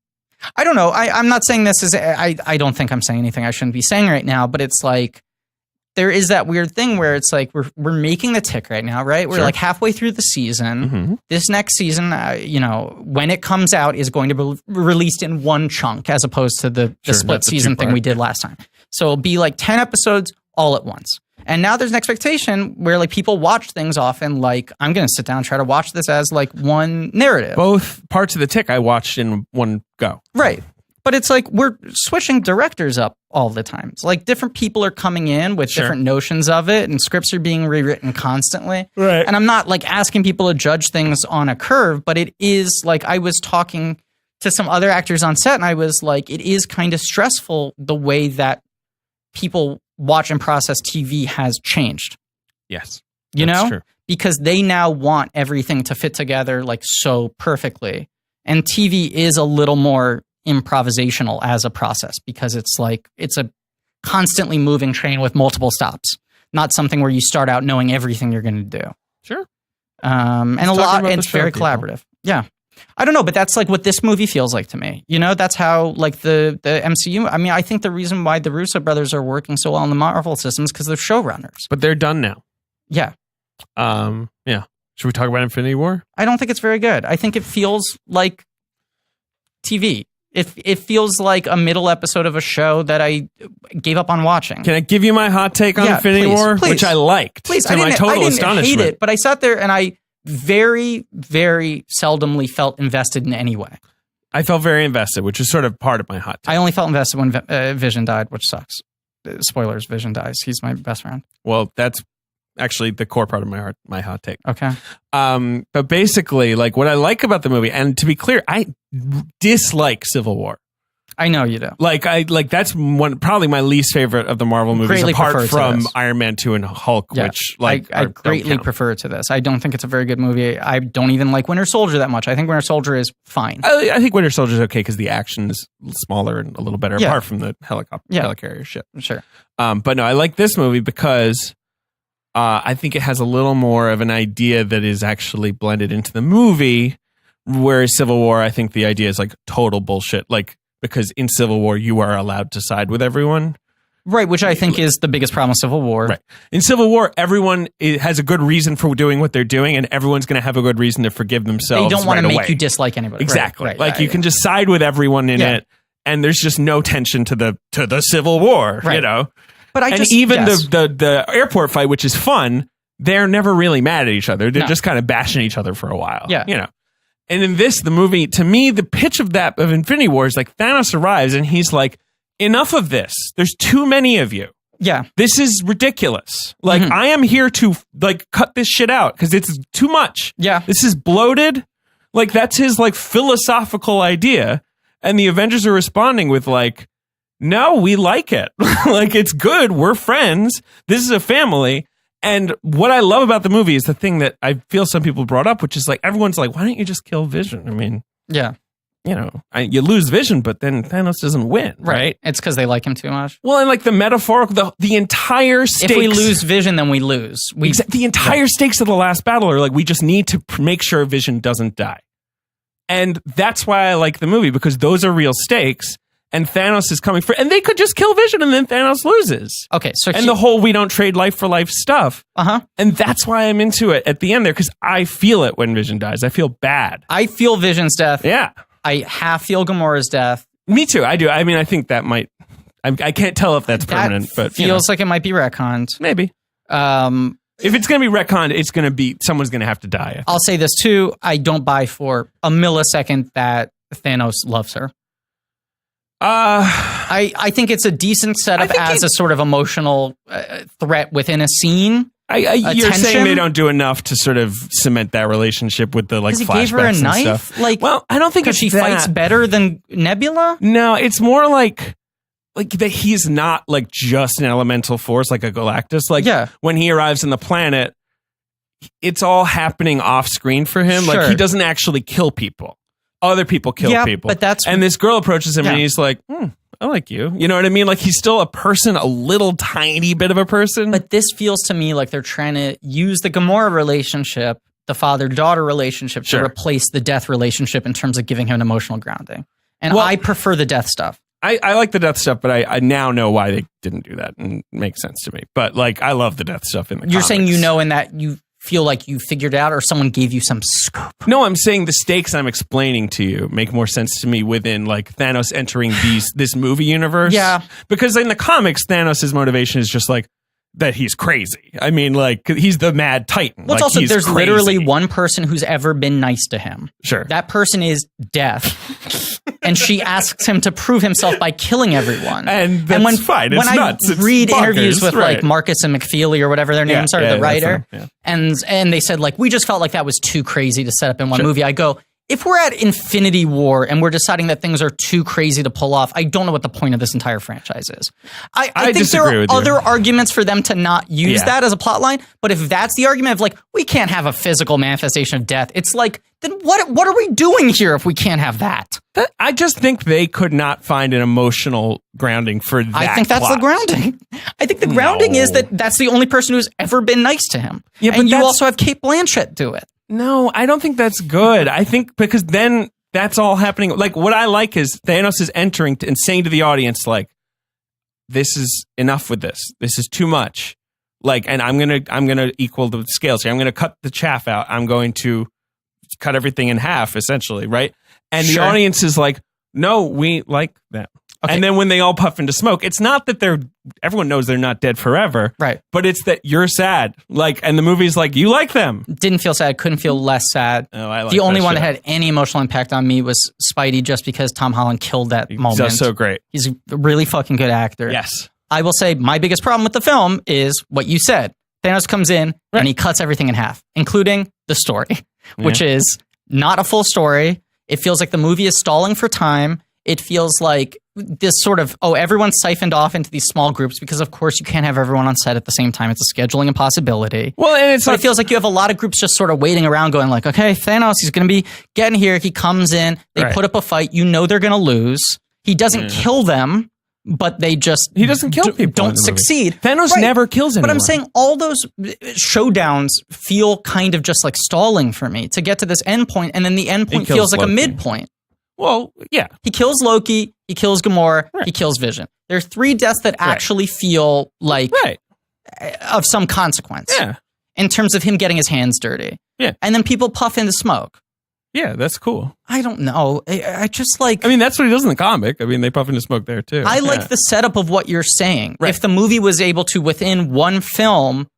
I don't know. I'm not saying this is, I don't think I'm saying anything I shouldn't be saying right now, but it's like, there is that weird thing where it's like, we're making the tick right now, right? We're like halfway through the season. Mm-hmm. This next season, you know, when it comes out is going to be released in one chunk as opposed to the split season thing we did last time. So it'll be like 10 episodes all at once. And now there's an expectation where like people watch things often like, I'm going to sit down and try to watch this as like one narrative. Both parts of the tick I watched in one go. Right. But it's like we're switching directors up all the time. It's like different people are coming in with different notions of it and scripts are being rewritten constantly. Right. And I'm not like asking people to judge things on a curve, but it is like I was talking to some other actors on set and I was like, it is kind of stressful the way that people watch and process TV has changed. Yes. You know? True. Because they now want everything to fit together like so perfectly. And TV is a little more improvisational as a process because it's like it's a constantly moving train with multiple stops, not something where you start out knowing everything you're going to do. Sure. And a lot, it's very collaborative. Yeah. I don't know, but that's like what this movie feels like to me. You know, that's how like the MCU, I mean, I think the reason why the Russo brothers are working so well in the Marvel systems because they're showrunners. But they're done now. Yeah. Yeah. Should we talk about Infinity War? I don't think it's very good. I think it feels like TV. It feels like a middle episode of a show that I gave up on watching. Can I give you my hot take on Infinity War? Which I liked. Please. To my total astonishment. I didn't hate it, but I sat there and I very, very seldomly felt invested in any way. I felt very invested, which is sort of part of my hot take. I only felt invested when Vision died, which sucks. Spoilers, Vision dies. He's my best friend. Well, that's actually the core part of my hot take. Okay. But basically, like what I like about the movie, and to be clear, I dislike Civil War. I know you do. Like that's probably my least favorite of the Marvel movies, greatly apart from Iron Man 2 and Hulk, which like I greatly prefer to this. I don't think it's a very good movie. I don't even like Winter Soldier that much. I think Winter Soldier is fine. I think Winter Soldier is okay because the action is smaller and a little better, apart from the helicarrier shit. Sure. But no, I like this movie because I think it has a little more of an idea that is actually blended into the movie, whereas Civil War, I think the idea is like total bullshit. Like, because in Civil War, you are allowed to side with everyone. Right, which I think is the biggest problem with Civil War. Right. In Civil War, everyone has a good reason for doing what they're doing, and everyone's going to have a good reason to forgive themselves. They don't want to make you dislike anybody. Exactly. Right, like you can just side with everyone in it, and there's just no tension to the Civil War, you know? But the airport fight, which is fun, they're never really mad at each other. They're just kind of bashing each other for a while. Yeah. You know? And in the movie, to me, the pitch of Infinity War is like Thanos arrives and he's like, enough of this. There's too many of you. Yeah. This is ridiculous. Like, I am here to like cut this shit out because it's too much. Yeah. This is bloated. Like, that's his like philosophical idea. And the Avengers are responding with like, no, we like it. Like, it's good. We're friends. This is a family. And what I love about the movie is the thing that I feel some people brought up, which is like, everyone's like, why don't you just kill Vision? I mean, you know, you lose Vision, but then Thanos doesn't win, right? It's because they like him too much. Well, and like the metaphorical, the entire stakes. If we lose Vision, then we lose. The entire stakes of the last battle are like, we just need to make sure Vision doesn't die. And that's why I like the movie, because those are real stakes. And Thanos is coming and they could just kill Vision and then Thanos loses. Okay, so the whole we don't trade life for life stuff. And that's why I'm into it at the end there, because I feel it when Vision dies. I feel bad. I feel Vision's death. Yeah. I half feel Gamora's death. Me too. I do. I mean, I think that might. I can't tell if that's permanent, but feels like it might be retconned. Maybe. If it's going to be retconned, it's going to be someone's going to have to die. I'll say this too. I don't buy for a millisecond that Thanos loves her. I think it's a decent setup as a sort of emotional threat within a scene. You're saying they don't do enough to sort of cement that relationship with the like he flashbacks gave her a and knife? stuff. Like, well, I don't think because she fights better than Nebula. No, it's more like that he's not like just an elemental force like a Galactus. Like when he arrives on the planet, it's all happening off screen for him. Sure. Like he doesn't actually kill people. Other people kill people. But and this girl approaches him and he's like, I like you. You know what I mean? Like he's still a person, a little tiny bit of a person. But this feels to me like they're trying to use the Gamora relationship, the father-daughter relationship, to replace the death relationship in terms of giving him an emotional grounding. And I prefer the death stuff. I like the death stuff, but I now know why they didn't do that, and it makes sense to me. But like, I love the death stuff in the You're comics. saying in that you feel like you figured it out, or someone gave you some scoop? No, I'm saying the stakes I'm explaining to you make more sense to me within like Thanos entering this movie universe. Yeah. Because in the comics, Thanos' motivation is just like that he's crazy. I mean, like he's the mad titan. Well, it's like, also there's crazy. literally one person who's ever been nice to him. Sure. That person is Death. And she asks him to prove himself by killing everyone. And that's fine. It's when nuts. I read interviews with right. like Marcus and McFeely or whatever their names are, the writer, and they said like, we just felt like that was too crazy to set up in one movie. I go, if we're at Infinity War and we're deciding that things are too crazy to pull off, I don't know what the point of this entire franchise is. I think there are other arguments for them to not use that as a plot line, but if that's the argument of like, we can't have a physical manifestation of death, it's like, then what are we doing here if we can't have that? I just think they could not find an emotional grounding for that. I think that's the grounding. I think the grounding is that that's the only person who's ever been nice to him. Yeah, and you also have Cate Blanchett do it. No, I don't think that's good. I think because then that's all happening. Like what I like is Thanos is entering and saying to the audience, like, this is enough with this. This is too much. Like, and I'm gonna equal the scales here. I'm gonna cut the chaff out. I'm going to cut everything in half, essentially, right? And the audience is like, no, we like that. Okay. And then when they all puff into smoke, it's not that everyone knows they're not dead forever. Right. But it's that you're sad. Like, and the movie's like, you like them. Didn't feel sad, couldn't feel less sad. Oh, I like the only one that had any emotional impact on me was Spidey, just because Tom Holland killed that moment. That's so great. He's a really fucking good actor. Yes. I will say my biggest problem with the film is what you said. Thanos comes in and he cuts everything in half, including the story, which is not a full story. It feels like the movie is stalling for time. It feels like this sort of, everyone's siphoned off into these small groups because, of course, you can't have everyone on set at the same time. It's a scheduling impossibility. Well, and it feels like you have a lot of groups just sort of waiting around going like, okay, Thanos, he's going to be getting here. He comes in. They put up a fight. You know they're going to lose. He doesn't kill them, but they just he doesn't kill people. Don't succeed. Thanos never kills anyone. But I'm saying all those showdowns feel kind of just like stalling for me to get to this end point, and then the end point feels like a midpoint. Well, yeah. He kills Loki, he kills Gamora, he kills Vision. There are 3 deaths that actually feel like of some consequence. Yeah. In terms of him getting his hands dirty. Yeah. And then people puff into smoke. Yeah, that's cool. I don't know. I just like... I mean, that's what he does in the comic. I mean, they puff into smoke there, too. I like the setup of what you're saying. If the movie was able to, within one film...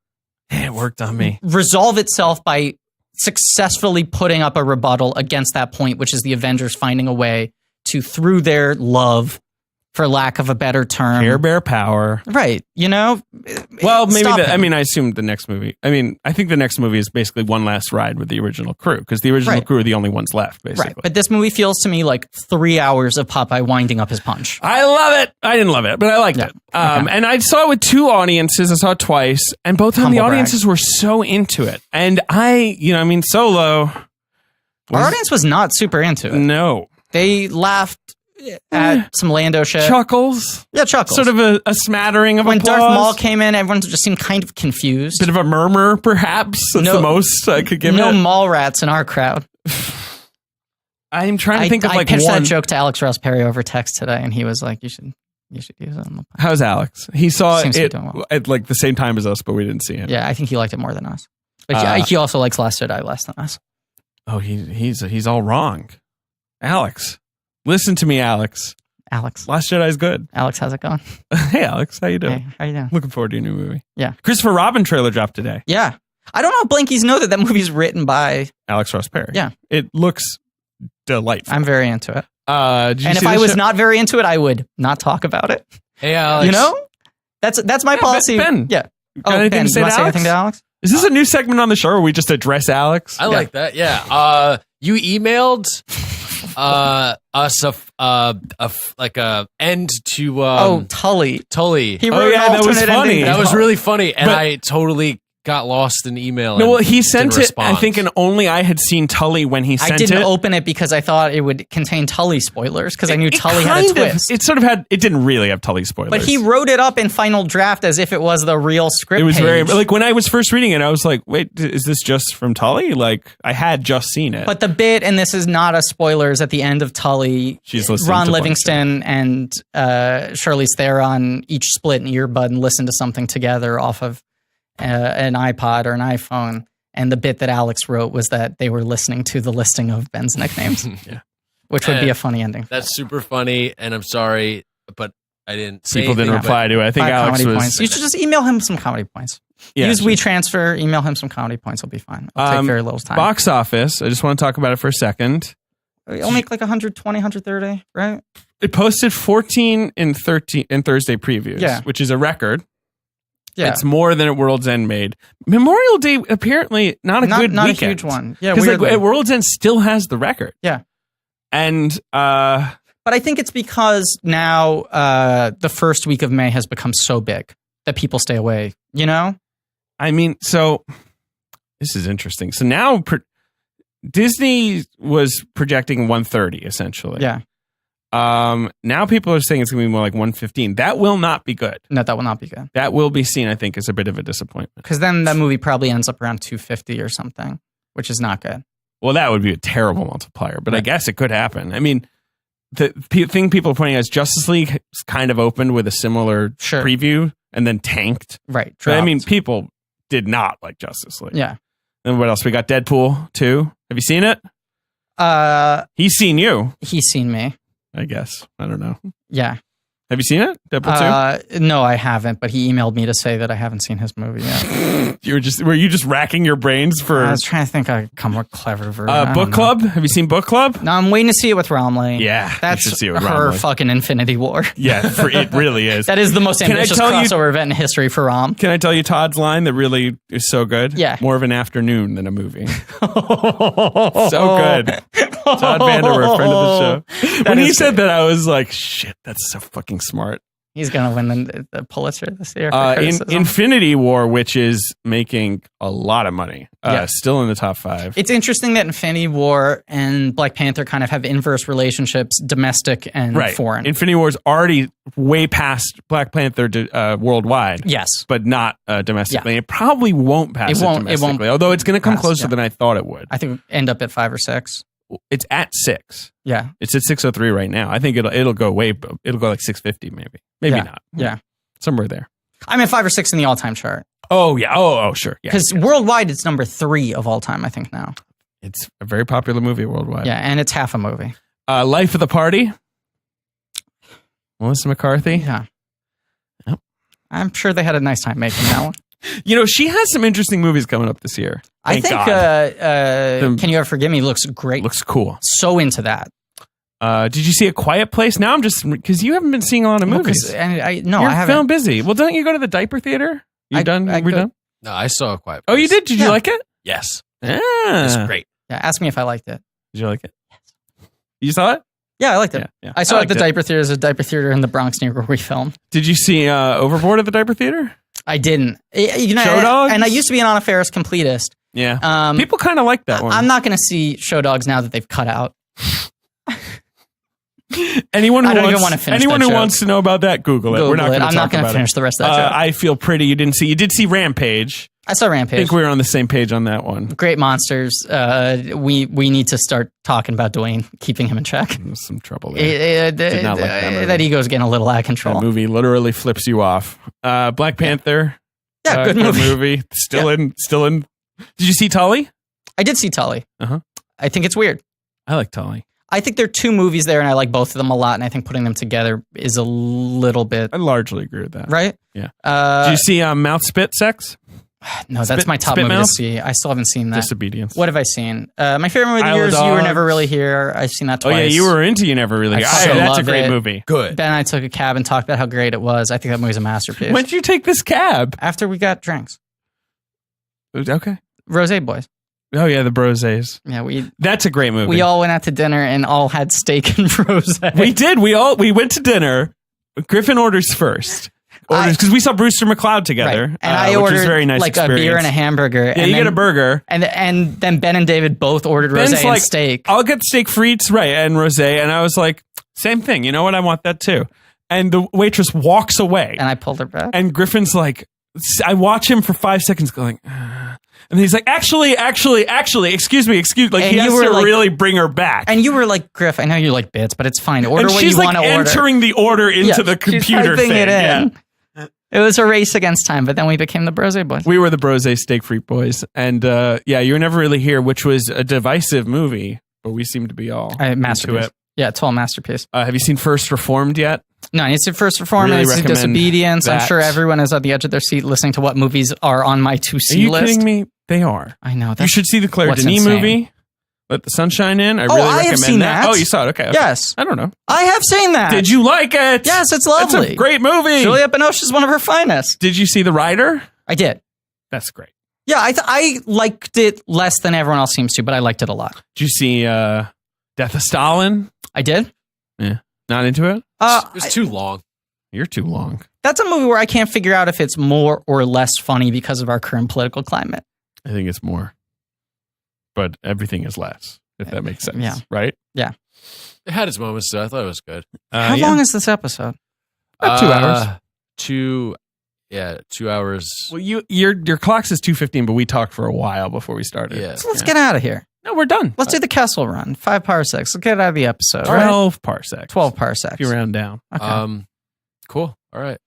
it worked on me. Resolve itself by successfully putting up a rebuttal against that point, which is the Avengers finding a way to, through their love, for lack of a better term, Care Bear power, right? You know, well, maybe. I assume the next movie. I think the next movie is basically one last ride with the original crew because the original crew are the only ones left, basically. Right. But this movie feels to me like 3 hours of Popeye winding up his punch. I love it. I didn't love it, but I liked it. And I saw it with 2 audiences. I saw it twice, and both times the audiences were so into it. And Solo. Our audience was not super into it. No, they laughed at some Lando shit. Chuckles. Yeah, chuckles. Sort of a smattering of when applause. Darth Maul came in, everyone just seemed kind of confused. Bit of a murmur, perhaps. That's the most I could give it. No mall rats in our crowd. I'm trying to think of I like pitched one. that joke to Alex Ross Perry over text today, and he was like, "You should use it on the podcast." How's Alex? He saw Seems it at like the same time as us, but we didn't see him. Yeah, I think he liked it more than us. But he also likes Last Jedi less than us. Oh, he's all wrong. Alex, listen to me, Alex. Last Jedi's good. Alex, how's it going? Hey, Alex, how you doing? Hey, how you doing? Looking forward to your new movie. Yeah. Christopher Robin trailer dropped today. Yeah. I don't know if Blankies know that movie's written by Alex Ross Perry. Yeah. It looks delightful. I'm very into it. And if I was not very into it, I would not talk about it. Hey, Alex. You know, that's my policy. Ben. Yeah. Anything to say to anything to Alex? Is this a new segment on the show where we just address Alex? I like that. Yeah. You emailed us a end to Tully. He wrote that was funny. ending. That was really funny, and I totally got lost in email. No, well, he sent it. Respond. I think, and only I had seen Tully when he sent it. I didn't open it because I thought it would contain Tully spoilers because I knew Tully had a twist. It sort of had. It didn't really have Tully spoilers, but he wrote it up in final draft as if it was the real script. It was page. very like when I was first reading it, I was like, "Wait, is this just from Tully?" Like I had just seen it. But the bit, and this is not a spoiler, is at the end of Tully. She's listening Ron to Livingston and Charlize Theron each split an earbud and listen to something together off of an iPod or an iPhone, and the bit that Alex wrote was that they were listening to the listing of Ben's nicknames, which would be a funny ending. That's super funny, and I'm sorry, but I didn't say People didn't reply to it. I think 5 Alex was. points. You should just email him some comedy points. Use WeTransfer, email him some comedy points. It'll be fine. It'll take very little time. Box office. I just want to talk about it for a second. It'll make like 120, 130, right? It posted 14 in Thursday previews, which is a record. Yeah. It's more than at World's End made. Memorial Day, apparently, not a good not weekend. A huge one. Yeah, because like, at World's End still has the record. Yeah. And but I think it's because now the first week of May has become so big that people stay away, you know? I mean, so this is interesting. So now Disney was projecting 130 essentially. Yeah. Now people are saying it's going to be more like 115. That will not be good. No, that will not be good. That will be seen, I think, as a bit of a disappointment. Because then that movie probably ends up around 250 or something, which is not good. Well, that would be a terrible multiplier, but I guess it could happen. I mean, the thing people are pointing out is Justice League kind of opened with a similar preview and then tanked. Right. But, I mean, people did not like Justice League. Yeah. And what else? We got Deadpool 2. Have you seen it? He's seen you. He's seen me. I guess. I don't know. Yeah. Have you seen it? Deadpool 2? No, I haven't, but he emailed me to say that I haven't seen his movie yet. Were you just racking your brains for... I was trying to think I'd come more clever for Book Club? Have you seen Book Club? No, I'm waiting to see it with Romley. Yeah. That's you should see it with her Romley. fucking Infinity War. Yeah, it really is. That is the most ambitious crossover event in history for Rom. Can I tell you Todd's line that really is so good? Yeah. More of an afternoon than a movie. So good. Todd Vanderwerf, friend of the show. When he said that, I was like, shit, that's so fucking smart. He's going to win the Pulitzer this year. Infinity War, which is making a lot of money, still in the top 5. It's interesting that Infinity War and Black Panther kind of have inverse relationships, domestic and foreign. Infinity War is already way past Black Panther worldwide. Yes. But not domestically. Yeah. It probably won't pass domestically, although it's going to come closer than I thought it would. I think end up at 5 or 6. It's at 6. Yeah. It's at 603 right now. I think it'll go like 650 maybe. Maybe not. Yeah. Somewhere there. I'm at 5 or 6 in the all-time chart. Oh, yeah. Oh, sure. Because worldwide, it's number 3 of all time, I think, now. It's a very popular movie worldwide. Yeah, and it's half a movie. Life of the Party. Melissa McCarthy. Yeah. Yep. I'm sure they had a nice time making that one. You know, she has some interesting movies coming up this year. I think Can You Ever Forgive Me looks great. Looks cool. So into that. Did you see A Quiet Place? Now I'm just... Because you haven't been seeing a lot of movies. I You're haven't. film busy. Well, don't you go to the diaper theater? We're done? No, I saw A Quiet Place. Oh, you did? Did you like it? Yes. Yeah. It's great. Yeah, ask me if I liked it. Did you like it? Yes. You saw it? Yeah, I liked it. Yeah. I saw it at the diaper theater. There's a diaper theater in the Bronx near where we filmed. Did you see Overboard at the diaper theater? I didn't. You know, Show Dogs? And I used to be an Anna Faris completist. Yeah. People kind of like that one. I'm not going to see Show Dogs now that they've cut out. Anyone who wants to know about that, Google it. We're not going to talk about it. I'm not going to finish the rest of that joke. I feel pretty. You did see Rampage. I saw Rampage. I think we were on the same page on that one. Great monsters. We need to start talking about Dwayne, keeping him in check. There's some trouble there. Did not like that ego's getting a little out of control. That movie literally flips you off. Black Panther. Yeah, good movie. Still in. Did you see Tully? I did see Tully. Uh-huh. I think it's weird. I like Tully. I think there are 2 movies there, and I like both of them a lot, and I think putting them together is a little bit... I largely agree with that. Right? Yeah. Did you see Mouth Spit Sex? No, that's my top movie to see. I still haven't seen that. Disobedience. What have I seen? My favorite movie of the year is You Were Never Really Here. I've seen that twice. Oh yeah, You Were Into You Never Really Here. That's a great movie. Good. Ben and I took a cab and talked about how great it was. I think that movie's a masterpiece. When did you take this cab? After we got drinks. Okay. Rosé Boys. Oh yeah, the Brosés. Yeah, that's a great movie. We all went out to dinner and all had steak and rosé. We did. We went to dinner. Griffin orders first. Because we saw Brewster McCloud together. Right. And I ordered very nice like experience. a beer and a hamburger. Yeah, and you then, get a burger. And then Ben and David both ordered rosé and steak. I'll get steak frites, right, and rosé. And I was like, same thing. You know what? I want that too. And the waitress walks away. And I pulled her back. And Griffin's like, I watch him for 5 seconds going, and he's like, actually, excuse me. Like, and he has to really bring her back. And you were like, Griff, I know you like bits, but it's fine. Order and what you want to order. She's like entering the order into the computer thing. It in. Yeah. It was a race against time, but then we became the Brosé Boys. We were the Brosé Steak Freak Boys. And You Were Never Really Here, which was a divisive movie, but we seem to be all masterpiece. into it. Yeah, total masterpiece. Have you seen First Reformed yet? No, I need to see First Reformed. Really I need to see Disobedience. that. I'm sure everyone is at the edge of their seat listening to what movies are on my to-see list. Are you kidding me? They are. I know. You should see the Claire Denis movie, Let the Sunshine In. I really recommend have seen that. Oh, you saw it. Okay. Yes. I don't know. I have seen that. Did you like it? Yes, it's lovely. It's a great movie. Juliette Binoche is one of her finest. Did you see The Rider? I did. That's great. Yeah, I liked it less than everyone else seems to, but I liked it a lot. Did you see Death of Stalin? I did. Yeah. Not into it? It's too long. You're too long. That's a movie where I can't figure out if it's more or less funny because of our current political climate. I think it's more. But everything is less, if that makes sense. Yeah. Right? Yeah. It had its moments, so I thought it was good. How long is this episode? About 2 hours. 2 hours. Well, your clock says 2:15, but we talked for a while before we started. Yeah. So let's get out of here. No, we're done. Let's do the Kessel run. 5 parsecs. Let's get out of the episode. 12 parsecs. 12 parsecs. If you round down. Okay. Cool. All right.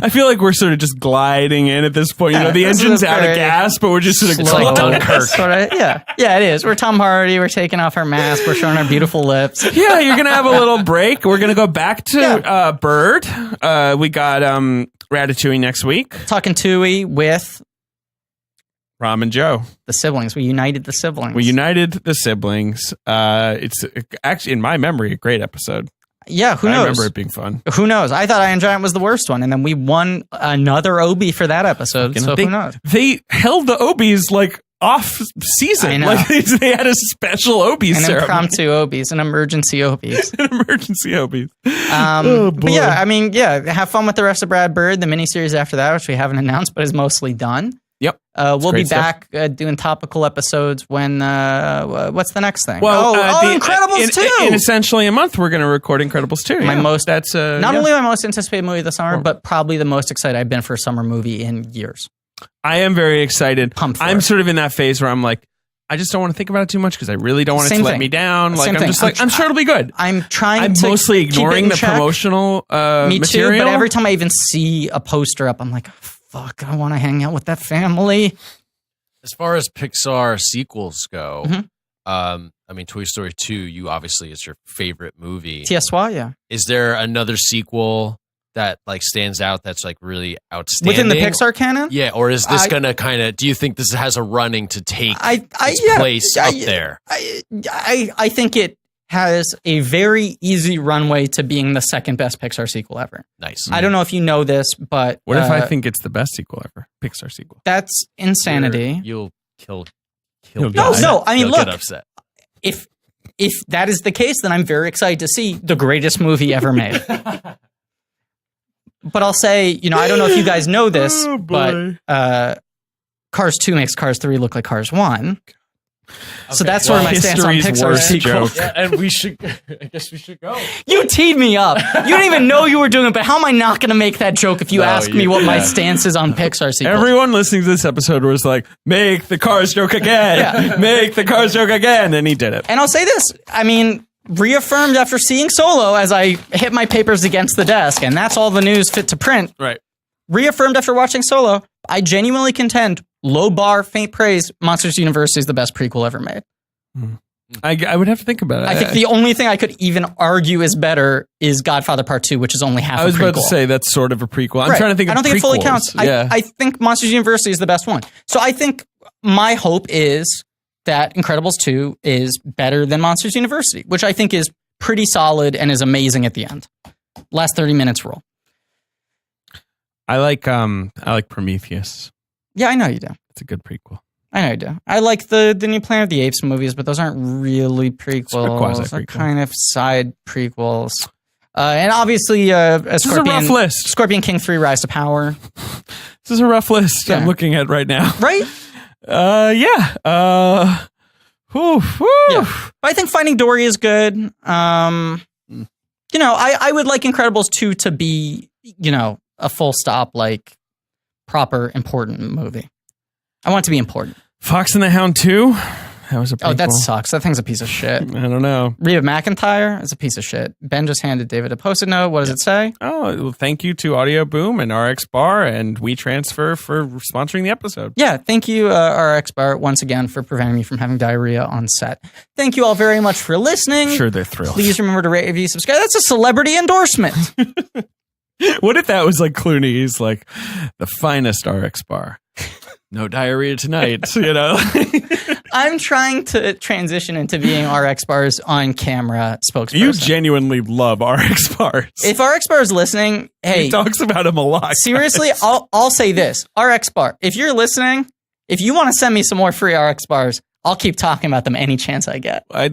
I feel like we're sort of just gliding in at this point. You know, the engine's out of gas, but we're just sort of like Dunkirk. Yeah, it is. We're Tom Hardy. We're taking off our mask. We're showing our beautiful lips. Yeah, you're gonna have a little break. We're gonna go back to Bird. We got Ratatouille next week. Talking Tui with Rom and Joe. The siblings. We united the siblings. It's actually, in my memory, a great episode. Yeah, who knows? I remember it being fun. Who knows? I thought Iron Giant was the worst one, and then we won another Obie for that episode, who knows? They held the Obies, like, off season. I know. Like, they had a special Obies ceremony. An impromptu Obies, an emergency Obies. An emergency Obies. But yeah, I mean, have fun with the rest of Brad Bird. The miniseries after that, which we haven't announced, but is mostly done. Yep. We'll be back doing topical episodes when, what's the next thing? Well, Incredibles 2! In essentially a month, we're going to record Incredibles 2. Not only my most anticipated movie of the summer, but probably the most excited I've been for a summer movie in years. I am very excited. I'm sort of in that phase where I'm like, I just don't want to think about it too much because I really don't want it to let me down. Like, I'm sure it'll be good. I'm mostly ignoring the promotional Me material. Too, but every time I even see a poster up, I'm like, fuck, I want to hang out with that family. As far as Pixar sequels go, Mm-hmm. I mean, Toy Story 2, you obviously is your favorite movie. TSY, yeah. Is there another sequel that like stands out that's like really outstanding within the Pixar canon? Yeah, or is this gonna kind of? Do you think this has a running to take its place up there? I think it has a very easy runway to being the second best Pixar sequel ever. Nice. I don't know if you know this, but what if I think it's the best sequel ever? Pixar sequel. That's insanity. You'll kill. No. I mean, You'll look. Get upset. If that is the case, then I'm very excited to see the greatest movie ever made. But I'll say, I don't know if you guys know this, but Cars 2 makes Cars 3 look like Cars 1. So that's sort of my stance on Pixar sequels. Yeah, and I guess we should go. You teed me up. You didn't even know you were doing it, but how am I not going to make that joke if you ask me what my stance is on Pixar sequels? Everyone listening to this episode was like, make the Cars joke again. Make the Cars joke again. And he did it. And I'll say this. I mean, reaffirmed after seeing Solo as I hit my papers against the desk, and that's all the news fit to print. Right. Reaffirmed after watching Solo, I genuinely contend, low bar, faint praise, Monsters University is the best prequel ever made. I would have to think about it. I think the only thing I could even argue is better is Godfather Part 2, which is only half a prequel. I was about to say that's sort of a prequel. I'm trying to think of prequels. I don't think it fully counts. Yeah. I think Monsters University is the best one. So I think my hope is that Incredibles 2 is better than Monsters University, which I think is pretty solid and is amazing at the end. Last 30 minutes roll. I like Prometheus. Yeah, I know you do. It's a good prequel. I know you do. I like the new Planet of the Apes movies, but those aren't really prequels. They're kind of side prequels. And obviously, this is a rough list. Scorpion King 3 Rise to Power. This is a rough list I'm looking at right now. Right? Yeah. Yeah. I think Finding Dory is good. I would like Incredibles 2 to be, a full stop, like proper important movie. I want it to be important. Fox and the Hound 2? That was a prequel. Oh, that sucks. That thing's a piece of shit. I don't know. Reba McEntire is a piece of shit. Ben just handed David a Post-it note. What does it say? Oh, well, thank you to Audio Boom and RX Bar and WeTransfer for sponsoring the episode. Yeah, thank you, RX Bar, once again for preventing me from having diarrhea on set. Thank you all very much for listening. Sure, they're thrilled. Please remember to rate, review, subscribe. That's a celebrity endorsement. What if that was like Clooney's, like, the finest RX Bar? No diarrhea tonight, I'm trying to transition into being RX Bar's on-camera spokesperson. You genuinely love RX Bars. If RX Bar is listening, hey. He talks about him a lot. Seriously, I'll say this. RX Bar, if you're listening, if you want to send me some more free RX Bars, I'll keep talking about them any chance I get. I'll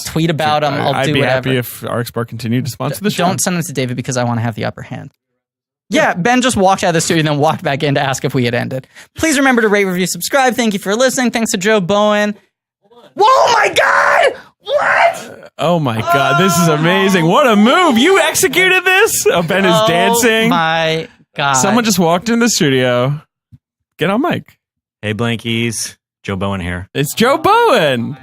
tweet about them. I'd be whatever. happy if RX Bar continued to sponsor the show. Don't send them to David because I want to have the upper hand. Yeah, Ben just walked out of the studio and then walked back in to ask if we had ended. Please remember to rate, review, subscribe. Thank you for listening. Thanks to Joe Bowen. Whoa, my God! What? Oh, my God. This is amazing. What a move. You executed this? Oh, Ben is dancing. Oh, my God. Someone just walked in the studio. Get on mic. Hey, Blankies. Joe Bowen here. It's Joe Bowen.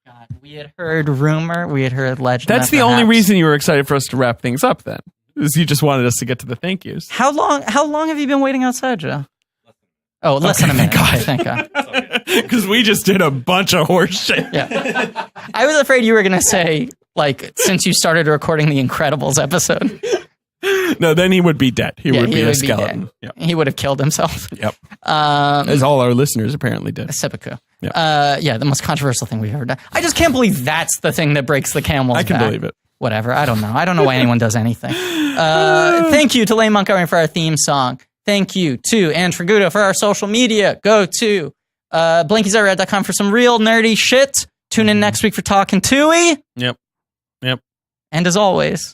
God, we had heard rumor. We had heard legend. That's the only reason you were excited for us to wrap things up then. Is you just wanted us to get to the thank yous. How long have you been waiting outside, Joe? Oh, less than a minute. Thank God. Because we just did a bunch of horse shit. Yeah. I was afraid you were going to say, like, since you started recording the Incredibles episode. No, then he would be dead. He would be a skeleton. Yep. He would have killed himself. Yep. As all our listeners apparently did. Seppuku. Yep. The most controversial thing we've ever done. I just can't believe that's the thing that breaks the camel's back. I can believe it. Whatever. I don't know. I don't know why anyone does anything. Thank you to Lane Montgomery for our theme song. Thank you to Anne Traguto for our social media. Go to blankiesatred.com for some real nerdy shit. Tune in next week for Talking Tooie. Yep. And as always,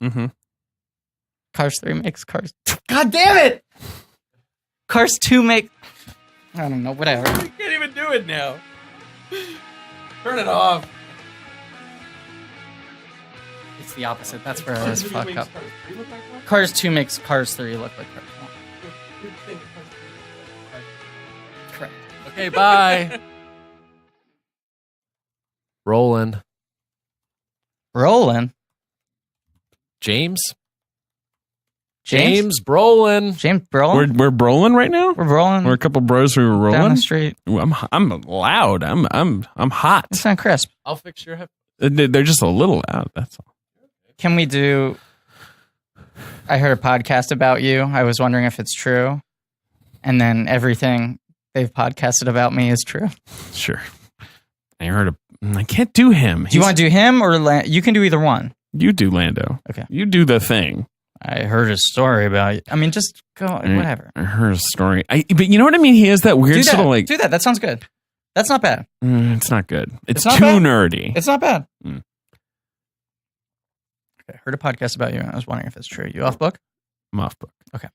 Cars 3 makes Cars... God damn it! Cars 2 make... I don't know. Whatever. You can't even do it now. Turn it off. It's the opposite. That's where I was fucked up. Cars 2 makes Cars 3 look like Cars 1. Correct. Okay, bye. Rolling. James Brolin. James Brolin. We're brolin right now. We're rolling. We're a couple bros who were rolling down the street. Ooh, I'm loud. I'm hot. It's not crisp. I'll fix your hip. They're just a little loud. That's all. Can we do? I heard a podcast about you. I was wondering if it's true, and then everything they've podcasted about me is true. Sure. I can't do him. Do you want to do him or you can do either one? You do Lando. Okay. You do the thing. I heard a story about you. I mean, just go, whatever. I heard a story. But you know what I mean? He has that weird sort of like... Do that. That sounds good. That's not bad. It's not good. It's not too bad. nerdy. It's not bad. Okay. I heard a podcast about you and I was wondering if it's true. You off book? I'm off book. Okay.